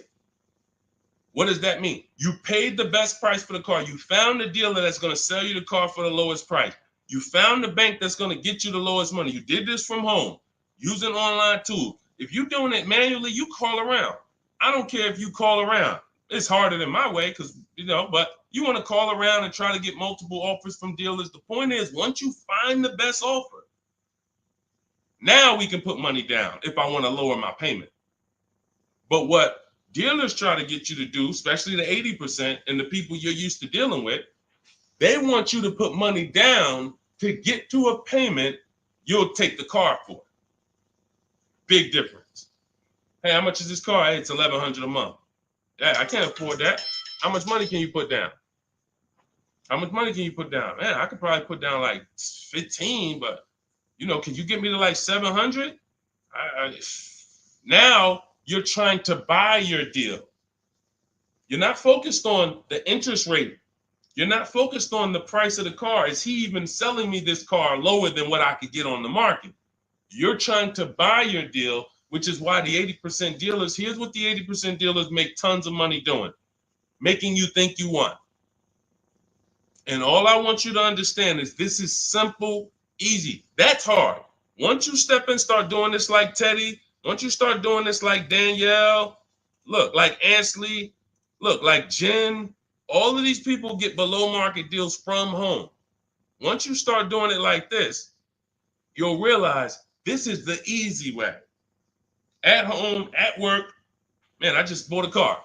What does that mean? You paid the best price for the car. You found the dealer that's going to sell you the car for the lowest price. You found the bank that's going to get you the lowest money. You did this from home using online tools. If you're doing it manually, you call around. I don't care if you call around. It's harder than my way because, but you want to call around and try to get multiple offers from dealers. The point is, once you find the best offer, now we can put money down if I want to lower my payment. But what dealers try to get you to do, especially the 80% and the people you're used to dealing with, they want you to put money down to get to a payment you'll take the car for. Big difference. Hey, how much is this car? Hey, it's $1,100 a month. Yeah, I can't afford that. How much money can you put down? How much money can you put down? Man, I could probably put down like 15, but can you get me to like 700? Now you're trying to buy your deal. You're not focused on the interest rate. You're not focused on the price of the car. Is he even selling me this car lower than what I could get on the market? You're trying to buy your deal, which is why the 80% dealers, here's what the 80% dealers make tons of money doing, making you think you want. And all I want you to understand is this is simple, easy. That's hard. Once you step in, start doing this like Teddy, once you start doing this like Danielle, look, like Ansley, look, like Jen, all of these people get below market deals from home. Once you start doing it like this, you'll realize this is the easy way. At home, at work, man, I just bought a car.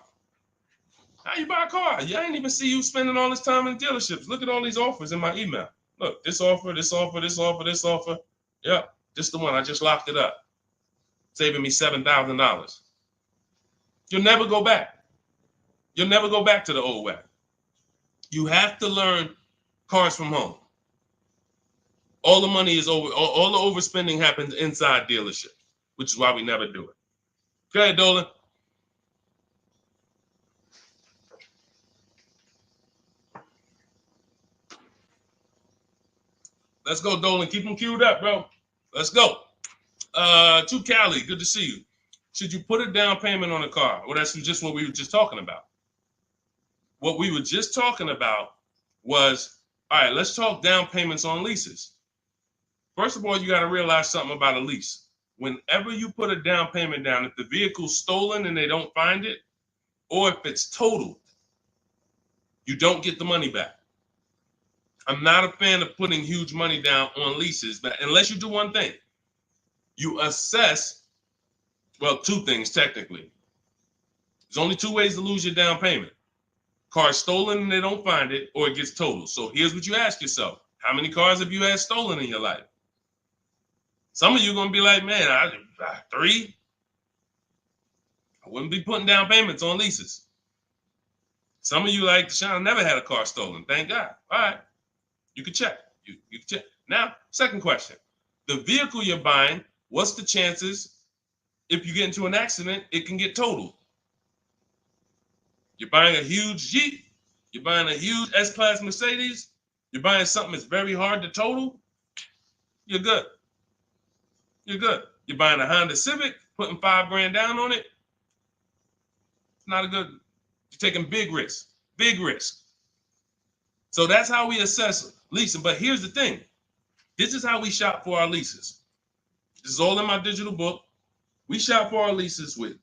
How you buy a car? I ain't even see you spending all this time in dealerships. Look at all these offers in my email. Look, this offer, this offer, this offer, this offer. Yep, just the one. I just locked it up, saving me $7,000. You'll never go back. You'll never go back to the old way. You have to learn cars from home. All the money is over. All the overspending happens inside dealerships, which is why we never do it. Go ahead, Dolan. Let's go, Dolan. Keep them queued up, bro. Let's go. To Cali, good to see you. Should you put a down payment on a car? Well, that's just what we were just talking about. What we were just talking about was, all right, let's talk down payments on leases. First of all, you got to realize something about a lease. Whenever you put a down payment down, if the vehicle's stolen and they don't find it, or if it's totaled, you don't get the money back. I'm not a fan of putting huge money down on leases, but unless you do one thing, you assess, well, two things technically. There's only two ways to lose your down payment. Car's stolen and they don't find it, or it gets totaled. So here's what you ask yourself. How many cars have you had stolen in your life? Some of you are going to be like, man, 3. I wouldn't be putting down payments on leases. Some of you like, Deshone, I never had a car stolen. Thank God. All right. You can check. You can check. Now, second question. The vehicle you're buying, what's the chances if you get into an accident, it can get totaled? You're buying a huge Jeep. You're buying a huge S-Class Mercedes. You're buying something that's very hard to total. You're good. You're good. You're buying a Honda Civic, putting $5,000 down on it. It's not a good. You're taking big risks. Big risk. So that's how we assess leasing. But here's the thing. This is how we shop for our leases. This is all in my digital book. We shop for our leases with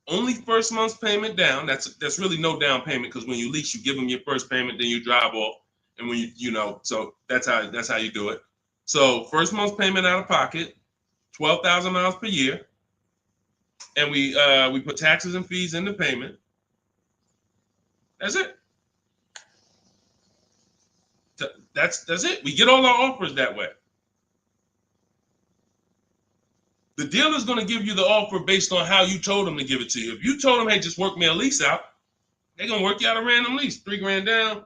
only first month's payment down. That's really no down payment because when you lease, you give them your first payment, then you drive off. And when so that's how you do it. So first month's payment out of pocket, 12,000 miles per year. And we put taxes and fees in the payment. That's it. That's it. We get all our offers that way. The dealer's going to give you the offer based on how you told them to give it to you. If you told them, hey, just work me a lease out, They're gonna work you out a random lease, $3 grand down,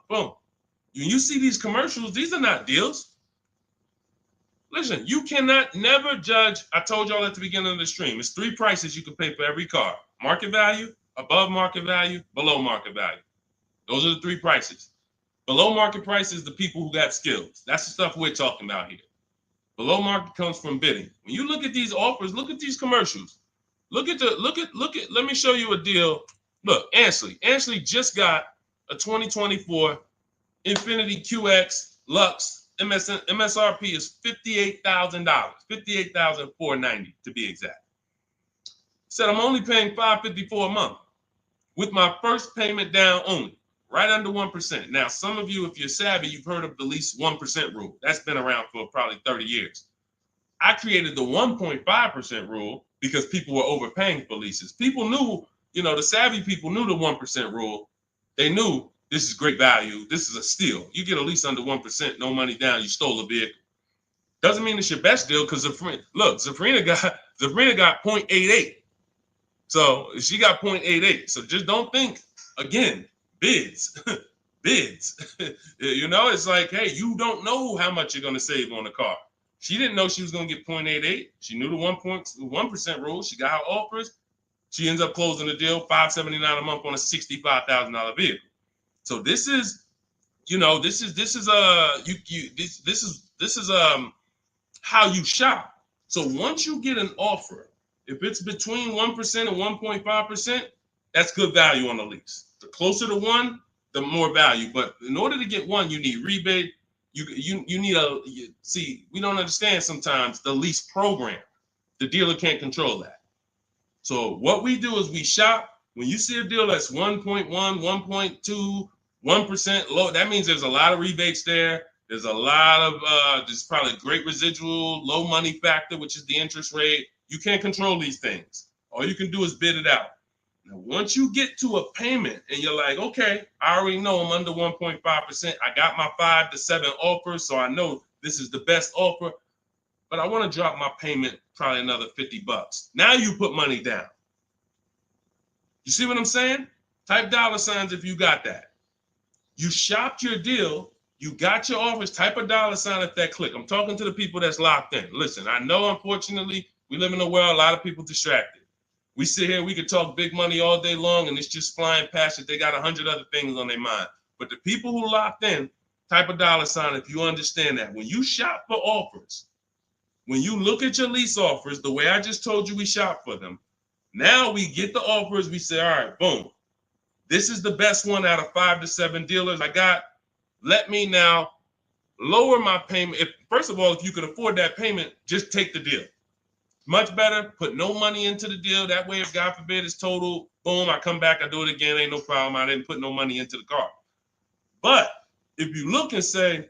boom. When you see these commercials, these are not deals. Listen, you cannot never judge. I told y'all at the beginning of the stream, it's 3 prices you can pay for every car: market value, above market value, below market value. Those are the 3 prices. Below market price is the people who got skills. That's the stuff we're talking about here. Below market comes from bidding. When you look at these offers, look at these commercials. Look at. Let me show you a deal. Look, Ansley just got a 2024 Infiniti QX Lux. MSRP is $58,000, $58,490 to be exact. Said I'm only paying $554 a month with my first payment down only, right under 1%. Now, some of you, if you're savvy, you've heard of the lease 1% rule. That's been around for probably 30 years. I created the 1.5% rule because people were overpaying for leases. People knew, the savvy people knew the 1% rule. They knew this is great value. This is a steal. You get a lease under 1%, no money down, you stole a vehicle. Doesn't mean it's your best deal because Zafrina got 0.88. So she got 0.88. So just don't think, again, bids. Bids. It's like, hey, you don't know how much you're going to save on the car. She didn't know she was going to get 0.88. She knew the 1% rule. She got her offers. She ends up closing the deal, $579 a month on a $65,000 vehicle. So this is how you shop. So once you get an offer, if it's between 1% and 1.5%, that's good value on the lease. The closer to 1, the more value. But in order to get 1, you need rebate. You need we don't understand sometimes the lease program. The dealer can't control that. So what we do is we shop. When you see a deal that's 1.1, 1.2, 1% low, that means there's a lot of rebates there. There's a lot of there's probably great residual, low money factor, which is the interest rate. You can't control these things. All you can do is bid it out. Now, once you get to a payment and you're like, okay, I already know I'm under 1.5%. I got my 5 to 7 offers, so I know this is the best offer. But I want to drop my payment probably another $50. Now you put money down. You see what I'm saying? Type $signs if you got that. You shopped your deal. You got your offers. Type a $sign at that click. I'm talking to the people that's locked in. Listen, I know, unfortunately, we live in a world, a lot of people distracted. We sit here, we could talk big money all day long, and it's just flying past it. They got 100 other things on their mind. But the people who locked in, type a $sign if you understand that. When you shop for offers, when you look at your lease offers, the way I just told you we shop for them, now we get the offers, we say, all right, boom. This is the best one out of 5 to 7 dealers I got. Let me now lower my payment. First of all, if you can afford that payment, just take the deal. Much better, put no money into the deal. That way, if God forbid it's total, boom, I come back, I do it again, ain't no problem. I didn't put no money into the car. But if you look and say,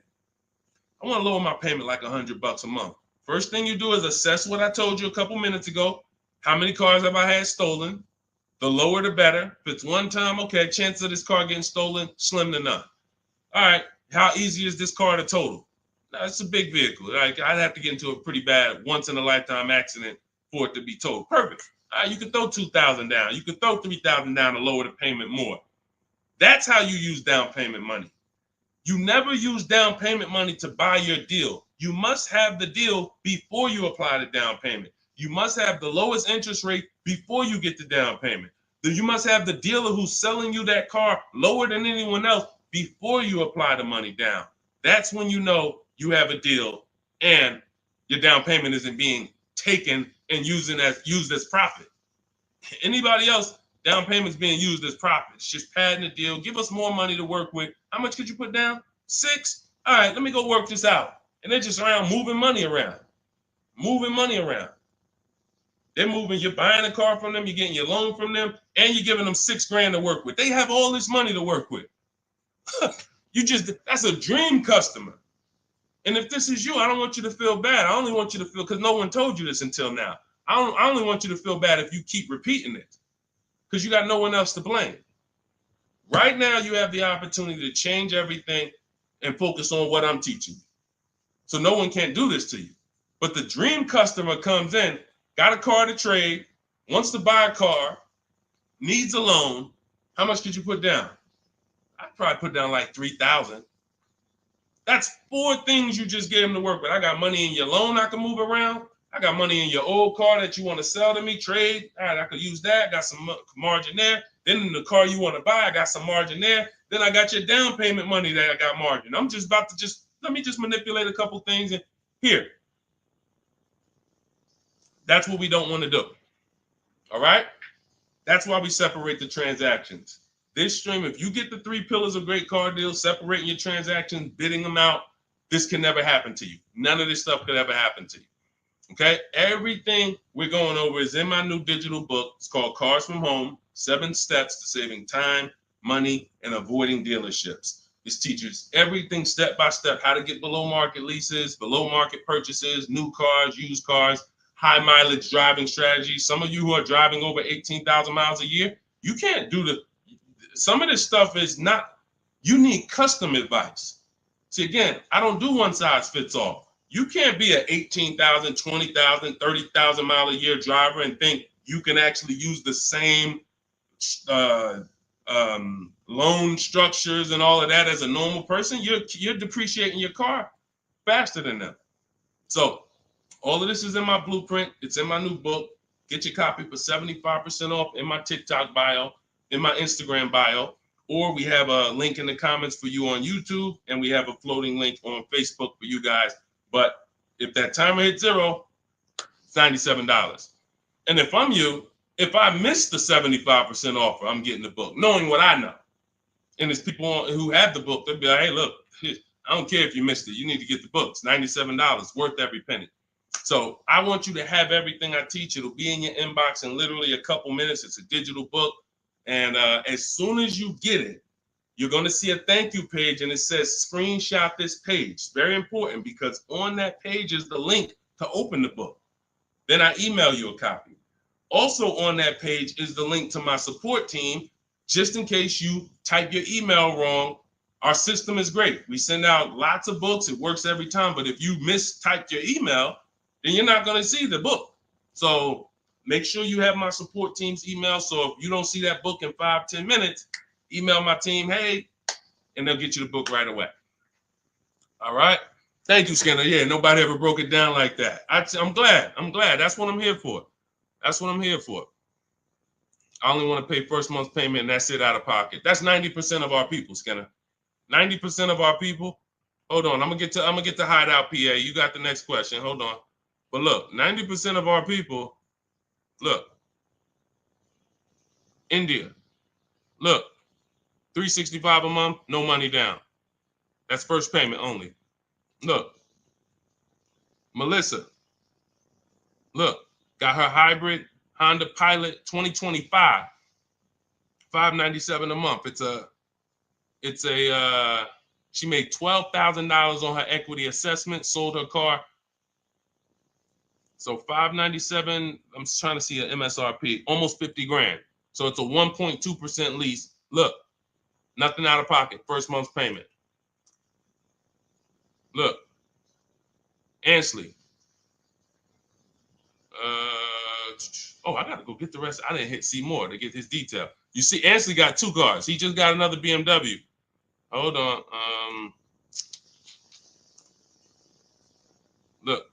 I want to lower my payment like $100 a month. First thing you do is assess what I told you a couple minutes ago. How many cars have I had stolen? The lower, the better. If it's one time, okay, chances of this car getting stolen, slim to none. All right, how easy is this car to total? Now, it's a big vehicle. Like, I'd have to get into a pretty bad once-in-a-lifetime accident for it to be totaled. Perfect. All right, you can throw $2,000 down. You can throw $3,000 down to lower the payment more. That's how you use down payment money. You never use down payment money to buy your deal. You must have the deal before you apply the down payment. You must have the lowest interest rate before you get the down payment. You must have the dealer who's selling you that car lower than anyone else before you apply the money down. That's when you know you have a deal and your down payment isn't being taken and used as profit. Anybody else, down payment's being used as profit. It's just padding the deal. Give us more money to work with. How much could you put down? 6? All right, let me go work this out. And they're just around moving money around. They're moving, you're buying a car from them, you're getting your loan from them, and you're giving them $6,000 to work with. They have all this money to work with. That's a dream customer. And if this is you, I don't want you to feel bad. I only want you to feel, because no one told you this until now. I only want you to feel bad if you keep repeating it, because you got no one else to blame. Right now, you have the opportunity to change everything and focus on what I'm teaching you. So no one can do this to you. But the dream customer comes in, got a car to trade, wants to buy a car, needs a loan, How much could you put down? I'd probably put down like 3,000. That's 4 things you just gave him to work with. I got money in your loan I can move around. I got money in your old car that you want to sell to me, trade. All right, I could use that. Got some margin there. Then in the car you want to buy, I got some margin there. Then I got your down payment money that I got margin. I'm just about to let me manipulate a couple things and here. That's what we don't want to do. All right? That's why we separate the transactions. This stream, if you get the 3 pillars of great car deals, separating your transactions, bidding them out, this can never happen to you. None of this stuff could ever happen to you. Okay? Everything we're going over is in my new digital book. It's called Cars from Home, 7 Steps to Saving Time, Money, and Avoiding Dealerships. This teaches everything step by step, how to get below market leases, below market purchases, new cars, used cars, high mileage driving strategies. Some of you who are driving over 18,000 miles a year, you can't do some of this stuff is not, you need custom advice. See, again, I don't do one size fits all. You can't be an 18,000, 20,000, 30,000 mile a year driver and think you can actually use the same loan structures and all of that as a normal person. You're depreciating your car faster than them. So all of this is in my blueprint. It's in my new book. Get your copy for 75% off in my TikTok bio, in my Instagram bio, or we have a link in the comments for you on YouTube, and we have a floating link on Facebook for you guys. But if that timer hits 0, it's $97. And if I'm you, if I miss the 75% offer, I'm getting the book, knowing what I know. And there's people who have the book, they'll be like, hey, look, I don't care if you missed it. You need to get the book. It's $97, worth every penny. So I want you to have everything I teach. It'll be in your inbox in literally a couple minutes. It's a digital book. And as soon as you get it, you're going to see a thank you page, and it says screenshot this page. Very important, because on that page is the link to open the book. Then I email you a copy. Also on that page is the link to my support team, just in case you type your email wrong. Our system is great. We send out lots of books. It works every time. But if you mistyped your email, then you're not going to see the book. So make sure you have my support team's email. So if you don't see that book in 5-10 minutes, email my team, hey, and they'll get you the book right away. All right. Thank you, Skinner. Yeah, nobody ever broke it down like that. I'm glad. That's what I'm here for. That's what I'm here for. I only want to pay first month's payment, and that's it out of pocket. That's 90% of our people, Skinner. 90% of our people. Hold on. I'm gonna get to Hideout PA. You got the next question. Hold on. But look, 90% of our people, look, India, look, $365 a month, no money down. That's first payment only. Look, Melissa, look, got her hybrid Honda Pilot 2025, $597 a month. She made $12,000 on her equity assessment, sold her car. So $597, I'm trying to see an MSRP, almost 50 grand. So it's a 1.2% lease. Look, nothing out of pocket, first month's payment. Look, Ansley. I got to go get the rest. I didn't hit see more to get his detail. You see, Ansley got 2 cars. He just got another BMW. Hold on. Look.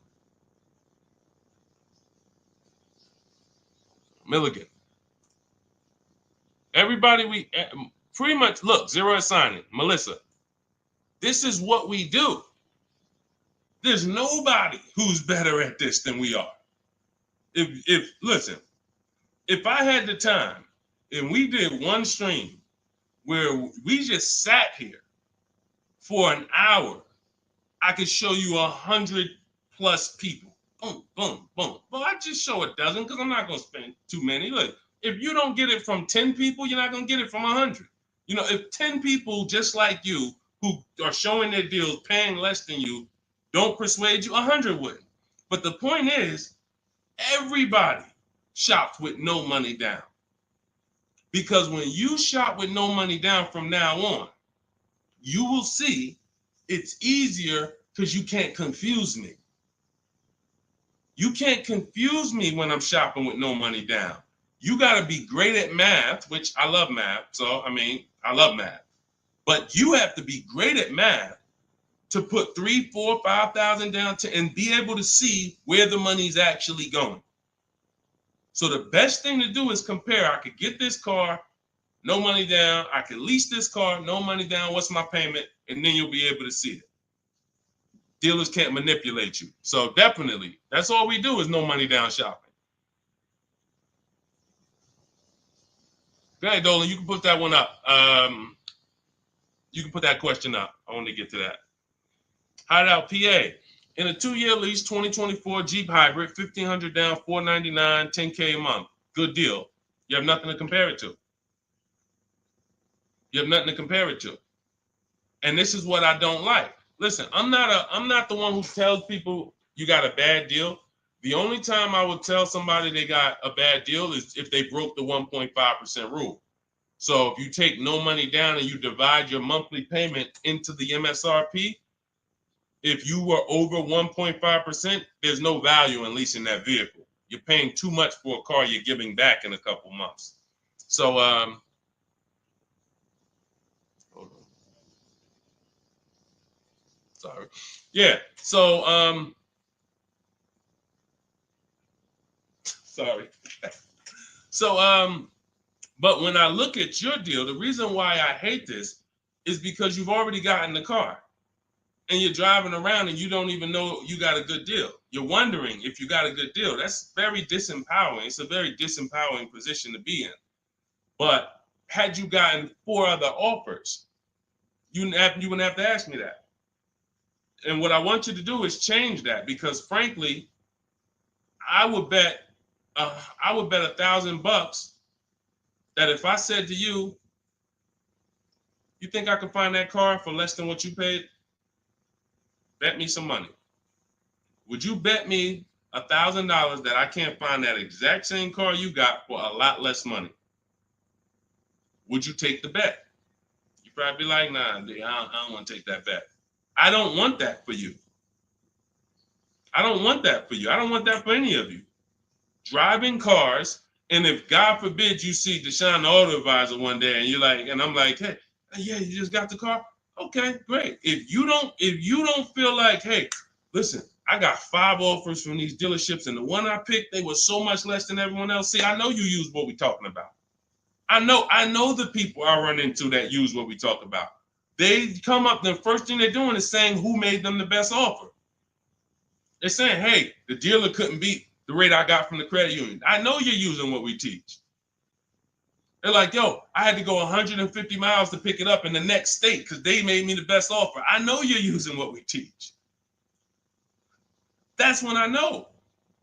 Milligan. Everybody, we pretty much, look, zero is signing. Melissa. This is what we do. There's nobody who's better at this than we are. Listen, if I had the time and we did one stream where we just sat here for an hour, I could show you 100+ people. Boom, boom, boom. Well, I just show a dozen because I'm not going to spend too many. Look, if you don't get it from 10 people, you're not going to get it from 100. You know, if 10 people just like you who are showing their deals, paying less than you, don't persuade you, 100 wouldn't. But the point is, everybody shops with no money down. Because when you shop with no money down from now on, you will see it's easier because you can't confuse me. You can't confuse me when I'm shopping with no money down. You got to be great at math, which I love math. So, I mean, I love math. But you have to be great at math to put 3, 4, 5,000 down and be able to see where the money's actually going. So the best thing to do is compare. I could get this car, no money down. I could lease this car, no money down. What's my payment? And then you'll be able to see it. Dealers can't manipulate you. So definitely, that's all we do is no money down shopping. Go ahead, Dolan. You can put that one up. You can put that question up. I want to get to that. Hideout PA. In a 2-year lease, 2024 Jeep Hybrid, 1,500 down, 499, 10K a month. Good deal. You have nothing to compare it to. You have nothing to compare it to. And this is what I don't like. Listen, I'm not the one who tells people you got a bad deal. The only time I would tell somebody they got a bad deal is if they broke the 1.5% rule. So if you take no money down and you divide your monthly payment into the MSRP, if you were over 1.5%, there's no value in leasing that vehicle. You're paying too much for a car you're giving back in a couple months. So, hold on. Sorry. Yeah. So, sorry. So, but when I look at your deal, the reason why I hate this is because you've already gotten the car and you're driving around and you don't even know you got a good deal. You're wondering if you got a good deal. That's very disempowering. It's a very disempowering position to be in. But had you gotten 4 other offers, you wouldn't have to ask me that. And what I want you to do is change that, because frankly, I would bet $1,000 that if I said to you, you think I can find that car for less than what you paid? Bet me some money. Would you bet me $1,000 that I can't find that exact same car you got for a lot less money? Would you take the bet? You'd probably be like, nah, I don't want to take that bet. I don't want that for you. I don't want that for you. I don't want that for any of you. Driving cars, and if God forbid you see Deshone the Auto Advisor one day and you're like, and I'm like, hey, yeah, you just got the car? Okay, great. If you don't feel like, hey, listen, I got 5 offers from these dealerships, and the one I picked, they were so much less than everyone else. See, I know you use what we're talking about. I know the people I run into that use what we talk about. They come up, the first thing they're doing is saying who made them the best offer. They're saying, hey, the dealer couldn't beat the rate I got from the credit union. I know you're using what we teach. They're like, yo, I had to go 150 miles to pick it up in the next state because they made me the best offer. I know you're using what we teach. That's when I know.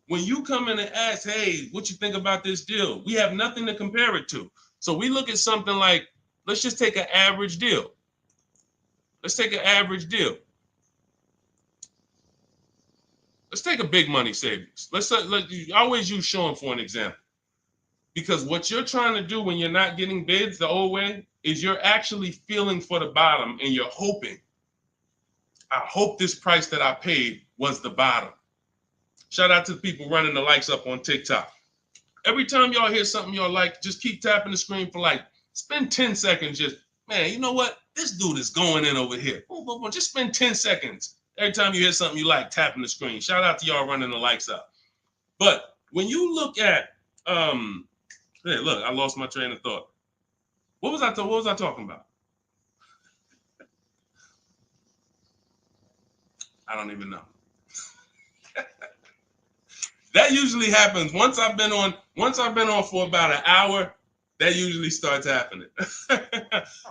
When you come in and ask, hey, what you think about this deal? We have nothing to compare it to. So we look at something like, let's just take an average deal. Let's take an average deal. Let's take a big money savings. Let's always use Sean for an example. Because what you're trying to do when you're not getting bids the old way is you're actually feeling for the bottom, and you're hoping, I hope this price that I paid was the bottom. Shout out to the people running the likes up on TikTok. Every time y'all hear something y'all like, just keep tapping the screen for like, spend 10 seconds just, man, you know what? This dude is going in over here. Just spend 10 seconds. Every time you hear something you like, tapping the screen. Shout out to y'all running the likes up. But when you look at, hey, look, I lost my train of thought. What was I talking about? I don't even know. That usually happens once I've been on for about an hour. That usually starts happening.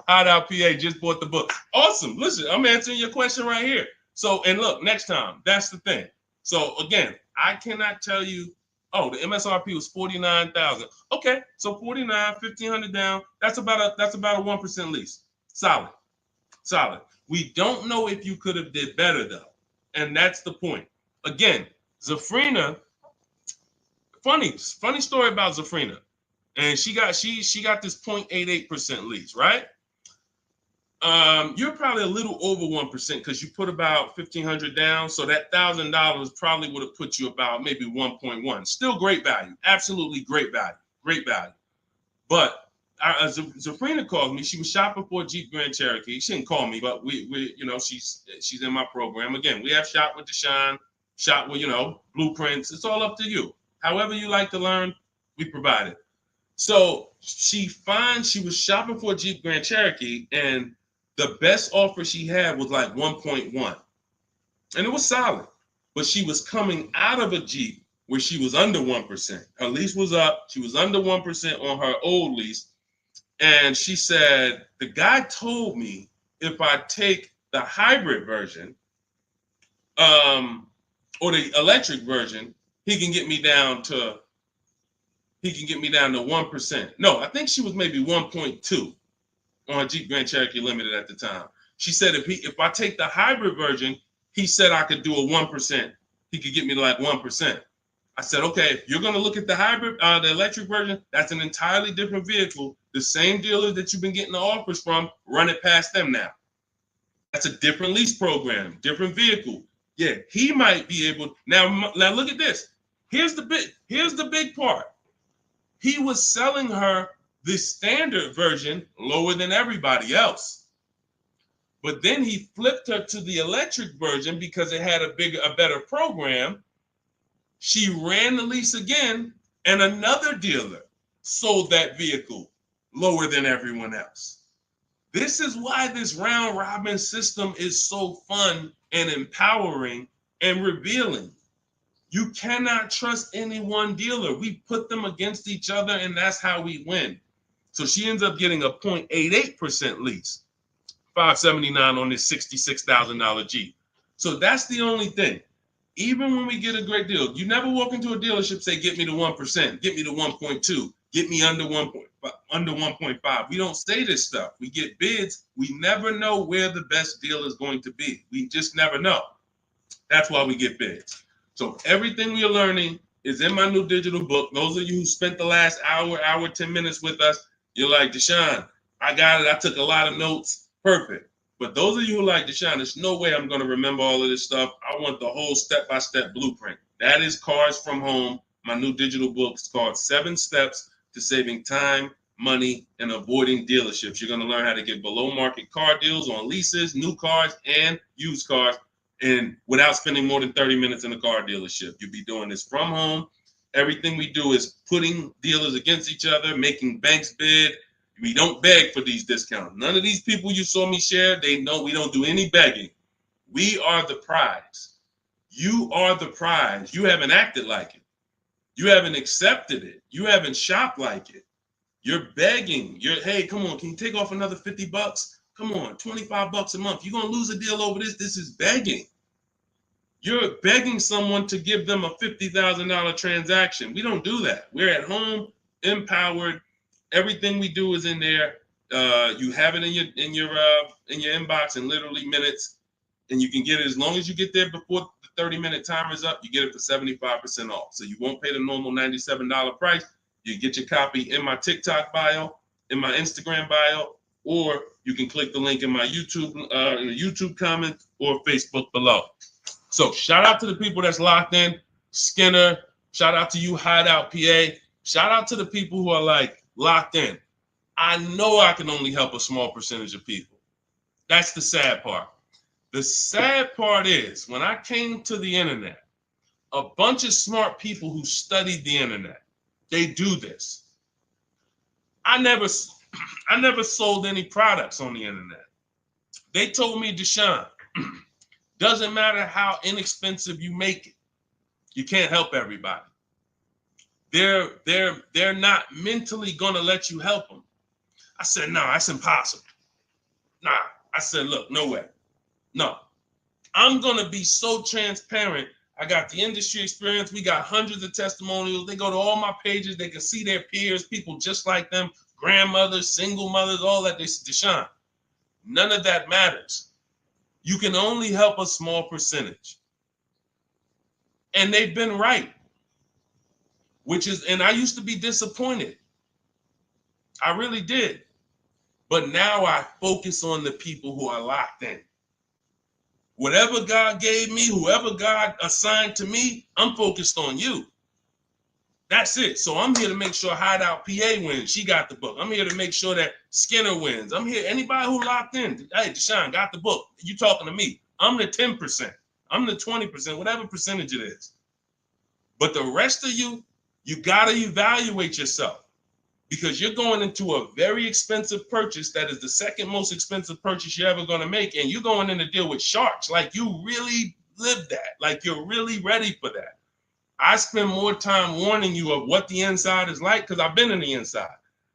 Hideout PA just bought the book. Awesome. Listen, I'm answering your question right here. So, and look, next time, that's the thing. So again, I cannot tell you, oh, the MSRP was 49,000. Okay, so 49, 1,500 down. That's about a 1% lease. Solid. We don't know if you could have did better though, and that's the point. Again, Zafrina. Funny story about Zafrina, and she got this 0.88% lease, right? You're probably a little over 1% because you put about 1,500 down, so that $1,000 probably would have put you about maybe 1.1. Still great value, absolutely great value. great value. But Zafrina called me. She was shopping for a Jeep Grand Cherokee. She didn't call me, but we you know, she's in my program. Again, we have Shop with Deshone, Shop with, you know, blueprints. It's all up to you. However you like to learn, we provide it. So she was shopping for a Jeep Grand Cherokee, and the best offer she had was like 1.1, and it was solid. But she was coming out of a Jeep where she was under 1%. Her lease was up. She was under 1% on her old lease. And she said, the guy told me if I take the hybrid version, or the electric version, he can get me down to 1%. No, I think she was maybe 1.2 on a Jeep Grand Cherokee Limited at the time. She said if I take the hybrid version, he said I could do a 1%. He could get me to like 1%. I said, okay, if you're going to look at the hybrid, the electric version, that's an entirely different vehicle. The same dealers that you've been getting the offers from, run it past them now. That's a different lease program, different vehicle. Yeah, he might be able. Now look at this. Here's the big part. He was selling her the standard version lower than everybody else. But then he flipped her to the electric version because it had a better program. She ran the lease again, and another dealer sold that vehicle lower than everyone else. This is why this round robin system is so fun and empowering and revealing. You cannot trust any one dealer. We put them against each other, and that's how we win. So she ends up getting a 0.88% lease, $579 on this $66,000 Jeep. So that's the only thing. Even when we get a great deal, you never walk into a dealership say, get me to 1%, get me to 1.2, get me under 1.5. We don't say this stuff. We get bids. We never know where the best deal is going to be. We just never know. That's why we get bids. So everything we are learning is in my new digital book. Those of you who spent the last hour, 10 minutes with us, you're like, Deshone, I got it. I took a lot of notes. Perfect. But those of you who like Deshone, there's no way I'm going to remember all of this stuff. I want the whole step-by-step blueprint. That is Cars from Home. My new digital book is called 7 Steps to Saving Time, Money, and Avoiding Dealerships. You're going to learn how to get below-market car deals on leases, new cars, and used cars, and without spending more than 30 minutes in a car dealership. You'll be doing this from home. Everything we do is putting dealers against each other, making banks bid. We don't beg for these discounts. None of these people you saw me share, they know we don't do any begging. We are the prize. You are the prize. You haven't acted like it. You haven't accepted it. You haven't shopped like it. You're begging. Hey, come on, can you take off another $50? Come on, $25 a month. You're going to lose a deal over this. This is begging. You're begging someone to give them a $50,000 transaction. We don't do that. We're at home, empowered. Everything we do is in there. You have it in your inbox in literally minutes, and you can get it as long as you get there before the 30-minute timer is up. You get it for 75% off. So you won't pay the normal $97 price. You get your copy in my TikTok bio, in my Instagram bio, or you can click the link in my YouTube comment or Facebook below. So shout out to the people that's locked in. Skinner, shout out to you, Hideout PA. Shout out to the people who are like locked in. I know I can only help a small percentage of people. That's the sad part. The sad part is when I came to the internet, a bunch of smart people who studied the internet, they do this. I never sold any products on the internet. They told me, Deshone, doesn't matter how inexpensive you make it, you can't help everybody. They're not mentally gonna let you help them. I said, no, that's impossible. Nah, I said, look, no way. No, I'm gonna be so transparent. I got the industry experience. We got hundreds of testimonials. They go to all my pages. They can see their peers, people just like them, grandmothers, single mothers, all that. They said, Deshone, none of that matters. You can only help a small percentage. And they've been right. And I used to be disappointed. I really did. But now I focus on the people who are locked in. Whatever God gave me, whoever God assigned to me, I'm focused on you. That's it. So I'm here to make sure Hideout PA wins. She got the book. I'm here to make sure that Skinner wins. I'm here. Anybody who locked in, hey, Deshone got the book. You talking to me. I'm the 10%. I'm the 20%, whatever percentage it is. But the rest of you, you got to evaluate yourself because you're going into a very expensive purchase that is the second most expensive purchase you're ever going to make. And you're going in to deal with sharks. Like you really live that. Like you're really ready for that. I spend more time warning you of what the inside is like because I've been in the inside.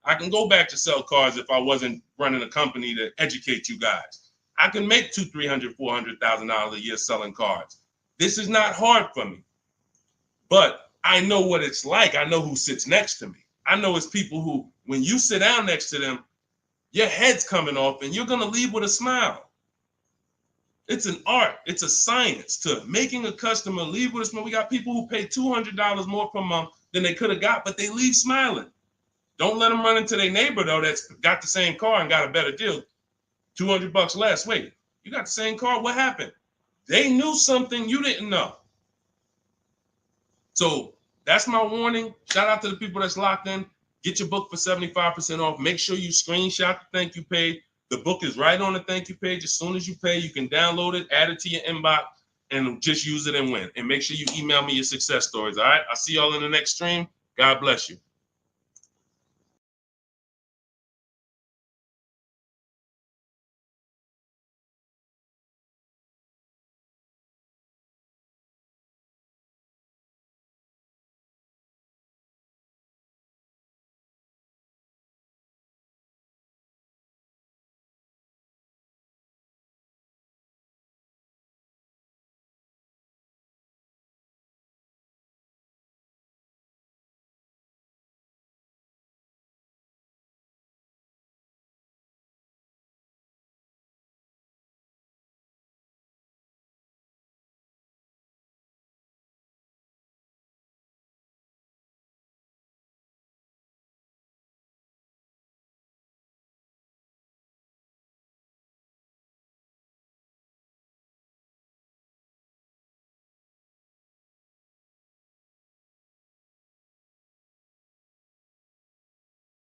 I can go back to sell cars if I wasn't running a company to educate you guys. I can make $200,000, $300,000, $400,000 a year selling cars. This is not hard for me, but I know what it's like. I know who sits next to me. I know it's people who, when you sit down next to them, your head's coming off and you're going to leave with a smile. It's an art. It's a science to making a customer leave with a smile. We got people who pay $200 more per month than they could have got, but they leave smiling. Don't let them run into their neighbor, though, that's got the same car and got a better deal. $200 less. Wait, you got the same car? What happened? They knew something you didn't know. So that's my warning. Shout out to the people that's locked in. Get your book for 75% off. Make sure you screenshot the thank you page. The book is right on the thank you page. As soon as you pay, you can download it, add it to your inbox, and just use it and win. And make sure you email me your success stories. All right. I'll see y'all in the next stream. God bless you.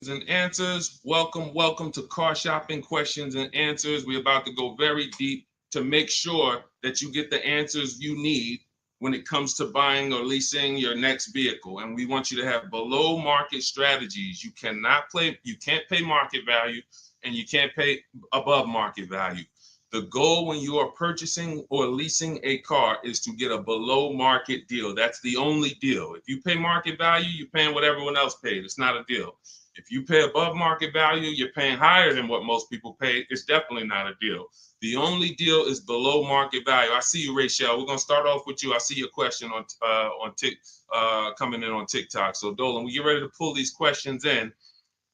And answers. Welcome to Car Shopping Questions and Answers. We're about to go very deep to make sure that you get the answers you need when it comes to buying or leasing your next vehicle. And we want you to have below market strategies. You can't pay market value and you can't pay above market value. The goal when you are purchasing or leasing a car is to get a below market deal. That's the only deal. If you pay market value, you're paying what everyone else paid. It's not a deal. If you pay above market value, you're paying higher than what most people pay. It's definitely not a deal. The only deal is below market value. I see you, Rachel. We're gonna start off with you. I see your question on coming in on TikTok. So Dolan, we get ready to pull these questions in.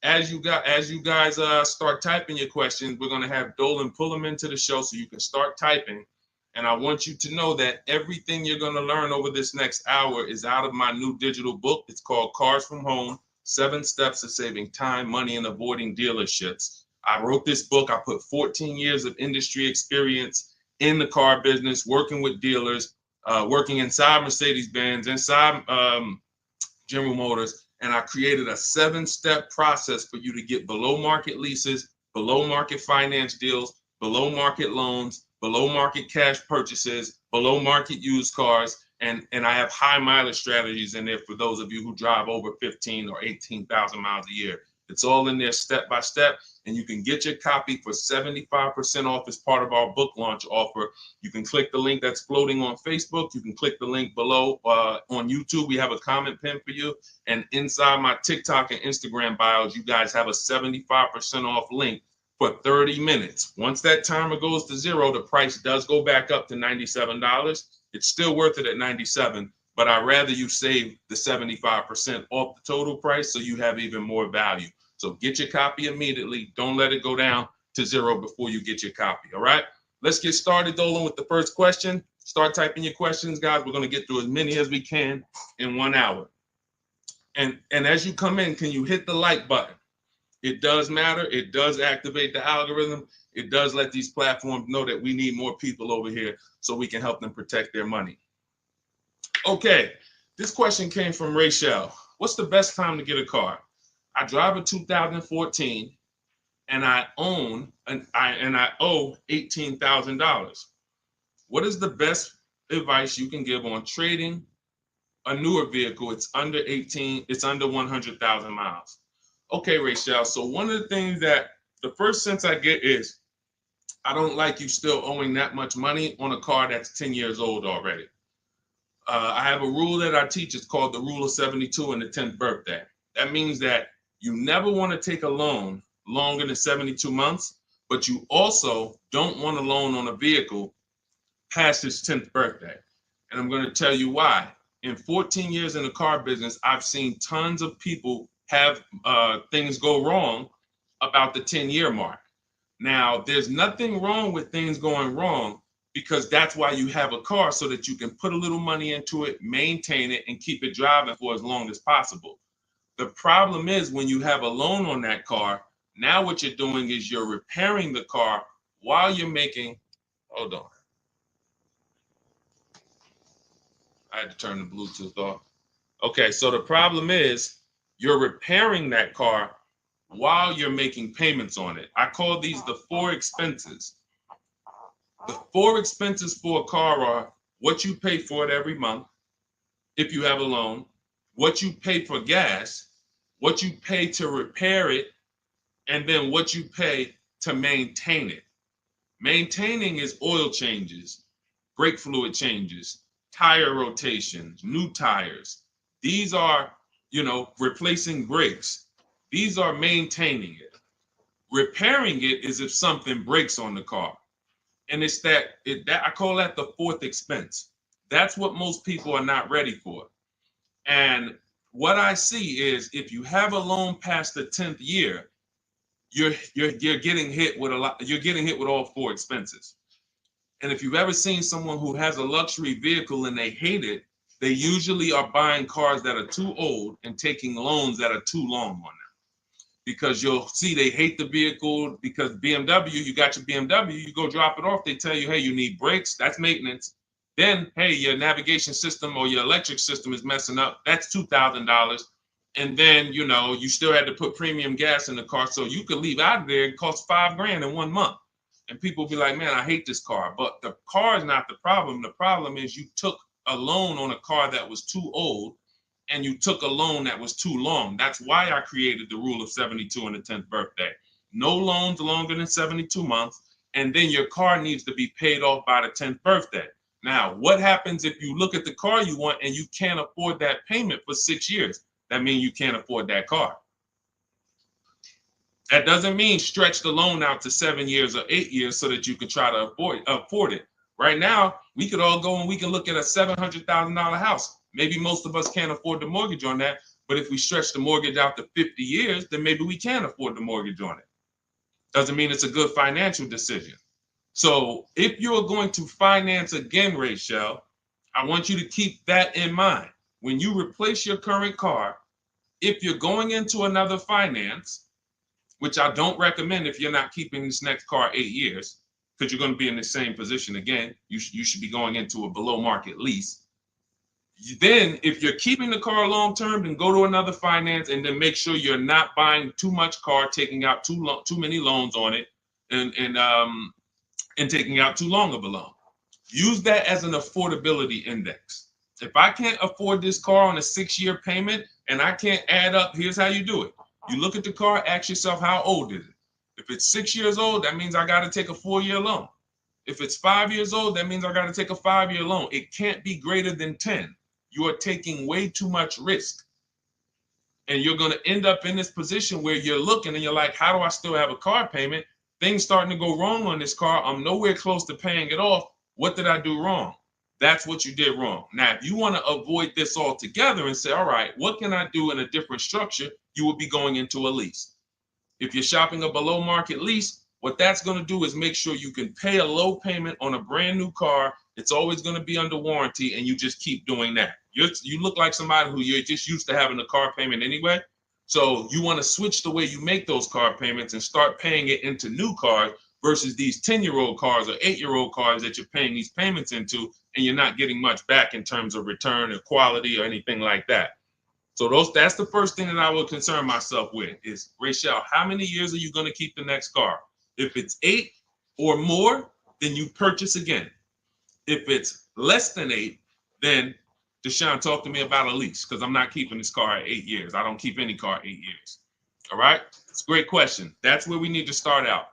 As you guys start typing your questions, we're gonna have Dolan pull them into the show so you can start typing. And I want you to know that everything you're gonna learn over this next hour is out of my new digital book. It's called Cars from Home. 7 Steps to Saving Time, Money, and Avoiding Dealerships. I wrote this book. I put 14 years of industry experience in the car business, working with dealers, working inside Mercedes-Benz, inside General Motors, and I created a 7-step process for you to get below market leases, below market finance deals, below market loans, below market cash purchases, below market used cars, and I have high mileage strategies in there for those of you who drive over 15 or 18,000 miles a year. It's all in there step by step, and you can get your copy for 75% off as part of our book launch offer. You can click the link that's floating on Facebook. You can click the link below on YouTube. We have a comment pin for you, and inside my TikTok and Instagram bios, you guys have a 75% off link for 30 minutes. Once that timer goes to 0, the price does go back up to $97. It's still worth it at $97, but I'd rather you save the 75% off the total price so you have even more value. So get your copy immediately. Don't let it go down to 0 before you get your copy, all right? Let's get started, Dolan, with the first question. Start typing your questions, guys. We're going to get through as many as we can in 1 hour. And as you come in, can you hit the like button? It does matter. It does activate the algorithm. It does let these platforms know that we need more people over here so we can help them protect their money. Okay, this question came from Rachel. what's the best time to get a car? I drive a 2014 and I own and I owe $18,000. What is the best advice you can give on trading a newer vehicle? It's under 18, it's under 100,000 miles. Okay, Rachel. So one of the things that the first sense I get is I don't like you still owing that much money on a car that's 10 years old already. I have a rule that I teach. It's called the rule of 72 and the 10th birthday. That means that you never want to take a loan longer than 72 months, but you also don't want a loan on a vehicle past its 10th birthday. And I'm going to tell you why. In 14 years in the car business, I've seen tons of people have things go wrong about the 10-year mark. Now, there's nothing wrong with things going wrong because that's why you have a car, so that you can put a little money into it, maintain it, and keep it driving for as long as possible. The problem is when you have a loan on that car, now what you're doing is you're repairing the car while you're making, hold on. I had to turn the Bluetooth off. Okay, so the problem is you're repairing that car while you're making payments on it. I call these the four expenses. The four expenses for a car are what you pay for it every month, if you have a loan, what you pay for gas, what you pay to repair it, and then what you pay to maintain it. Maintaining is oil changes, brake fluid changes, tire rotations, new tires. These are, replacing brakes. These are maintaining it. Repairing it is if something breaks on the car. And it's that I call that the fourth expense. That's what most people are not ready for. And what I see is if you have a loan past the 10th year, you're getting hit with you're getting hit with all four expenses. And if you've ever seen someone who has a luxury vehicle and they hate it, they usually are buying cars that are too old and taking loans that are too long on them. Because you'll see they hate the vehicle because BMW, you got your BMW, you go drop it off, they tell you, hey, you need brakes, that's maintenance. Then, hey, your navigation system or your electric system is messing up, that's $2,000. And then, you still had to put premium gas in the car, so you could leave out of there, it costs $5,000 in 1 month. And people be like, man, I hate this car. But the car is not the problem. The problem is you took a loan on a car that was too old, and you took a loan that was too long. That's why I created the rule of 72 and the 10th birthday. No loans longer than 72 months, and then your car needs to be paid off by the 10th birthday. Now, what happens if you look at the car you want and you can't afford that payment for 6 years? That means you can't afford that car. That doesn't mean stretch the loan out to 7 years or 8 years so that you can try to afford it. Right now, we could all go and we can look at a $700,000 house. Maybe most of us can't afford the mortgage on that, but if we stretch the mortgage out to 50 years, then maybe we can afford the mortgage on it. Doesn't mean it's a good financial decision. So if you're going to finance again, Rachel, I want you to keep that in mind. When you replace your current car, if you're going into another finance, which I don't recommend if you're not keeping this next car 8 years, because you're going to be in the same position again, you should be going into a below market lease. Then if you're keeping the car long term, then go to another finance and then make sure you're not buying too much car, taking out too many loans on it, and taking out too long of a loan. Use that as an affordability index. If I can't afford this car on a 6-year payment and I can't add up, here's how you do it. You look at the car, ask yourself, how old is it? If it's 6 years old, that means I got to take a 4-year loan. If it's 5 years old, that means I got to take a 5-year loan. It can't be greater than 10. You are taking way too much risk. And you're going to end up in this position where you're looking and you're like, how do I still have a car payment? Things starting to go wrong on this car. I'm nowhere close to paying it off. What did I do wrong? That's what you did wrong. Now, if you want to avoid this altogether and say, all right, what can I do in a different structure? You would be going into a lease. If you're shopping a below market lease, what that's going to do is make sure you can pay a low payment on a brand new car. It's always going to be under warranty, and you just keep doing that. You look like somebody who you're just used to having a car payment anyway. So you want to switch the way you make those car payments and start paying it into new cars versus these 10-year-old cars or 8-year-old cars that you're paying these payments into, and you're not getting much back in terms of return or quality or anything like that. So that's the first thing that I would concern myself with is, Rachel, how many years are you going to keep the next car? If it's 8 or more, then you purchase again. If it's less than 8, then Deshone, talk to me about a lease, because I'm not keeping this car at 8 years. I don't keep any car 8 years. All right? It's a great question. That's where we need to start out.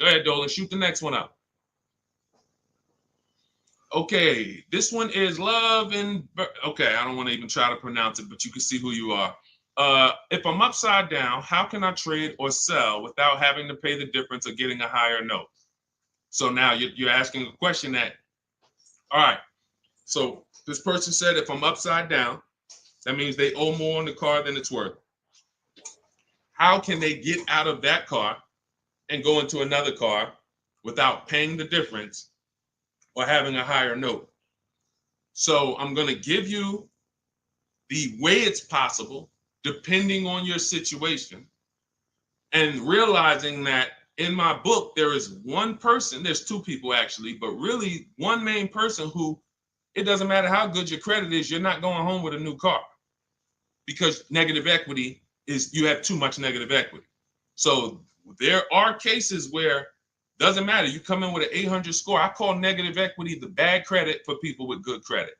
Go ahead, Dolan. Shoot the next one up. Okay, this one is Love and okay, I don't want to even try to pronounce it, but you can see who you are. If I'm upside down, how can I trade or sell without having to pay the difference or getting a higher note? So now you're asking a question that, all right, so this person said if I'm upside down, that means they owe more on the car than it's worth. How can they get out of that car and go into another car without paying the difference or having a higher note? So I'm going to give you the way it's possible, depending on your situation, and realizing that in my book, there is one person, there's two people actually, but really one main person who, it doesn't matter how good your credit is, you're not going home with a new car, because negative equity is, you have too much negative equity. So there are cases where doesn't matter. You come in with an 800 score. I call negative equity the bad credit for people with good credit,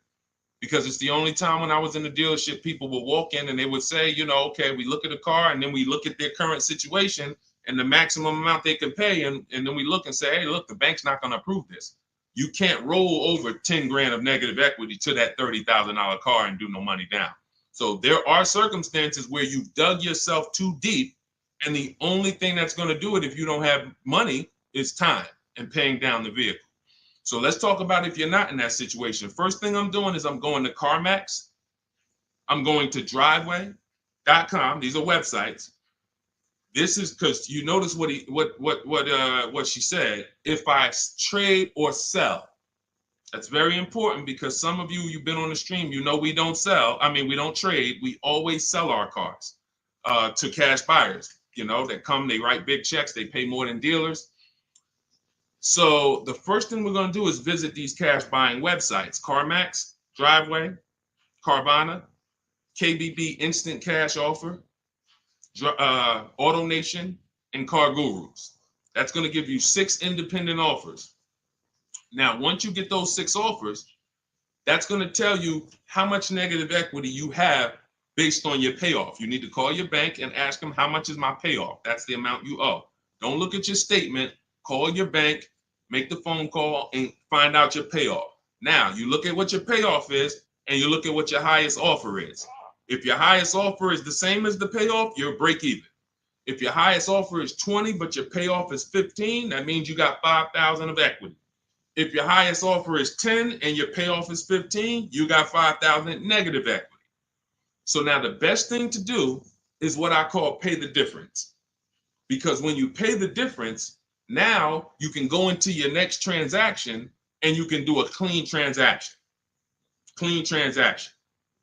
because it's the only time when I was in the dealership, people would walk in and they would say, you know, okay, we look at a car and then we look at their current situation and the maximum amount they can pay. And then we look and say, hey, look, the bank's not going to approve this. You can't roll over 10 grand of negative equity to that $30,000 car and do no money down. So there are circumstances where you've dug yourself too deep, and the only thing that's going to do it if you don't have money is time and paying down the vehicle. So let's talk about if you're not in that situation. First thing I'm doing is I'm going to CarMax. I'm going to driveway.com. These are websites. This is because you notice what she said. If I trade or sell, that's very important, because some of you've been on the stream, you know we don't sell. I mean, we don't trade. We always sell our cars to cash buyers. You know, that come, they write big checks, they pay more than dealers. So the first thing we're going to do is visit these cash buying websites: CarMax, Driveway, Carvana, KBB Instant Cash Offer, AutoNation, and Car Gurus. That's going to give you 6 independent offers. Now, once you get those 6 offers, that's going to tell you how much negative equity you have based on your payoff. You need to call your bank and ask them, how much is my payoff? That's the amount you owe. Don't look at your statement. Call your bank, make the phone call, and find out your payoff. Now, you look at what your payoff is, and you look at what your highest offer is. If your highest offer is the same as the payoff, you're break even. If your highest offer is 20, but your payoff is 15, that means you got 5,000 of equity. If your highest offer is 10 and your payoff is 15, you got 5,000 negative equity. So now the best thing to do is what I call pay the difference. Because when you pay the difference, now you can go into your next transaction and you can do a clean transaction. Clean transaction.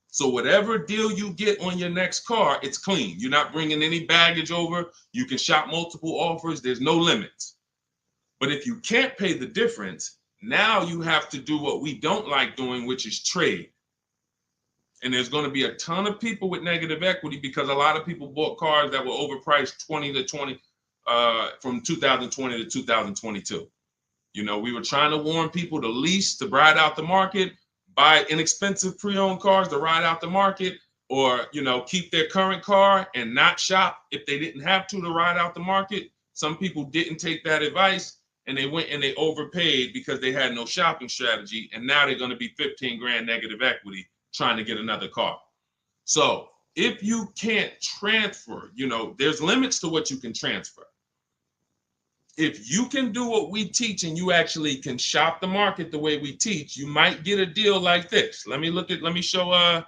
So whatever deal you get on your next car, it's clean. You're not bringing any baggage over. You can shop multiple offers. There's no limits. But if you can't pay the difference, now you have to do what we don't like doing, which is trade. And there's going to be a ton of people with negative equity, because a lot of people bought cars that were overpriced from 2020 to 2022. You know, we were trying to warn people to lease, to ride out the market, buy inexpensive pre-owned cars to ride out the market, or, you know, keep their current car and not shop if they didn't have to ride out the market. Some people didn't take that advice, and they went and they overpaid because they had no shopping strategy. And now they're going to be 15 grand negative equity trying to get another car. So if you can't transfer, you know, there's limits to what you can transfer. If you can do what we teach and you actually can shop the market the way we teach, you might get a deal like this. Let me show,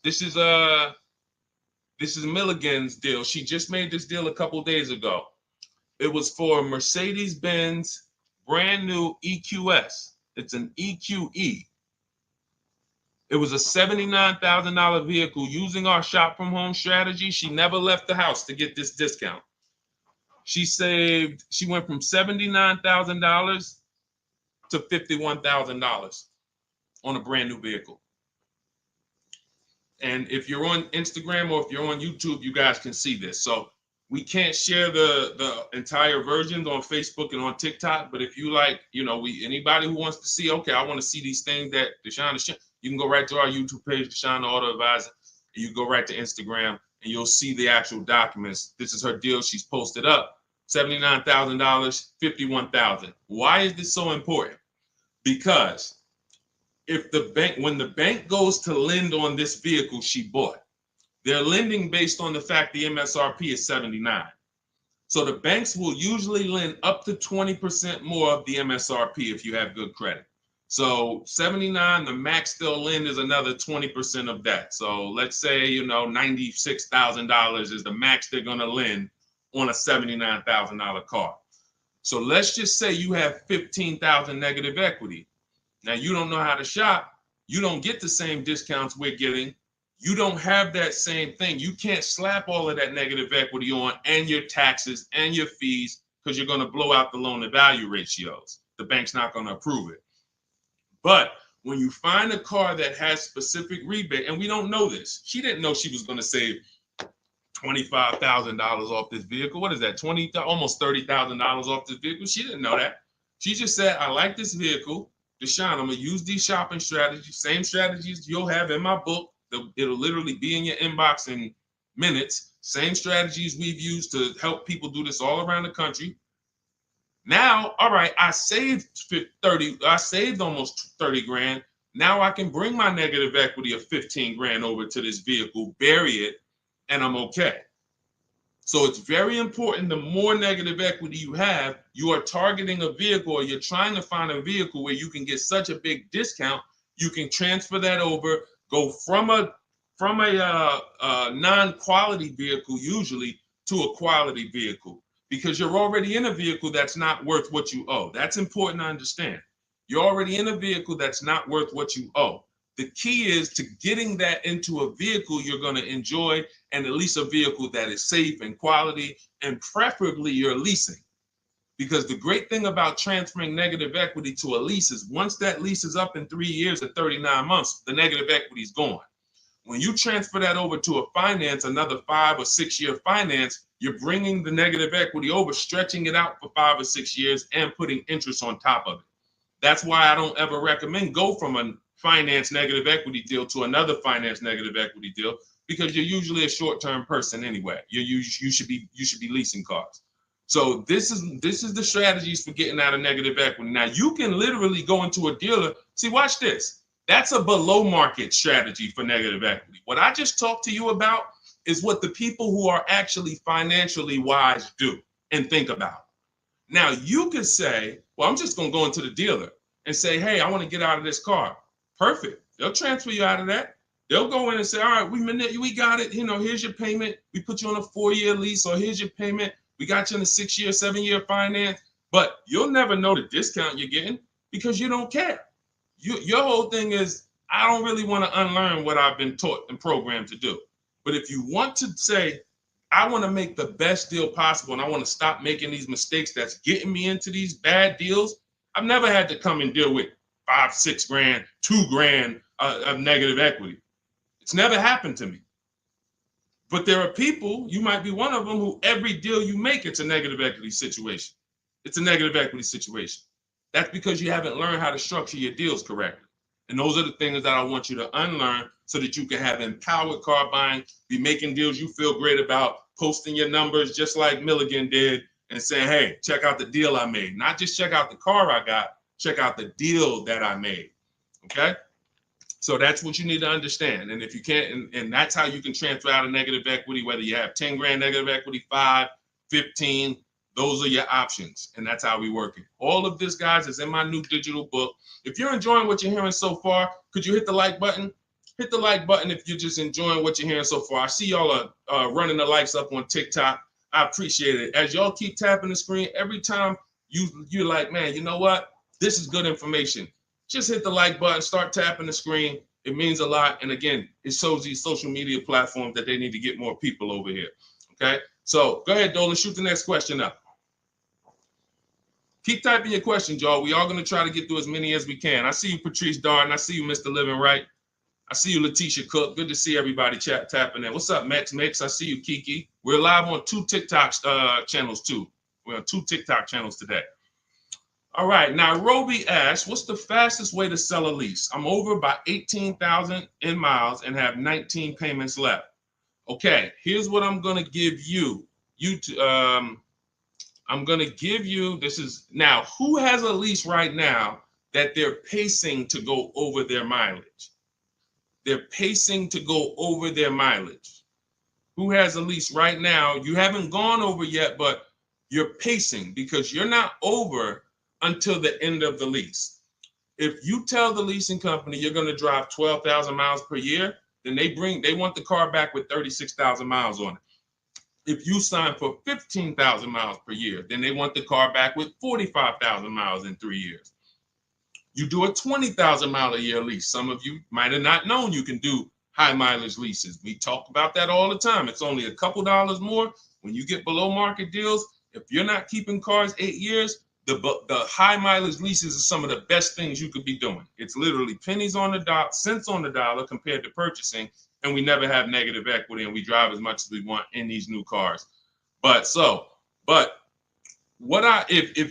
this is Milligan's deal. She just made this deal a couple days ago. It was for Mercedes-Benz brand new EQS. It's an EQE. It was a $79,000 vehicle. Using our shop from home strategy, she never left the house to get this discount. She went from $79,000 to $51,000 on a brand new vehicle. And if you're on Instagram or if you're on YouTube, you guys can see this. So we can't share the entire versions on Facebook and on TikTok. But if you like, anybody who wants to see, okay, I want to see these things that Deshone is, you can go right to our YouTube page, Deshone the Auto Advisor. And you go right to Instagram and you'll see the actual documents. This is her deal. She's posted up $79,000, $51,000. Why is this so important? Because when the bank goes to lend on this vehicle she bought, they're lending based on the fact the MSRP is 79. So the banks will usually lend up to 20% more of the MSRP if you have good credit. So 79, the max they'll lend is another 20% of that. So let's say, $96,000 is the max they're going to lend on a $79,000 car. So let's just say you have 15,000 negative equity. Now, you don't know how to shop. You don't get the same discounts we're getting. You don't have that same thing. You can't slap all of that negative equity on and your taxes and your fees because you're going to blow out the loan to value ratios. The bank's not going to approve it. But when you find a car that has specific rebate, and we don't know this, she didn't know she was going to save $25,000 off this vehicle. What is that? Almost $30,000 off this vehicle. She didn't know that. She just said, I like this vehicle. Deshone, I'm going to use these shopping strategies, same strategies you'll have in my book. It'll literally be in your inbox in minutes. Same strategies we've used to help people do this all around the country. Now, all right, I saved almost 30 grand. Now I can bring my negative equity of 15 grand over to this vehicle, bury it, and I'm okay. So it's very important. The more negative equity you have, you are targeting a vehicle, or you're trying to find a vehicle where you can get such a big discount, you can transfer that over, go from a non-quality vehicle usually to a quality vehicle, because you're already in a vehicle that's not worth what you owe. That's important to understand. You're already in a vehicle that's not worth what you owe. The key is to getting that into a vehicle you're going to enjoy, and at least a vehicle that is safe and quality, and preferably you're leasing. Because the great thing about transferring negative equity to a lease is once that lease is up in 3 years or 39 months, the negative equity is gone. When you transfer that over to a finance, another 5 or 6 year finance, you're bringing the negative equity over, stretching it out for 5 or 6 years and putting interest on top of it. That's why I don't ever recommend go from a finance negative equity deal to another finance negative equity deal, because you're usually a short-term person anyway. You should be leasing cars. So this is the strategies for getting out of negative equity. Now you can literally go into a dealer. See, watch this. That's a below market strategy for negative equity. What I just talked to you about is what the people who are actually financially wise do and think about. Now you could say, well, I'm just going to go into the dealer and say, hey, I want to get out of this car. Perfect. They'll transfer you out of that. They'll go in and say, all right, we got it. Here's your payment. We put you on a 4-year lease, or here's your payment. We got you in a 6-year, 7-year finance. But you'll never know the discount you're getting because you don't care. Your whole thing is, I don't really want to unlearn what I've been taught and programmed to do. But if you want to say, I want to make the best deal possible and I want to stop making these mistakes that's getting me into these bad deals, I've never had to come and deal with 5, 6 grand, 2 grand of negative equity. It's never happened to me. But there are people, you might be one of them, who every deal you make, it's a negative equity situation. It's a negative equity situation. That's because you haven't learned how to structure your deals correctly. And those are the things that I want you to unlearn so that you can have empowered car buying, be making deals you feel great about, posting your numbers just like Milligan did, and saying, hey, check out the deal I made. Not just check out the car I got, check out the deal that I made. Okay? So that's what you need to understand. And if you can't, and that's how you can transfer out of negative equity, whether you have 10 grand negative equity, 5, 15, those are your options. And that's how we work it. All of this, guys, is in my new digital book. If you're enjoying what you're hearing so far, could you hit the like button? Hit the like button if you're just enjoying what you're hearing so far. I see y'all are running the likes up on TikTok. I appreciate it. As y'all keep tapping the screen, every time you're like, man, you know what? This is good information. Just hit the like button, start tapping the screen. It means a lot. And again, it shows these social media platforms that they need to get more people over here. Okay? So go ahead, Dolan, shoot the next question up. Keep typing your questions, y'all. We are going to try to get through as many as we can. I see you, Patrice Darden. I see you, Mr. Living Right. I see you, Letitia Cook. Good to see everybody tapping in. What's up, Mex? I see you, Kiki. We're live on 2 TikTok channels too. We're on 2 TikTok channels today. All right, now Roby asks, what's the fastest way to sell a lease? I'm over by 18,000 in miles and have 19 payments left. Okay, here's what I'm gonna give you. I'm gonna give you, this is, now, who has a lease right now that they're pacing to go over their mileage? They're pacing to go over their mileage. Who has a lease right now? You haven't gone over yet, but you're pacing because you're not over until the end of the lease. If you tell the leasing company you're going to drive 12,000 miles per year, then they want the car back with 36,000 miles on it. If you sign for 15,000 miles per year, then they want the car back with 45,000 miles in 3 years. You do a 20,000 mile a year lease. Some of you might have not known you can do high mileage leases. We talk about that all the time. It's only a couple dollars more when you get below market deals. If you're not keeping cars 8 years, the high mileage leases are some of the best things you could be doing. It's literally pennies on the dot, cents on the dollar compared to purchasing, and we never have negative equity, and we drive as much as we want in these new cars. If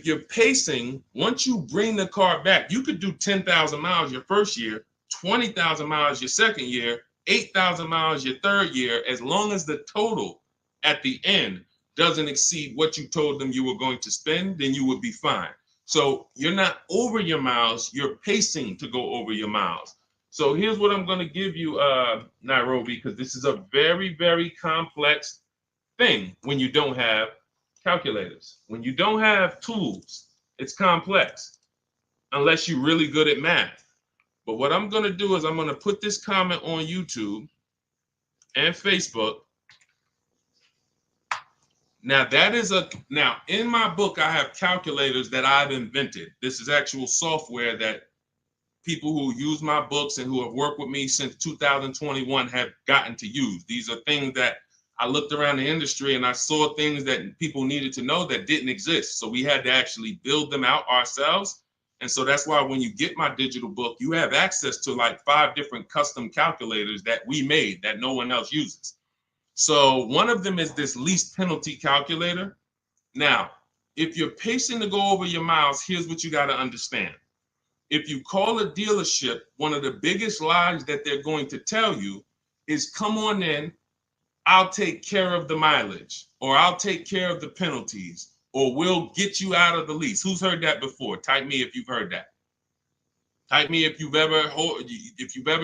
you're pacing, once you bring the car back, you could do 10,000 miles your first year, 20,000 miles your second year, 8,000 miles your third year, as long as the total at the end doesn't exceed what you told them you were going to spend, then you would be fine. So you're not over your miles, you're pacing to go over your miles. So here's what I'm going to give you, Nairobi, because this is a very, very complex thing when you don't have calculators. When you don't have tools, it's complex unless you're really good at math. But what I'm going to do is I'm going to put this comment on YouTube and Facebook. Now now in my book, I have calculators that I've invented. This is actual software that people who use my books and who have worked with me since 2021 have gotten to use. These are things that I looked around the industry and I saw things that people needed to know that didn't exist. So we had to actually build them out ourselves. And so that's why when you get my digital book, you have access to like 5 different custom calculators that we made that no one else uses. So one of them is this lease penalty calculator. Now, if you're pacing to go over your miles, here's what you got to understand. If you call a dealership, one of the biggest lies that they're going to tell you is, come on in, I'll take care of the mileage, or I'll take care of the penalties, or we'll get you out of the lease. Who's heard that before? Type me if you've heard that. Type me if you've ever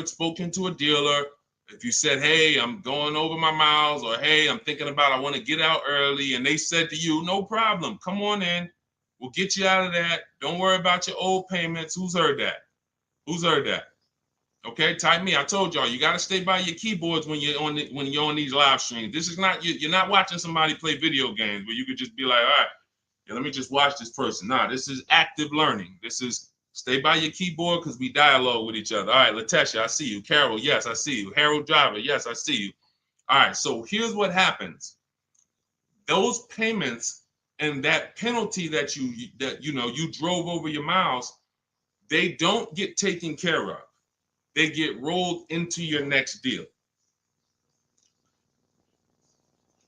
spoken to a dealer, if you said, hey, I'm going over my miles, or hey, I'm thinking about, I want to get out early, and they said to you, no problem, come on in, we'll get you out of that. Don't worry about your old payments. Who's heard that? Who's heard that? Okay, type me. I told y'all, you got to stay by your keyboards when you're on these live streams. This is not, you're not watching somebody play video games where you could just be like, all right, yeah, let me just watch this person. Nah, this is active learning. This is stay by your keyboard because we dialogue with each other. All right, Latesha, I see you. Carol, yes, I see you. Harold Driver, yes, I see you. All right, so here's what happens. Those payments and that penalty that you drove over your miles, they don't get taken care of. They get rolled into your next deal.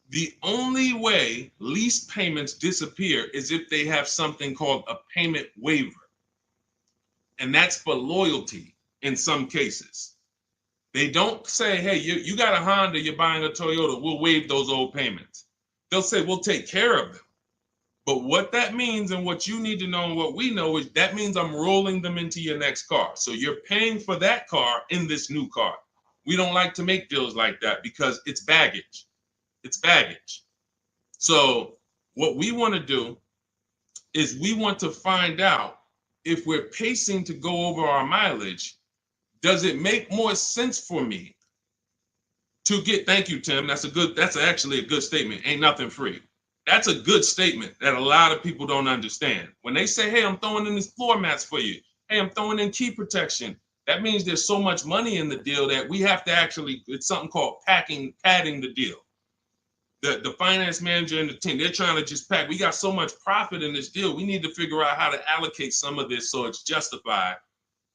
The only way lease payments disappear is if they have something called a payment waiver. And that's for loyalty in some cases. They don't say, hey, you got a Honda, you're buying a Toyota, we'll waive those old payments. They'll say, we'll take care of them. But what that means and what you need to know and what we know is that means I'm rolling them into your next car. So you're paying for that car in this new car. We don't like to make deals like that because it's baggage. It's baggage. So what we want to do is we want to find out if we're pacing to go over our mileage, does it make more sense for me to get, thank you, Tim. That's actually a good statement. Ain't nothing free. That's a good statement that a lot of people don't understand. When they say, hey, I'm throwing in these floor mats for you. Hey, I'm throwing in key protection. That means there's so much money in the deal that we have to actually, it's something called padding the deal. The finance manager and the team, they're trying to just pack. We got so much profit in this deal. We need to figure out how to allocate some of this so it's justified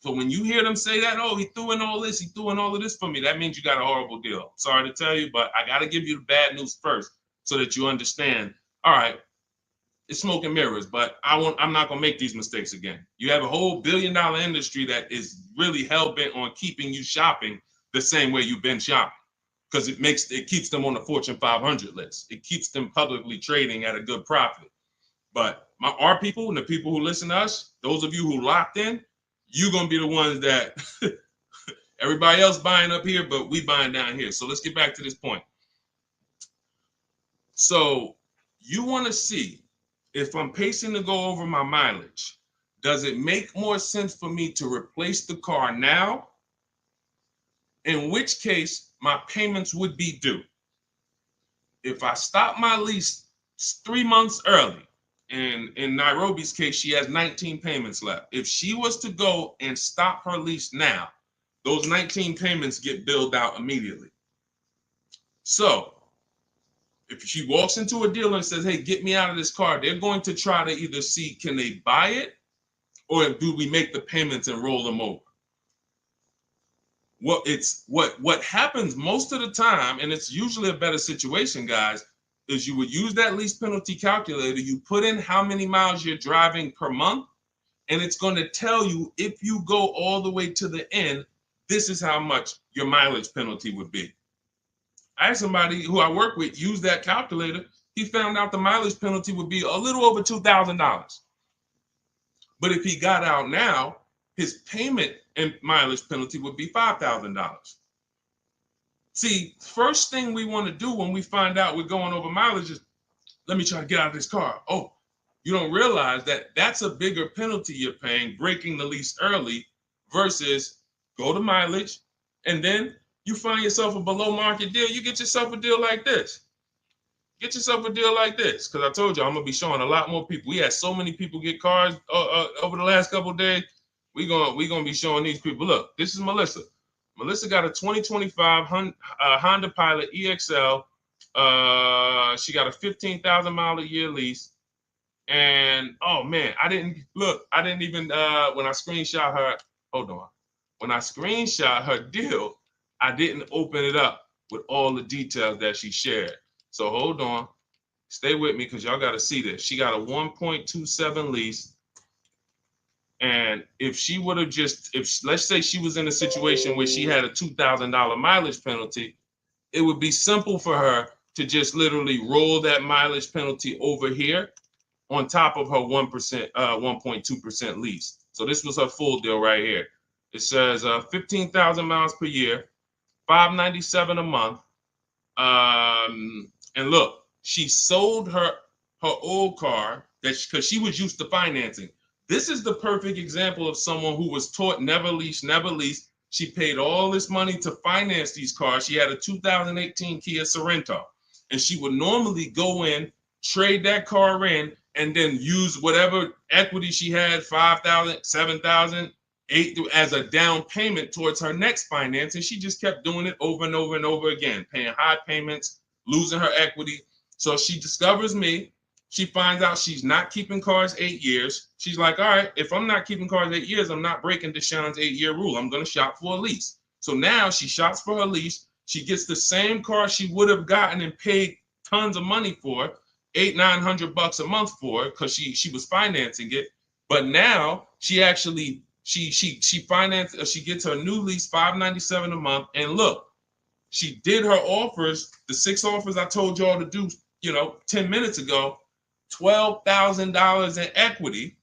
So when you hear them say that, oh, he threw in all this, he threw in all of this for me, that means you got a horrible deal. Sorry to tell you, but I got to give you the bad news first so that you understand. All right, it's smoke and mirrors, but I'm not gonna make these mistakes again. You have a whole billion-dollar industry that is really hell-bent on keeping you shopping the same way you've been shopping, because it keeps them on the Fortune 500 list. It keeps them publicly trading at a good profit. But our people and the people who listen to us, those of you who locked in, you're gonna be the ones that everybody else buying up here, but we buying down here. So let's get back to this point. So you want to see if I'm pacing to go over my mileage, does it make more sense for me to replace the car now? In which case, my payments would be due. If I stop my lease 3 months early, and in Nairobi's case, she has 19 payments left. If she was to go and stop her lease now, those 19 payments get billed out immediately. So if she walks into a dealer and says, hey, get me out of this car, they're going to try to either see, can they buy it, or do we make the payments and roll them over? What happens most of the time, and it's usually a better situation, guys, is you would use that lease penalty calculator, you put in how many miles you're driving per month, and it's going to tell you, if you go all the way to the end, this is how much your mileage penalty would be. I had somebody who I work with use that calculator. He found out the mileage penalty would be a little over $2,000. But if he got out now, his payment and mileage penalty would be $5,000. See, first thing we want to do when we find out we're going over mileage is, let me try to get out of this car. Oh, you don't realize that that's a bigger penalty you're paying, breaking the lease early, versus go to mileage, and then you find yourself a below market deal. You get yourself a deal like this. Get yourself a deal like this, because I told you I'm gonna be showing a lot more people. We had so many people get cars over the last couple of days. We gonna be showing these people. Look, this is Melissa. Melissa got a 2025 Honda Pilot EXL. She got a 15,000 mile a year lease. And oh man, I didn't even when I screenshot her, hold on. When I screenshot her deal, I didn't open it up with all the details that she shared. So hold on, stay with me, because y'all got to see this. She got a 1.27 lease. And if she would have let's say she was in a situation where she had a $2,000 mileage penalty, it would be simple for her to just literally roll that mileage penalty over here on top of her 1.2% lease. So this was her full deal right here. It says 15,000 miles per year, $597 a month. And look, she sold her old car because she was used to financing. This is the perfect example of someone who was taught never lease, never lease. She paid all this money to finance these cars. She had a 2018 Kia Sorento, and she would normally go in, trade that car in, and then use whatever equity she had, 5,000, 7,000, 8,000, as a down payment towards her next finance. And she just kept doing it over and over and over again, paying high payments, losing her equity. So she discovers me. She finds out she's not keeping cars 8 years. She's like, all right, if I'm not keeping cars 8 years, I'm not breaking Deshone's 8-year rule. I'm going to shop for a lease. So now she shops for her lease. She gets the same car she would have gotten and paid tons of money for, $800-900 a month for, because she was financing it. But now she actually she financed, she gets her new lease, $597 a month. And look, she did her offers, the 6 offers I told y'all to do, 10 minutes ago, $12,000 in equity.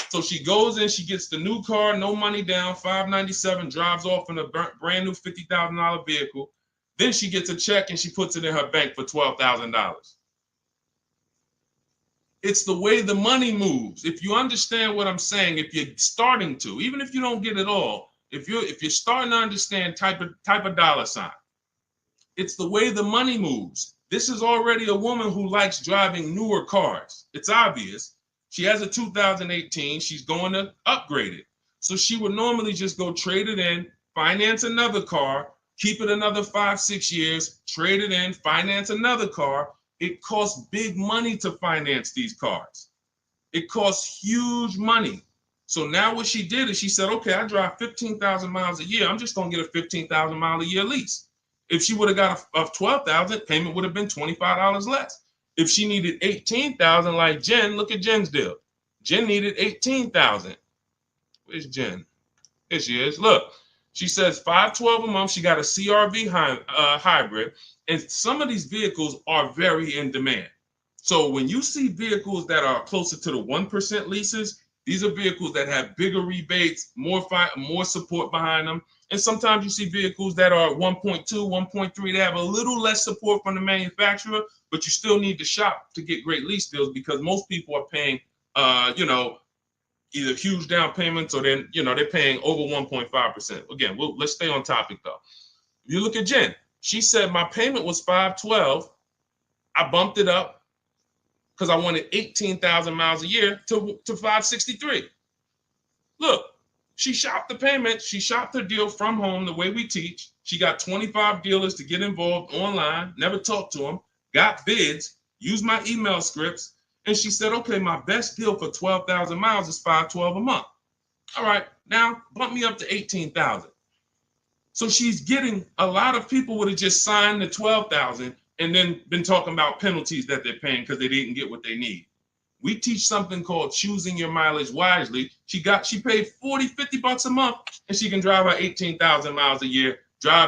So she goes in, she gets the new car, no money down, $597, drives off in a brand new $50,000 vehicle. Then she gets a check and she puts it in her bank for $12,000. It's the way the money moves. If you understand what I'm saying, if you're starting to, even if you don't get it all, if you're starting to understand type of dollar sign, it's the way the money moves. This is already a woman who likes driving newer cars. It's obvious. She has a 2018. She's going to upgrade it. So she would normally just go trade it in, finance another car, keep it another 5-6 years, trade it in, finance another car. It costs big money to finance these cars. It costs huge money. So now what she did is she said, okay, I drive 15,000 miles a year. I'm just going to get a 15,000 mile a year lease. If she would have got a 12,000, payment would have been $25 less. If she needed 18,000 like Jen, look at Jen's deal. Jen needed 18,000. Where's Jen? Here she is. Look, she says $512 a month. She got a CRV hybrid, and some of these vehicles are very in demand. So when you see vehicles that are closer to the 1% leases, these are vehicles that have bigger rebates, more support behind them. And sometimes you see vehicles that are 1.2, 1.3. They have a little less support from the manufacturer, but you still need to shop to get great lease deals because most people are paying, either huge down payments or then, they're paying over 1.5%. Again, let's stay on topic though. If you look at Jen, she said my payment was $512. I bumped it up because I wanted 18,000 miles a year to $563. Look, she shopped the payment. She shopped her deal from home the way we teach. She got 25 dealers to get involved online, never talked to them, got bids, used my email scripts, and she said, okay, my best deal for 12,000 miles is $512 a month. All right, now bump me up to 18,000. So she's getting, a lot of people would have just signed the 12,000 and then been talking about penalties that they're paying because they didn't get what they need. We teach something called choosing your mileage wisely. She paid $40-50 a month and she can drive her 18,000 miles a year,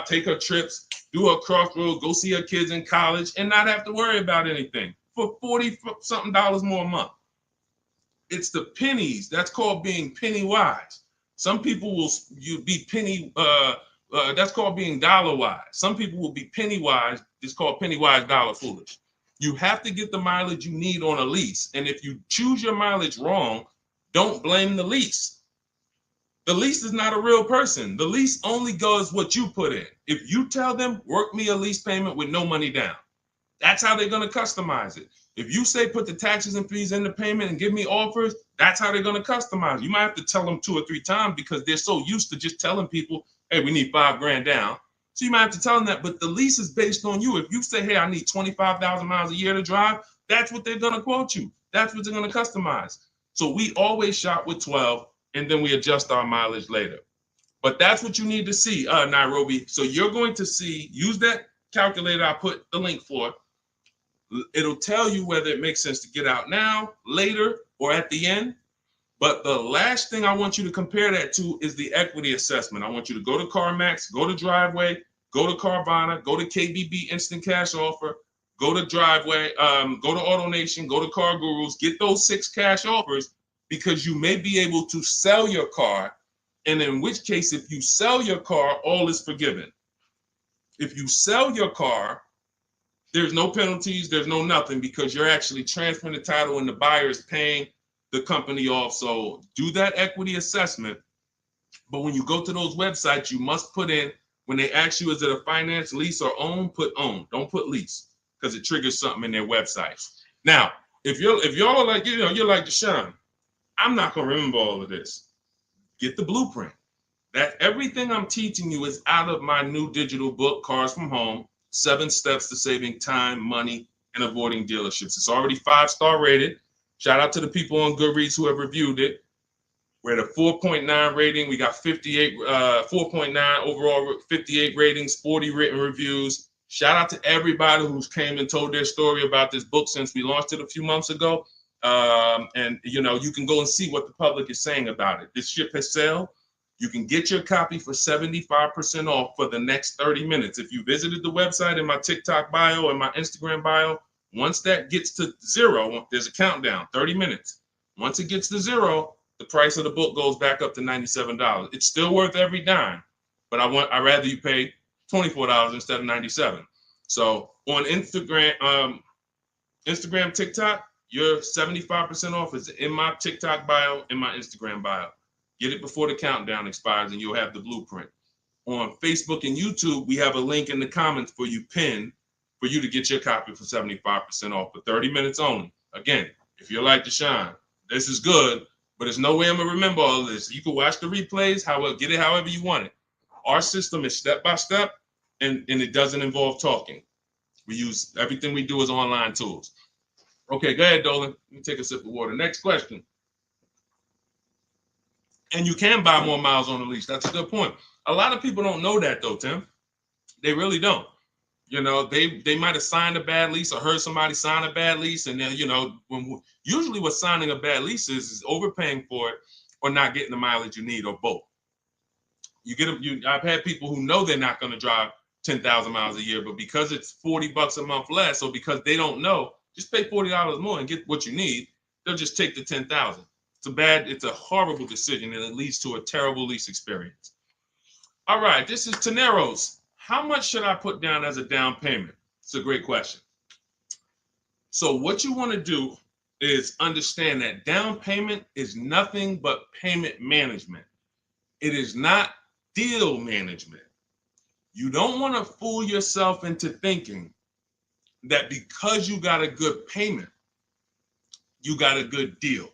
take her trips, do her crossroads, go see her kids in college and not have to worry about anything for $40-something more a month. It's the pennies. That's called being penny wise. Some people will be penny, that's called being dollar wise. Some people will be penny wise. It's called penny wise, dollar foolish. You have to get the mileage you need on a lease. And if you choose your mileage wrong, don't blame the lease. The lease is not a real person. The lease only goes what you put in. If you tell them, work me a lease payment with no money down, that's how they're going to customize it. If you say put the taxes and fees in the payment and give me offers, that's how they're going to customize it. You might have to tell them 2 or 3 times because they're so used to just telling people, hey, we need $5,000 down. So you might have to tell them that, but the lease is based on you. If you say, hey, I need 25,000 miles a year to drive, that's what they're going to quote you. That's what they're going to customize. So we always shop with 12 and then we adjust our mileage later. But that's what you need to see, Nairobi. So you're going to see, use that calculator I put the link for. It'll tell you whether it makes sense to get out now, later, or at the end. But the last thing I want you to compare that to is the equity assessment. I want you to go to CarMax, go to Driveway, go to Carvana, go to KBB Instant Cash Offer, go to Driveway, go to AutoNation, go to Car Gurus, get those 6 cash offers because you may be able to sell your car. And in which case, if you sell your car, all is forgiven. If you sell your car, there's no penalties, there's no nothing because you're actually transferring the title and the buyer is paying the company off. So do that equity assessment. But when you go to those websites, you must put in, when they ask you, is it a finance, lease, or own, put own. Don't put lease because it triggers something in their websites. Now, if y'all are like, you're like Deshone, I'm not going to remember all of this. Get the blueprint. That everything I'm teaching you is out of my new digital book, Cars from Home, 7 Steps to Saving Time, Money, and Avoiding Dealerships. It's already 5-star rated. Shout out to the people on Goodreads who have reviewed it. We're at a 4.9 rating. We got 4.9 overall, 58 ratings, 40 written reviews. Shout out to everybody who's came and told their story about this book since we launched it a few months ago. And you can go and see what the public is saying about it. This ship has sailed. You can get your copy for 75% off for the next 30 minutes. If you visited the website in my TikTok bio and my Instagram bio, once that gets to 0, there's a countdown, 30 minutes. Once it gets to 0, the price of the book goes back up to $97. It's still worth every dime, but I'd rather you pay $24 instead of $97. So on Instagram, TikTok, your 75% off is in my TikTok bio, in my Instagram bio. Get it before the countdown expires and you'll have the blueprint. On Facebook and YouTube, we have a link in the comments for you pinned for you to get your copy for 75% off for 30 minutes only. Again, if you're like Deshone, this is good, but there's no way I'm going to remember all of this. You can watch the replays, get it however you want it. Our system is step-by-step, and it doesn't involve talking. Everything we do is online tools. Okay, go ahead, Dolan. Let me take a sip of water. Next question. And you can buy more miles on the lease. That's a good point. A lot of people don't know that though, Tim. They really don't. You know, they might have signed a bad lease or heard somebody sign a bad lease, and then, you know, usually what signing a bad lease is overpaying for it or not getting the mileage you need, or both. You get them. I've had people who know they're not going to drive 10,000 miles a year, but because it's $40 a month less, or because they don't know, just pay $40 more and get what you need. They'll just take the 10,000. It's a horrible decision, and it leads to a terrible lease experience. All right, this is Teneros. How much should I put down as a down payment? It's a great question. So what you want to do is understand that down payment is nothing but payment management. It is not deal management. You don't want to fool yourself into thinking that because you got a good payment, you got a good deal.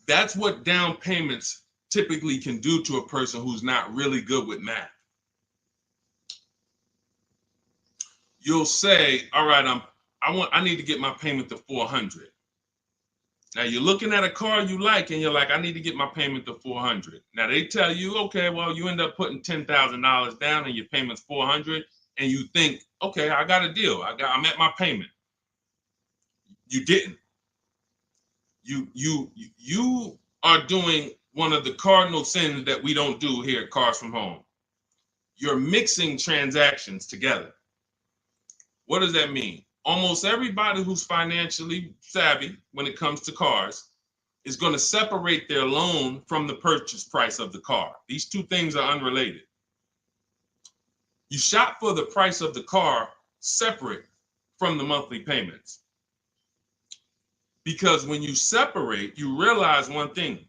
That's what down payments typically can do to a person who's not really good with math. You'll say, all right, I need to get my payment to 400. Now you're looking at a car you like, and you're like, I need to get my payment to 400. Now they tell you, okay, well, you end up putting $10,000 down and your payment's 400, and you think, okay, I got a deal. I'm at my payment. You didn't. You are doing one of the cardinal sins that we don't do here at Cars from Home. You're mixing transactions together. What does that mean? Almost everybody who's financially savvy when it comes to cars is going to separate their loan from the purchase price of the car. These two things are unrelated. You shop for the price of the car separate from the monthly payments. Because when you separate, you realize one thing.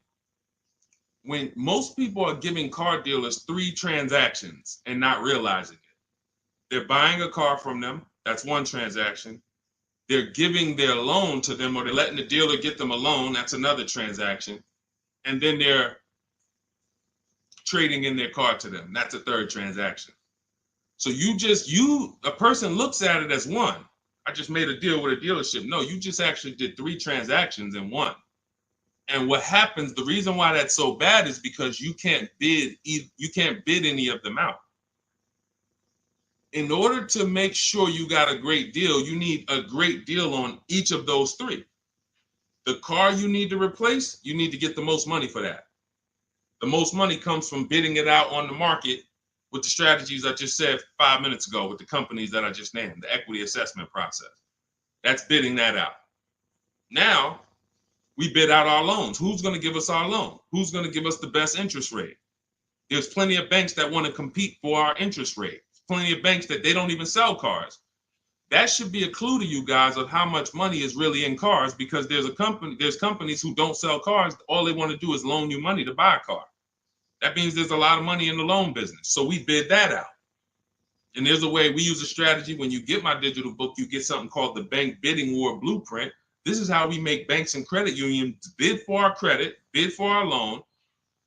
When most people are giving car dealers 3 transactions and not realizing it, they're buying a car from them. That's one transaction. They're giving their loan to them, or they're letting the dealer get them a loan. That's another transaction. And then they're trading in their car to them. That's a third transaction. So a person looks at it as one. I just made a deal with a dealership. No, you just actually did 3 transactions in one. And what happens, the reason why that's so bad is because you can't bid any of them out. In order to make sure you got a great deal, you need a great deal on each of those 3. The car you need to replace, you need to get the most money for that. The most money comes from bidding it out on the market with the strategies I just said 5 minutes ago with the companies that I just named, the equity assessment process. That's bidding that out. Now, we bid out our loans. Who's going to give us our loan? Who's going to give us the best interest rate? There's plenty of banks that want to compete for our interest rate. Plenty of banks that they don't even sell cars. That should be a clue to you guys of how much money is really in cars, because there's companies who don't sell cars. All they want to do is loan you money to buy a car. That means there's a lot of money in the loan business. So we bid that out. And there's a way we use a strategy. When you get my digital book, you get something called the Bank Bidding War Blueprint. This is how we make banks and credit unions bid for our credit, bid for our loan.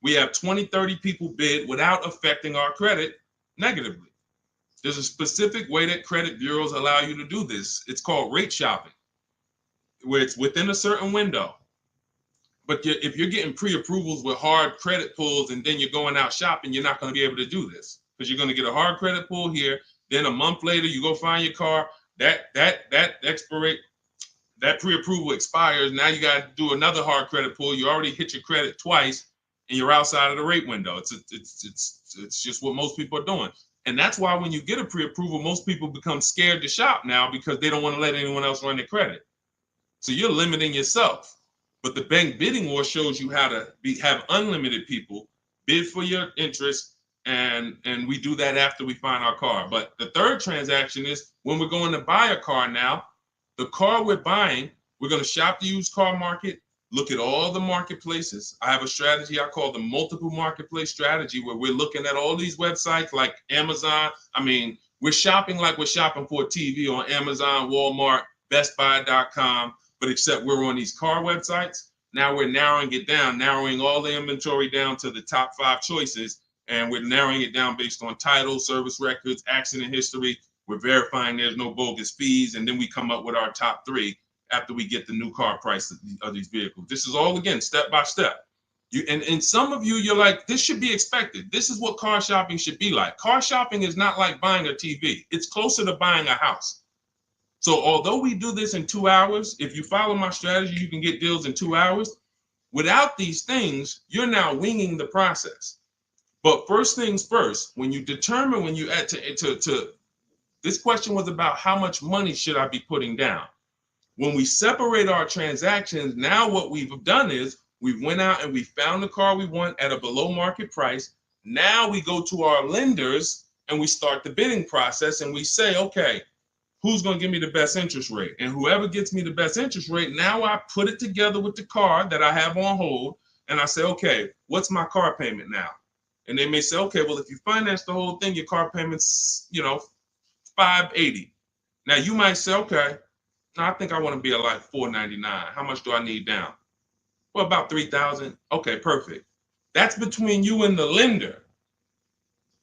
We have 20, 30 people bid without affecting our credit negatively. There's a specific way that credit bureaus allow you to do this. It's called rate shopping, where it's within a certain window. But if you're getting pre-approvals with hard credit pulls and then you're going out shopping, you're not going to be able to do this, because you're going to get a hard credit pull here. Then a month later, you go find your car. That pre-approval expires. Now you got to do another hard credit pull. You already hit your credit twice, and you're outside of the rate window. It's just what most people are doing. And that's why when you get a pre-approval, most people become scared to shop now, because they don't want to let anyone else run their credit. So you're limiting yourself. But the Bank Bidding War shows you how to have unlimited people bid for your interest, and we do that after we find our car. But the third transaction is when we're going to buy a car now. The car we're buying, we're going to shop the used car market, look at all the marketplaces. I have a strategy I call the multiple marketplace strategy, where we're looking at all these websites like Amazon. I mean, we're shopping like we're shopping for a TV on Amazon, Walmart, BestBuy.com, but except we're on these car websites. Now we're narrowing it down, narrowing all the inventory down to the top 5 choices, and we're narrowing it down based on title, service records, accident history. We're verifying there's no bogus fees, and then we come up with our top 3 after we get the new car price of these vehicles. This is all, again, step by step. And some of you, you're like, this should be expected. This is what car shopping should be like. Car shopping is not like buying a TV. It's closer to buying a house. So although we do this in 2 hours, if you follow my strategy, you can get deals in 2 hours. Without these things, you're now winging the process. But first things first, when you determine, when you add to this question was about how much money should I be putting down? When we separate our transactions, now what we've done is we went out and we found the car we want at a below market price. Now we go to our lenders and we start the bidding process and we say, okay, who's going to give me the best interest rate? And whoever gets me the best interest rate, now I put it together with the car that I have on hold. And I say, okay, what's my car payment now? And they may say, okay, well, if you finance the whole thing, your car payment's, $580. Now you might say, okay, I think I want to be at like $499. How much do I need down? Well, about $3,000. Okay, perfect. That's between you and the lender.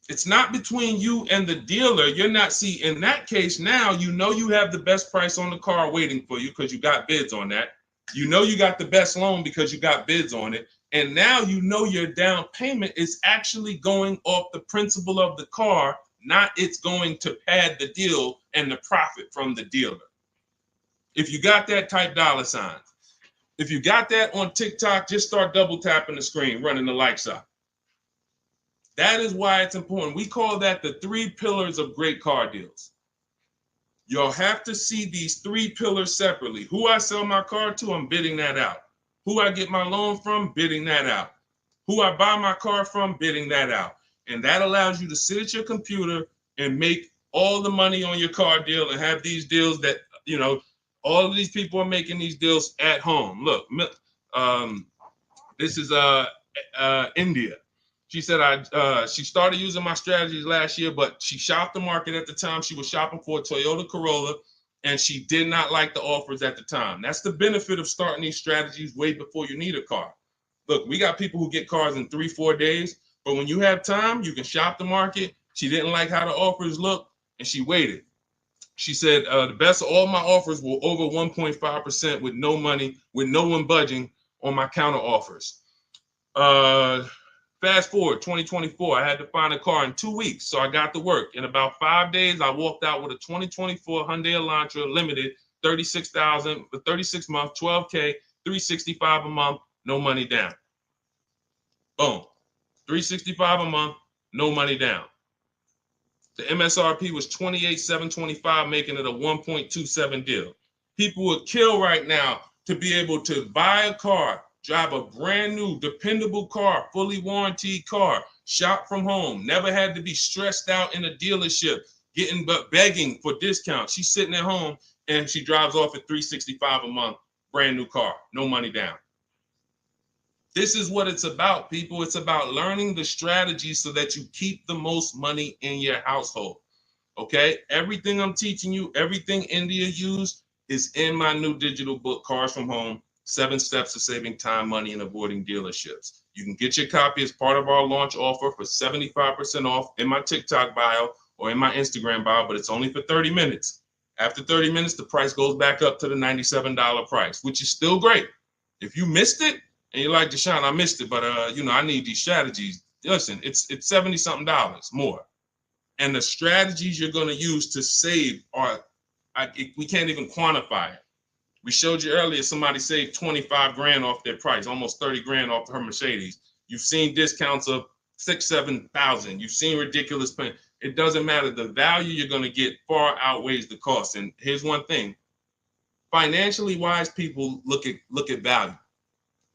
It's not between you and the dealer. You're not, see, in that case, now you have the best price on the car waiting for you because you got bids on that. You got the best loan because you got bids on it. And now your down payment is actually going off the principal of the car, not it's going to pad the deal and the profit from the dealer. If you got that, type $sign. If you got that on TikTok, just start double tapping the screen, running the like sign. That is why it's important. We call that the 3 pillars of great car deals. You'll have to see these 3 pillars separately. Who I sell my car to, I'm bidding that out. Who I get my loan from, bidding that out. Who I buy my car from, bidding that out. And that allows you to sit at your computer and make all the money on your car deal and have these deals that, all of these people are making these deals at home. Look, this is India. She said she started using my strategies last year, but she shopped the market at the time. She was shopping for a Toyota Corolla, and she did not like the offers at the time. That's the benefit of starting these strategies way before you need a car. Look, we got people who get cars in 3-4 days, but when you have time, you can shop the market. She didn't like how the offers looked, and she waited. She said the best of all my offers were over 1.5% with no money, with no one budging on my counter offers. Fast forward 2024, I had to find a car in 2 weeks, so I got to work. In about 5 days, I walked out with a 2024 Hyundai Elantra Limited, $36,000 for 36 months, $12K, $365 a month, no money down. Boom, $365 a month, no money down. The MSRP was $28,725, making it a 1.27 deal. People would kill right now to be able to buy a car, drive a brand new, dependable car, fully warranted car, shop from home, never had to be stressed out in a dealership, begging for discounts. She's sitting at home and she drives off at $365 a month, brand new car, no money down. This is what it's about, people. It's about learning the strategy so that you keep the most money in your household. Okay? Everything I'm teaching you, everything India used is in my new digital book, Cars from Home, 7 Steps to Saving Time, Money, and Avoiding Dealerships. You can get your copy as part of our launch offer for 75% off in my TikTok bio or in my Instagram bio, but it's only for 30 minutes. After 30 minutes, the price goes back up to the $97 price, which is still great. If you missed it, and you're like, Deshone, I missed it, but I need these strategies. Listen, it's $70-something more. And the strategies you're going to use to save we can't even quantify it. We showed you earlier, somebody saved 25 grand off their price, almost 30 grand off her Mercedes. You've seen discounts of 6,000-7,000. You've seen ridiculous pay. It doesn't matter. The value you're going to get far outweighs the cost. And here's one thing. Financially wise people look at value.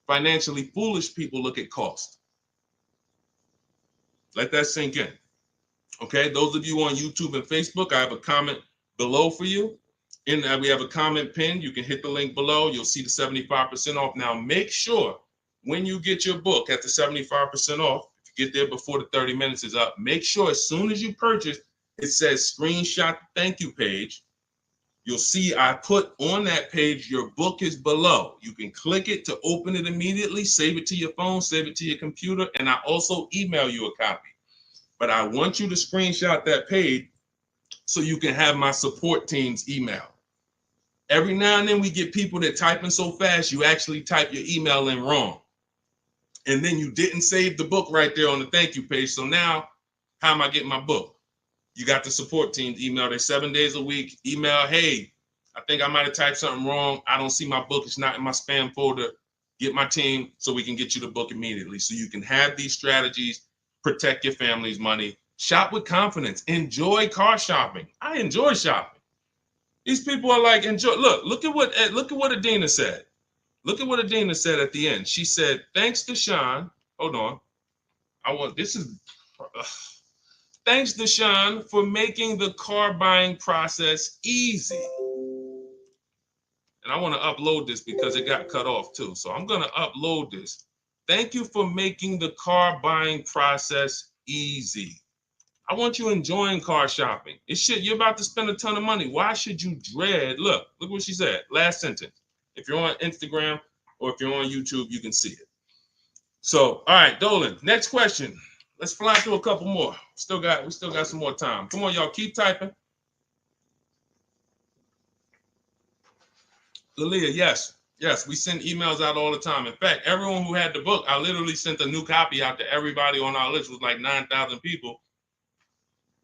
Financially foolish people look at cost. Let that sink in. Okay, those of you on YouTube and Facebook, I have a comment below for you. We have a comment pinned. You can hit the link below. You'll see the 75% off. Now, make sure when you get your book at the 75% off, if you get there before the 30 minutes is up, make sure as soon as you purchase, it says screenshot the thank you page. You'll see I put on that page, your book is below. You can click it to open it immediately, save it to your phone, save it to your computer, and I also email you a copy. But I want you to screenshot that page so you can have my support team's email. Every now and then we get people that typing so fast, you actually type your email in wrong. and then you didn't save the book right there on the thank you page. So now, how am I getting my book? You got the support team email. They're 7 days a week. Email, hey, I think I might have typed something wrong. I don't see my book. It's not in my spam folder. Get my team so we can get you the book immediately. So you can have these strategies, protect your family's money, shop with confidence, enjoy car shopping. I enjoy shopping. These people are like, enjoy. Look at what Adina said. Look at what Adina said at the end. She said, thanks to Sean. Hold on. Thanks to Sean for making the car buying process easy. And I want to upload this because it got cut off too. So I'm going to upload this. Thank you for making the car buying process easy. I want you enjoying car shopping. You're about to spend a ton of money. Why should you dread? Look what she said. Last sentence. If you're on Instagram or if you're on YouTube, you can see it. So, all right, Dolan, next question. Let's fly through a couple more. We still got some more time. Come on, y'all, keep typing. Lalia, yes, we send emails out all the time. In fact, everyone who had the book, I literally sent a new copy out to everybody on our list. It was like 9,000 people,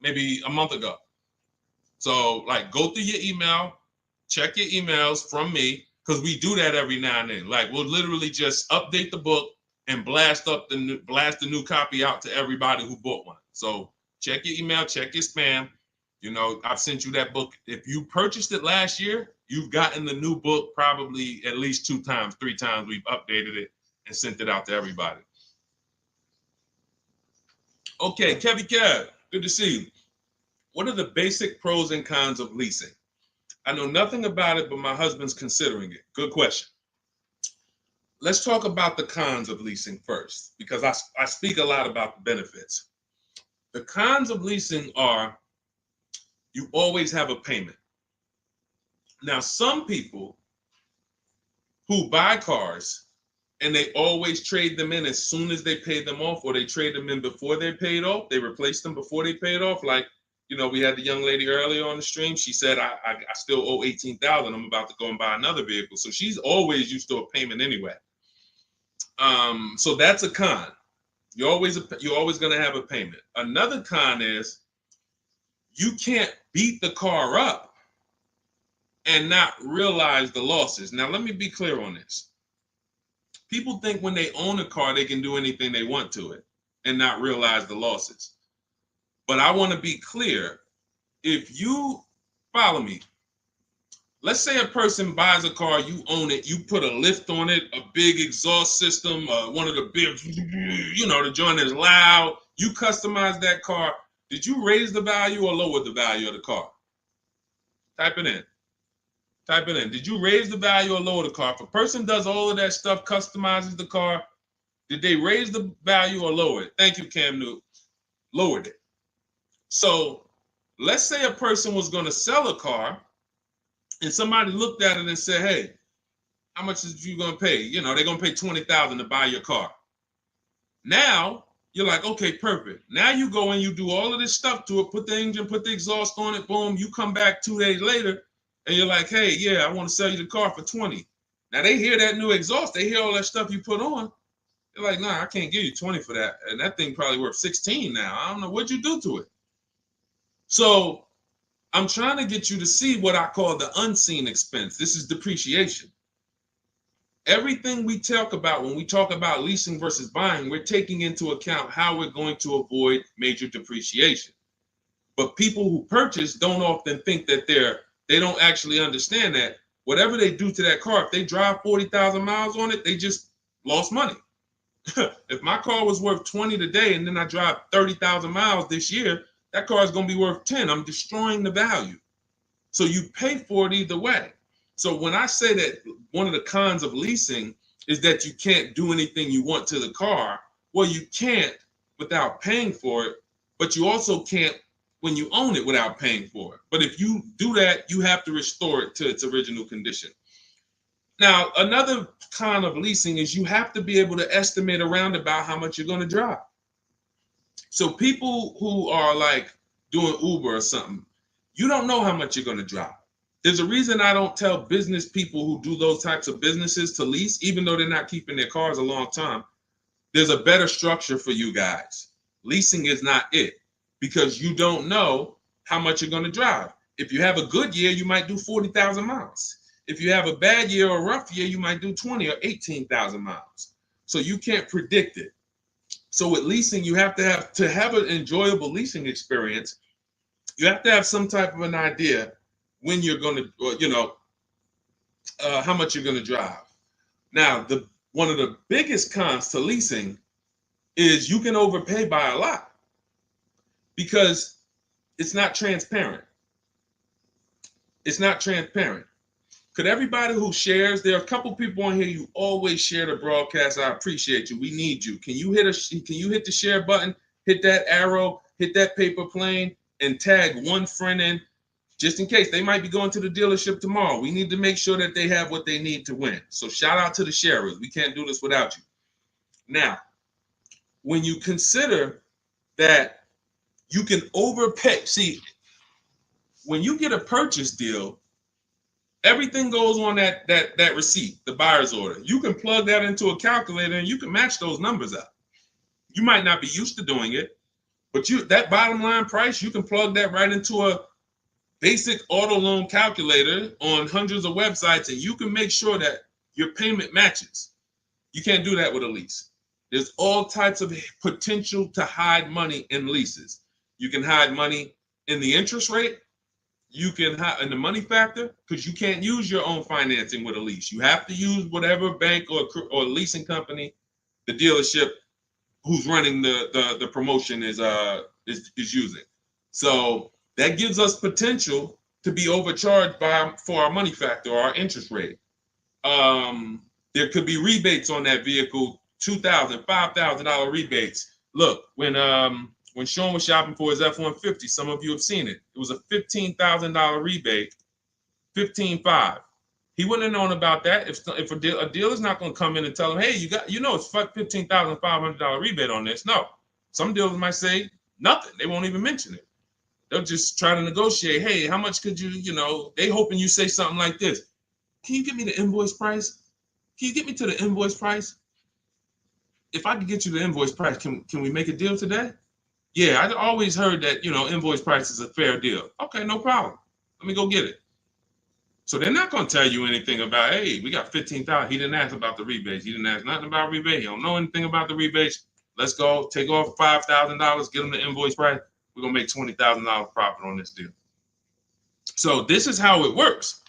maybe a month ago. So, like, go through your email, check your emails from me, because we do that every now and then. Like, we'll literally just update the book and blast the new copy out to everybody who bought one. So check your email, check your spam. You know, I've sent you that book. If you purchased it last year, you've gotten the new book probably at least 2 times, 3 times. We've updated it and sent it out to everybody. Okay, Kevy Kev, good to see you. What are the basic pros and cons of leasing? I know nothing about it, but my husband's considering it. Good question. Let's talk about the cons of leasing first, because I speak a lot about the benefits. The cons of leasing are you always have a payment. Now, some people who buy cars and they always trade them in as soon as they pay them off, or they trade them in before they paid off, they replace them before they paid off. Like, you know, we had the young lady earlier on the stream. She said, I still owe $18,000. I'm about to go and buy another vehicle. So she's always used to a payment anyway. So that's a con. You're always going to have a payment. Another con is you can't beat the car up and not realize the losses. Now, let me be clear on this. People think when they own a car, they can do anything they want to it and not realize the losses. But I want to be clear. If you follow me, let's say a person buys a car, you own it, you put a lift on it, a big exhaust system, one of the big, the joint is loud. You customize that car. Did you raise the value or lower the value of the car? Type it in. Did you raise the value or lower the car? If a person does all of that stuff, customizes the car, did they raise the value or lower it? Thank you, Cam Newton. Lowered it. So let's say a person was going to sell a car, and somebody looked at it and said, hey, how much is you going to pay? You know, they're going to pay $20,000 to buy your car. Now, you're like, okay, perfect. Now you go and you do all of this stuff to it, put the engine, put the exhaust on it, boom. You come back 2 days later, and you're like, hey, yeah, I want to sell you the car for $20,000. Now, they hear that new exhaust. They hear all that stuff you put on. They're like, nah, I can't give you $20,000 for that. And that thing probably worth $16,000 now. I don't know. What'd you do to it? So I'm trying to get you to see what I call the unseen expense. This is depreciation. Everything we talk about when we talk about leasing versus buying, we're taking into account how we're going to avoid major depreciation. But people who purchase don't often think that they don't actually understand that whatever they do to that car, if they drive 40,000 miles on it, they just lost money. If my car was worth 20 today and then I drive 30,000 miles this year, that car is going to be worth 10. I'm destroying the value. So you pay for it either way. So when I say that one of the cons of leasing is that you can't do anything you want to the car, well, you can't without paying for it, but you also can't when you own it without paying for it. But if you do that, you have to restore it to its original condition. Now, another con of leasing is you have to be able to estimate around about how much you're going to drive. So people who are like doing Uber or something, you don't know how much you're going to drive. There's a reason I don't tell business people who do those types of businesses to lease, even though they're not keeping their cars a long time. there's a better structure for you guys. Leasing is not it, because you don't know how much you're going to drive. If you have a good year, you might do 40,000 miles. If you have a bad year or a rough year, you might do 20 or 18,000 miles. So you can't predict it. So with leasing, you have to have an enjoyable leasing experience. You have to have some type of an idea when you're going to, how much you're going to drive. Now, one of the biggest cons to leasing is you can overpay by a lot because it's not transparent. It's not transparent. Could everybody who shares, there are a couple people on here, you always share the broadcast. I appreciate you. We need you. Can you hit the share button, hit that arrow, hit that paper plane, and tag one friend in, just in case they might be going to the dealership tomorrow. We need to make sure that they have what they need to win. So shout out to the sharers. We can't do this without you. Now, when you consider that you can overpay, see, when you get a purchase deal, everything goes on that receipt, the buyer's order. You can plug that into a calculator and you can match those numbers up. You might not be used to doing it, but that bottom line price, you can plug that right into a basic auto loan calculator on hundreds of websites, and you can make sure that your payment matches. You can't do that with a lease. There's all types of potential to hide money in leases. You can hide money in the interest rate. You can hide in the money factor, because you can't use your own financing with a lease. You have to use whatever bank or leasing company the dealership who's running the promotion is using. So that gives us potential to be overcharged for our money factor or our interest rate. There could be rebates on that vehicle, $2,000, $5,000 rebates. Look, when Sean was shopping for his F-150, some of you have seen it. It was a $15,000 rebate, $15,500. He wouldn't have known about that if a dealer's not going to come in and tell him, hey, it's $15,500 rebate on this. No, some dealers might say nothing. They won't even mention it. They'll just try to negotiate. Hey, how much could you, they hoping you say something like this. Can you get me the invoice price? Can you get me to the invoice price? If I could get you the invoice price, can we make a deal today? Yeah, I always heard that, invoice price is a fair deal. Okay, no problem. Let me go get it. So they're not going to tell you anything about, hey, we got $15,000. He didn't ask about the rebates. He didn't ask nothing about rebate. He don't know anything about the rebates. Let's go take off $5,000, get him the invoice price. We're going to make $20,000 profit on this deal. So this is how it works.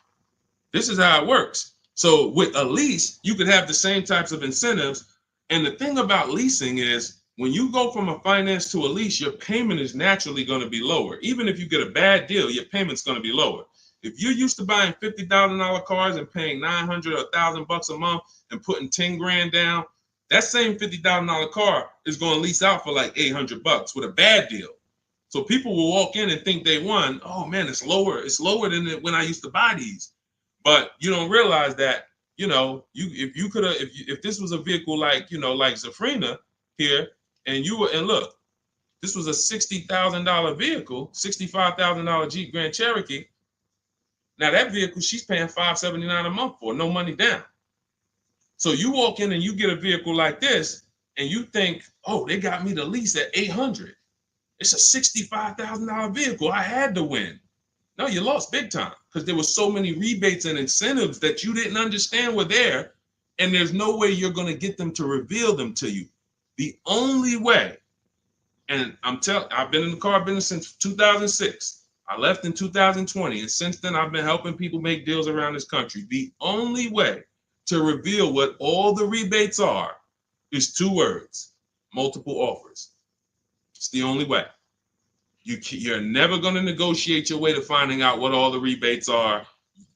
This is how it works. So with a lease, you could have the same types of incentives. And the thing about leasing is when you go from a finance to a lease, your payment is naturally going to be lower. Even if you get a bad deal, your payment's going to be lower. If you're used to buying $50,000 cars and paying $900 or $1,000 a month and putting 10 grand down, that same $50,000 car is going to lease out for like $800 with a bad deal. So people will walk in and think they won. Oh man, it's lower. It's lower than when I used to buy these. But you don't realize that, if this was a vehicle like Zafrina here, and look, this was a $60,000 vehicle, $65,000 Jeep Grand Cherokee. Now that vehicle, she's paying $579 a month for, no money down. So you walk in and you get a vehicle like this, and you think, oh, they got me the lease at $800. It's a $65,000 vehicle. I had to win. No, you lost big time because there were so many rebates and incentives that you didn't understand were there, and there's no way you're going to get them to reveal them to you. The only way, and I've been in the car business since 2006. I left in 2020, and since then I've been helping people make deals around this country. The only way to reveal what all the rebates are is 2 words: multiple offers. It's the only way. You're never going to negotiate your way to finding out what all the rebates are,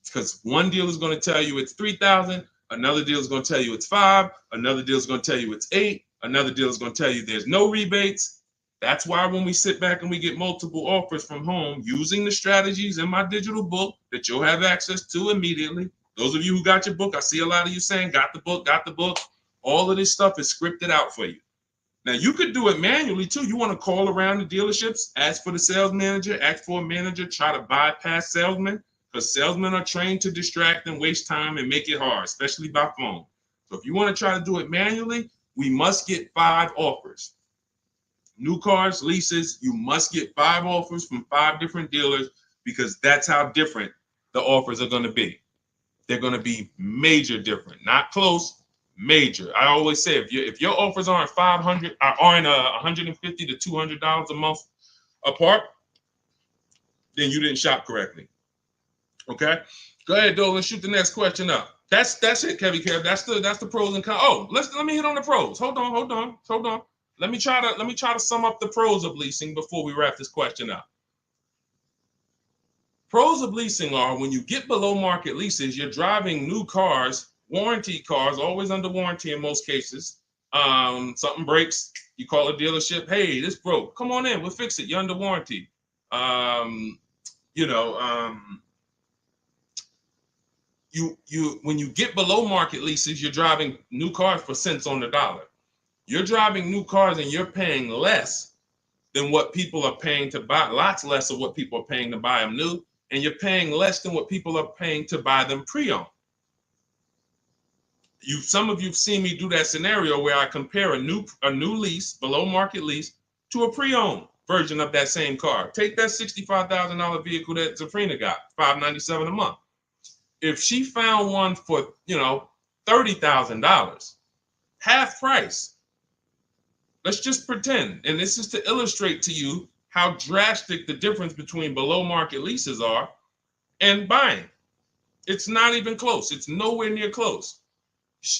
because one deal is going to tell you it's $3,000, another deal is going to tell you it's $5,000, another deal is going to tell you it's $8,000, another deal is going to tell you there's no rebates. That's why when we sit back and we get multiple offers from home using the strategies in my digital book that you'll have access to immediately. Those of you who got your book, I see a lot of you saying, got the book. All of this stuff is scripted out for you. Now, you could do it manually, too. You want to call around the dealerships, ask for the sales manager, ask for a manager, try to bypass salesmen, because salesmen are trained to distract and waste time and make it hard, especially by phone. So if you want to try to do it manually, we must get 5 offers. New cars, leases, you must get 5 offers from 5 different dealers because that's how different the offers are going to be. They're going to be major different, not close, major. I always say if your offers aren't $150 to $200 a month apart, then you didn't shop correctly. Okay, go ahead, Doe. Let's shoot the next question up. That's it, Kevy Kev. That's the pros and cons. Oh, let me hit on the pros. Hold on. Let me try to sum up the pros of leasing before we wrap this question up. Pros of leasing are when you get below market leases, you're driving new cars, warranty cars, always under warranty in most cases. Something breaks, you call a dealership. Hey, this broke. Come on in, we'll fix it. You're under warranty. When you get below market leases, you're driving new cars for cents on the dollar. You're driving new cars and you're paying less than what people are paying to buy, lots less of what people are paying to buy them new, and you're paying less than what people are paying to buy them pre-owned. Some of you've seen me do that scenario where I compare a new lease, below market lease, to a pre-owned version of that same car. Take that $65,000 vehicle that Zafrina got, $597 a month. If she found one for, $30,000, half price, let's just pretend, and this is to illustrate to you how drastic the difference between below market leases are and buying. It's not even close. It's nowhere near close.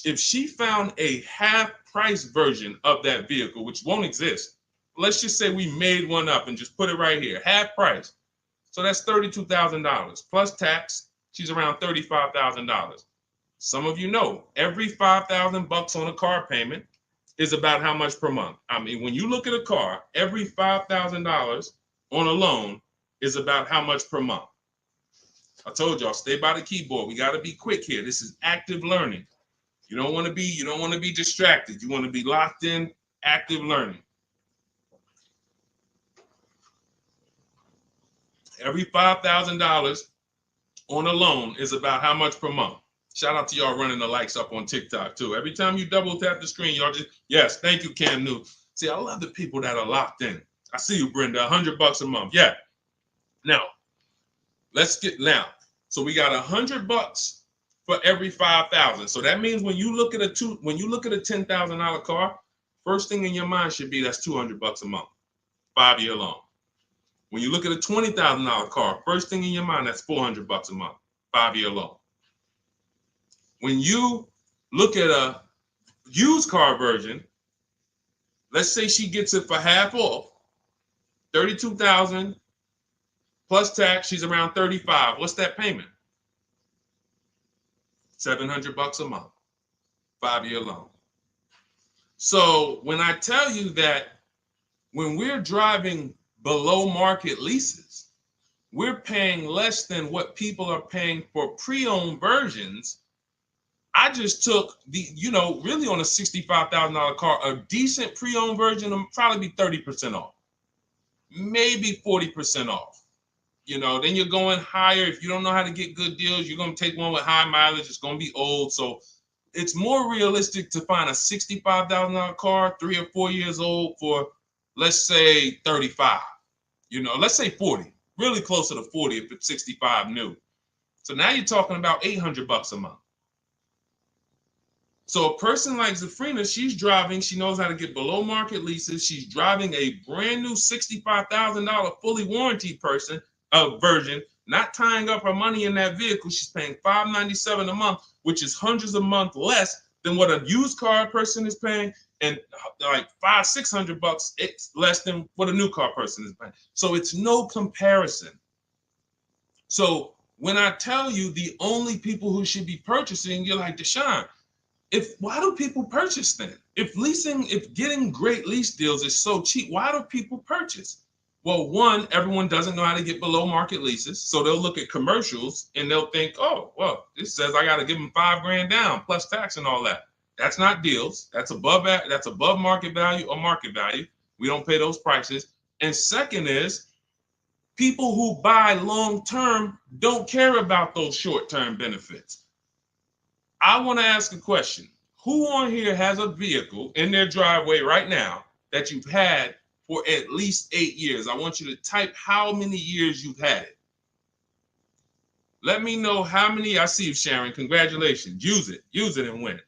If she found a half price version of that vehicle, which won't exist, let's just say we made one up and just put it right here, half price. So that's $32,000 plus tax. She's around $35,000. Some of you know every $5,000 on a car payment is about how much per month. I mean, when you look at a car, every $5,000 on a loan is about how much per month. I told y'all, stay by the keyboard. We got to be quick here. This is active learning. You don't want to be distracted. You want to be locked in, active learning. Every $5,000 on a loan is about how much per month. Shout out to y'all running the likes up on TikTok too. Every time you double tap the screen, y'all just, yes, thank you, Cam New. See, I love the people that are locked in. I see you, Brenda, $100 a month. Yeah. Now, so we got $100 for every 5,000. So that means when you look at a $10,000 car, first thing in your mind should be that's $200 a month, 5-year loan. When you look at a $20,000 car, first thing in your mind, that's $400 a month, 5-year loan. When you look at a used car version, let's say she gets it for half off, $32,000 plus tax, she's around $35,000. What's that payment? $700 a month, 5-year loan. So when I tell you that when we're driving below market leases, we're paying less than what people are paying for pre-owned versions. I just took really on a $65,000 car, a decent pre-owned version will probably be 30% off, maybe 40% off. Then you're going higher. If you don't know how to get good deals, you're going to take one with high mileage. It's going to be old. So it's more realistic to find a $65,000 car, 3 or 4 years old for, let's say 35, let's say 40, really closer to 40 if it's 65 new. So now you're talking about $800 a month. So a person like Zafrina, she's driving, she knows how to get below market leases. She's driving a brand new $65,000 fully warranted version, not tying up her money in that vehicle. She's paying $597 a month, which is hundreds a month less than what a used car person is paying, and like $500-$600 it's less than what a new car person is paying. So it's no comparison. So when I tell you the only people who should be purchasing, you're like, Deshone, why do people purchase then? If getting great lease deals is so cheap, why do people purchase? Well, one, everyone doesn't know how to get below market leases. So they'll look at commercials and they'll think, oh, well, this says I got to give them $5,000 down plus tax and all that. That's not deals. That's above market value or market value. We don't pay those prices. And second is, people who buy long-term don't care about those short-term benefits. I want to ask a question. Who on here has a vehicle in their driveway right now that you've had for at least 8 years? I want you to type how many years you've had it. Let me know how many. I see you, Sharon. Congratulations. Use it and win.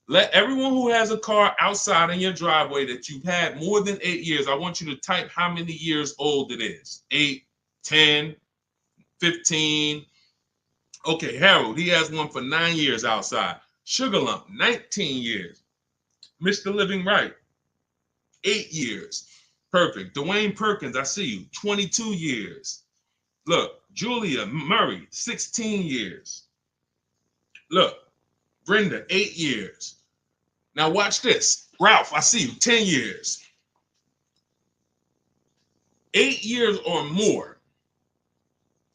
Let everyone who has a car outside in your driveway that you've had more than 8 years, I want you to type how many years old it is. 8, 10, 15. Okay, Harold, he has one for 9 years outside. Sugar Lump, 19 years. Mr. Living Right, 8 years. Perfect. Dwayne Perkins, I see you, 22 years. Look, Julia Murray, 16 years. Look, Brenda, 8 years. Now watch this. Ralph, I see you, 10 years. 8 years or more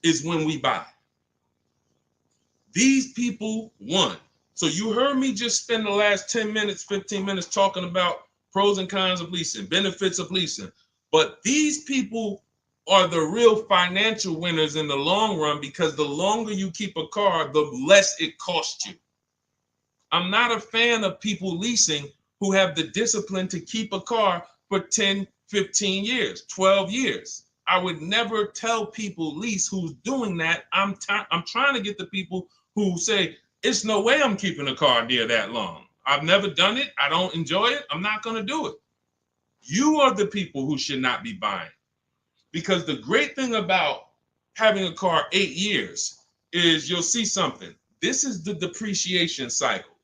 is when we buy. These people won. So you heard me just spend the last 10 minutes, 15 minutes talking about pros and cons of leasing, benefits of leasing. But these people are the real financial winners in the long run, because the longer you keep a car, the less it costs you. I'm not a fan of people leasing who have the discipline to keep a car for 10, 15 years, 12 years. I would never tell people lease who's doing that. I'm trying to get the people who say, it's no way I'm keeping a car near that long. I've never done it. I don't enjoy it. I'm not going to do it. You are the people who should not be buying. Because the great thing about having a car 8 years is you'll see something. This is the depreciation cycle.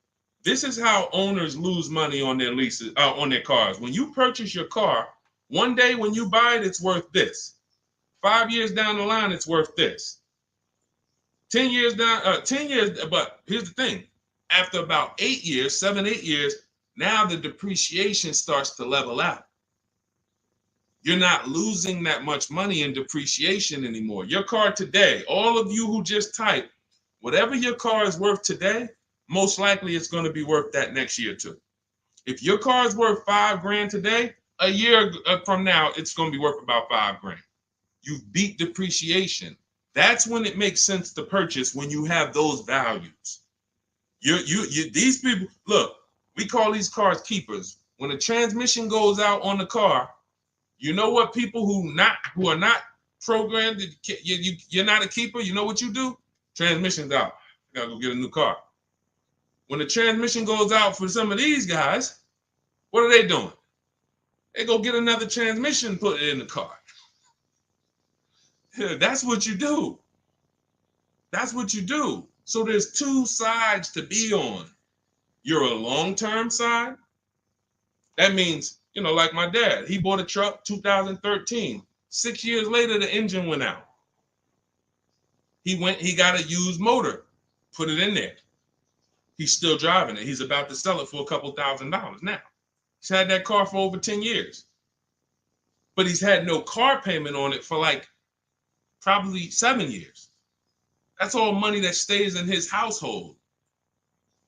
This is how owners lose money on their leases, on their cars. When you purchase your car, one day when you buy it, it's worth this. 5 years down the line, it's worth this. 10 years down, 10 years, but here's the thing. After about 8 years, 7, 8 years, now the depreciation starts to level out. You're not losing that much money in depreciation anymore. Your car today, all of you who just typed, whatever your car is worth today, most likely it's going to be worth that next year too. If your car is worth $5,000 today, a year from now, it's going to be worth about $5,000. You beat depreciation. That's when it makes sense to purchase, when you have those values. These people, look, we call these cars keepers. When a transmission goes out on the car, you know what people who are not programmed, you're not a keeper, you know what you do? Transmission's out. You gotta go get a new car. When the transmission goes out for some of these guys, what are they doing? They go get another transmission and put it in the car. That's what you do. That's what you do. So there's two sides to be on. You're a long-term side. That means, like my dad, he bought a truck 2013. 6 years later, the engine went out. He got a used motor, put it in there. He's still driving it. He's about to sell it for a couple $1,000s now. He's had that car for over 10 years. But he's had no car payment on it for probably 7 years. That's all money that stays in his household.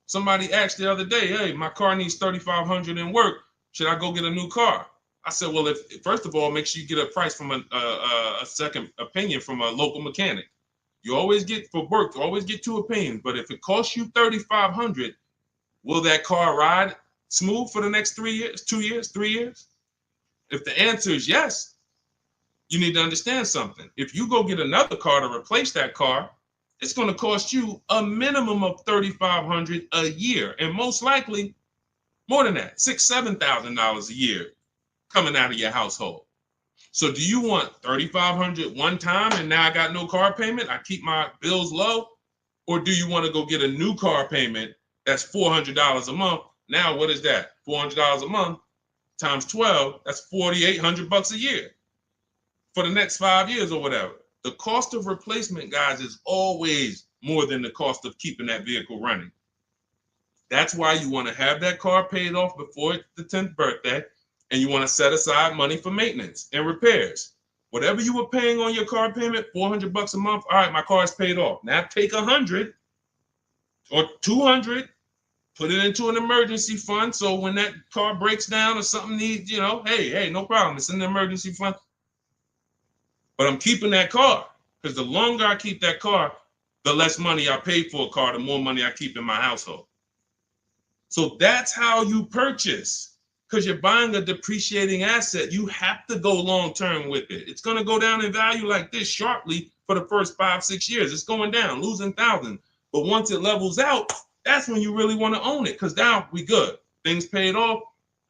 Somebody asked the other day, hey, my car needs $3,500 in work. Should I go get a new car? I said, well, first of all, make sure you get a price from a second opinion from a local mechanic. You always get, for work, you always get 2 opinions. But if it costs you $3,500, will that car ride smooth for the next 3 years, 2 years, 3 years? If the answer is yes, you need to understand something. If you go get another car to replace that car, it's going to cost you a minimum of $3,500 a year, and most likely more than that, $6,000, $7,000 a year coming out of your household. So do you want $3,500 one time and now I got no car payment, I keep my bills low? Or do you want to go get a new car payment that's $400 a month? Now what is that? $400 a month times 12, that's $4,800 a year for the next 5 years or whatever. The cost of replacement, guys, is always more than the cost of keeping that vehicle running. That's why you want to have that car paid off before the 10th birthday, and you want to set aside money for maintenance and repairs. Whatever you were paying on your car payment, $400 a month. All right, my car is paid off. Now take $100 or $200, put it into an emergency fund. So when that car breaks down or something needs, hey, no problem. It's in the emergency fund. But I'm keeping that car, because the longer I keep that car, the less money I pay for a car, the more money I keep in my household. So that's how you purchase, because you're buying a depreciating asset. You have to go long term with it. It's going to go down in value like this sharply for the first 5-6 years. It's going down, losing thousands. But once it levels out, that's when you really want to own it, because now we good. Things paid off.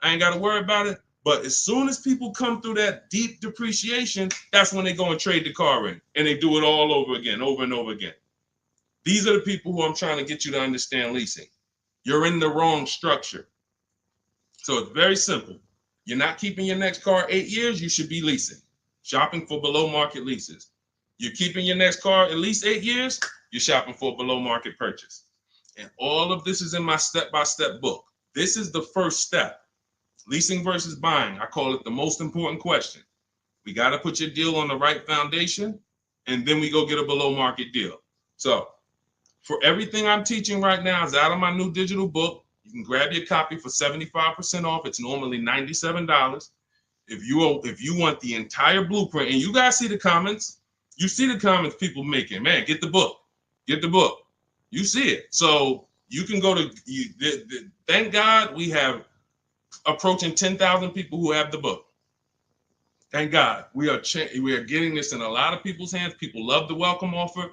I ain't got to worry about it. But as soon as people come through that deep depreciation, that's when they go and trade the car in, and they do it all over again, over and over again. These are the people who I'm trying to get you to understand leasing. You're in the wrong structure. So it's very simple. You're not keeping your next car 8 years, you should be leasing, shopping for below market leases. You're keeping your next car at least 8 years, you're shopping for a below market purchase. And all of this is in my step-by-step book. This is the first step. Leasing versus buying. I call it the most important question. We got to put your deal on the right foundation, and then we go get a below market deal. So for everything I'm teaching right now is out of my new digital book. You can grab your copy for 75% off. It's normally $97. If you want the entire blueprint, and you guys see the comments, you see the comments people making, man, get the book. Get the book. You see it. So you can go to, thank God we have approaching 10,000 people who have the book. Thank God. We are getting this in a lot of people's hands. People love the welcome offer.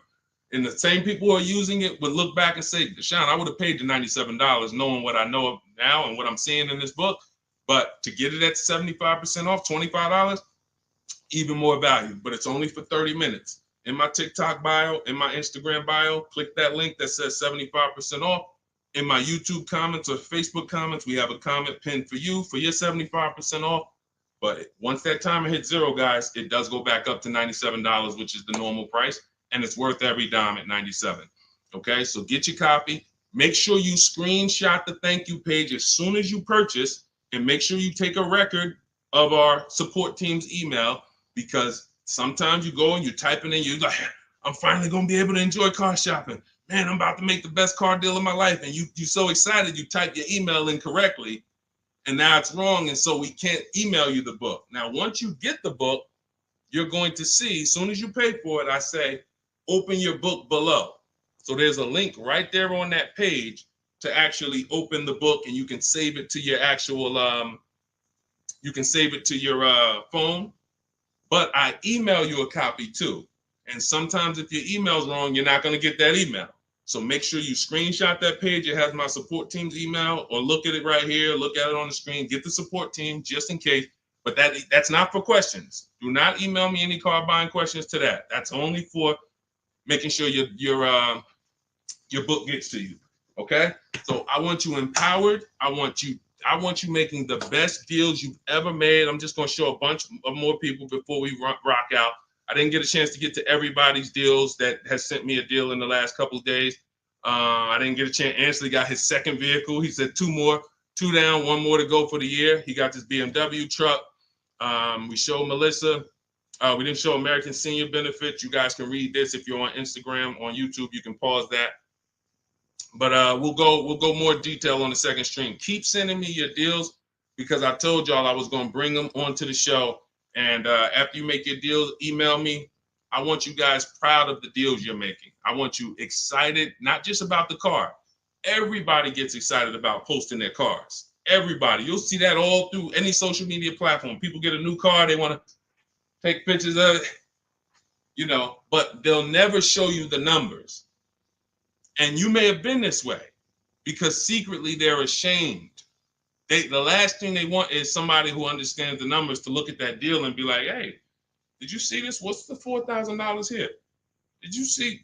And the same people who are using it would look back and say, Deshone, I would have paid the $97 knowing what I know now and what I'm seeing in this book. But to get it at 75% off, $25, even more value. But it's only for 30 minutes. In my TikTok bio, in my Instagram bio, click that link that says 75% off. In my YouTube comments or Facebook comments, we have a comment pinned for you for your 75% off. But once that timer hits zero, guys, it does go back up to $97, which is the normal price. And it's worth every dime at $97. Okay, so get your copy. Make sure you screenshot the thank you page as soon as you purchase, and make sure you take a record of our support team's email, because sometimes you go and you type it in, you're like, I'm finally going to be able to enjoy car shopping. Man, I'm about to make the best car deal of my life. And you're so excited, you type your email in correctly, and now it's wrong. And so we can't email you the book. Now, once you get the book, you're going to see, as soon as you pay for it, I say, open your book below. So there's a link right there on that page to actually open the book, and you can save it to your actual, you can save it to your phone. But I email you a copy too. And sometimes if your email's wrong, you're not going to get that email. So make sure you screenshot that page. It has my support team's email, or look at it right here. Look at it on the screen. Get the support team just in case. But that's not for questions. Do not email me any car buying questions to that. That's only for making sure your book gets to you. Okay? So I want you empowered. I want you making the best deals you've ever made. I'm just going to show a bunch of more people before we rock out. I didn't get a chance to get to everybody's deals that has sent me a deal in the last couple of days. I didn't get a chance. Ansley got his second vehicle. He said 2 down, 1 more to go for the year. He got this BMW truck. We showed Melissa. We didn't show American Senior Benefits. You guys can read this if you're on Instagram, on YouTube. You can pause that. But we'll go more detail on the second stream. Keep sending me your deals, because I told y'all I was going to bring them onto the show. And after you make your deals, email me. I want you guys proud of the deals you're making. I want you excited, not just about the car. Everybody gets excited about posting their cars. Everybody. You'll see that all through any social media platform. People get a new car, they want to take pictures of it, but they'll never show you the numbers. And you may have been this way, because secretly they're ashamed. The last thing they want is somebody who understands the numbers to look at that deal and be like, hey, did you see this? What's the $4,000 here? Did you see?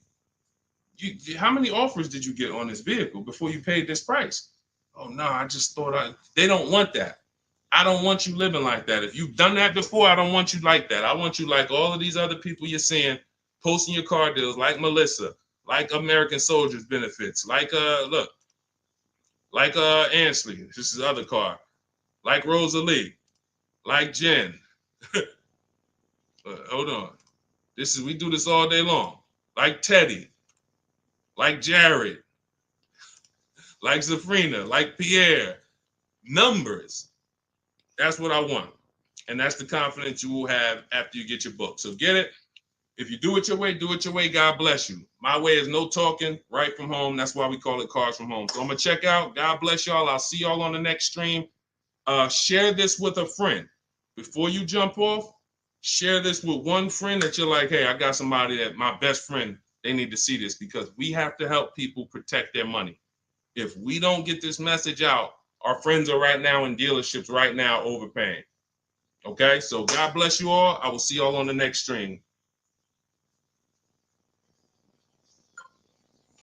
How many offers did you get on this vehicle before you paid this price? Oh, no, I just thought they don't want that. I don't want you living like that. If you've done that before, I don't want you like that. I want you like all of these other people you're seeing posting your car deals, like Melissa, like American Soldiers Benefits, like Ansley, this is his other car, like Rosalie, like Jen. Hold on. We do this all day long. Like Teddy, like Jared, like Zafrina, like Pierre. Numbers. That's what I want. And that's the confidence you will have after you get your book. So get it. If you do it your way, do it your way. God bless you. My way is no talking, right from home. That's why we call it Cars from Home. So I'm going to check out. God bless y'all. I'll see y'all on the next stream. Share this with a friend. Before you jump off, share this with one friend that you're like, hey, I got somebody that my best friend, they need to see this, because we have to help people protect their money. If we don't get this message out, our friends are right now in dealerships right now overpaying. Okay, so God bless you all. I will see y'all on the next stream.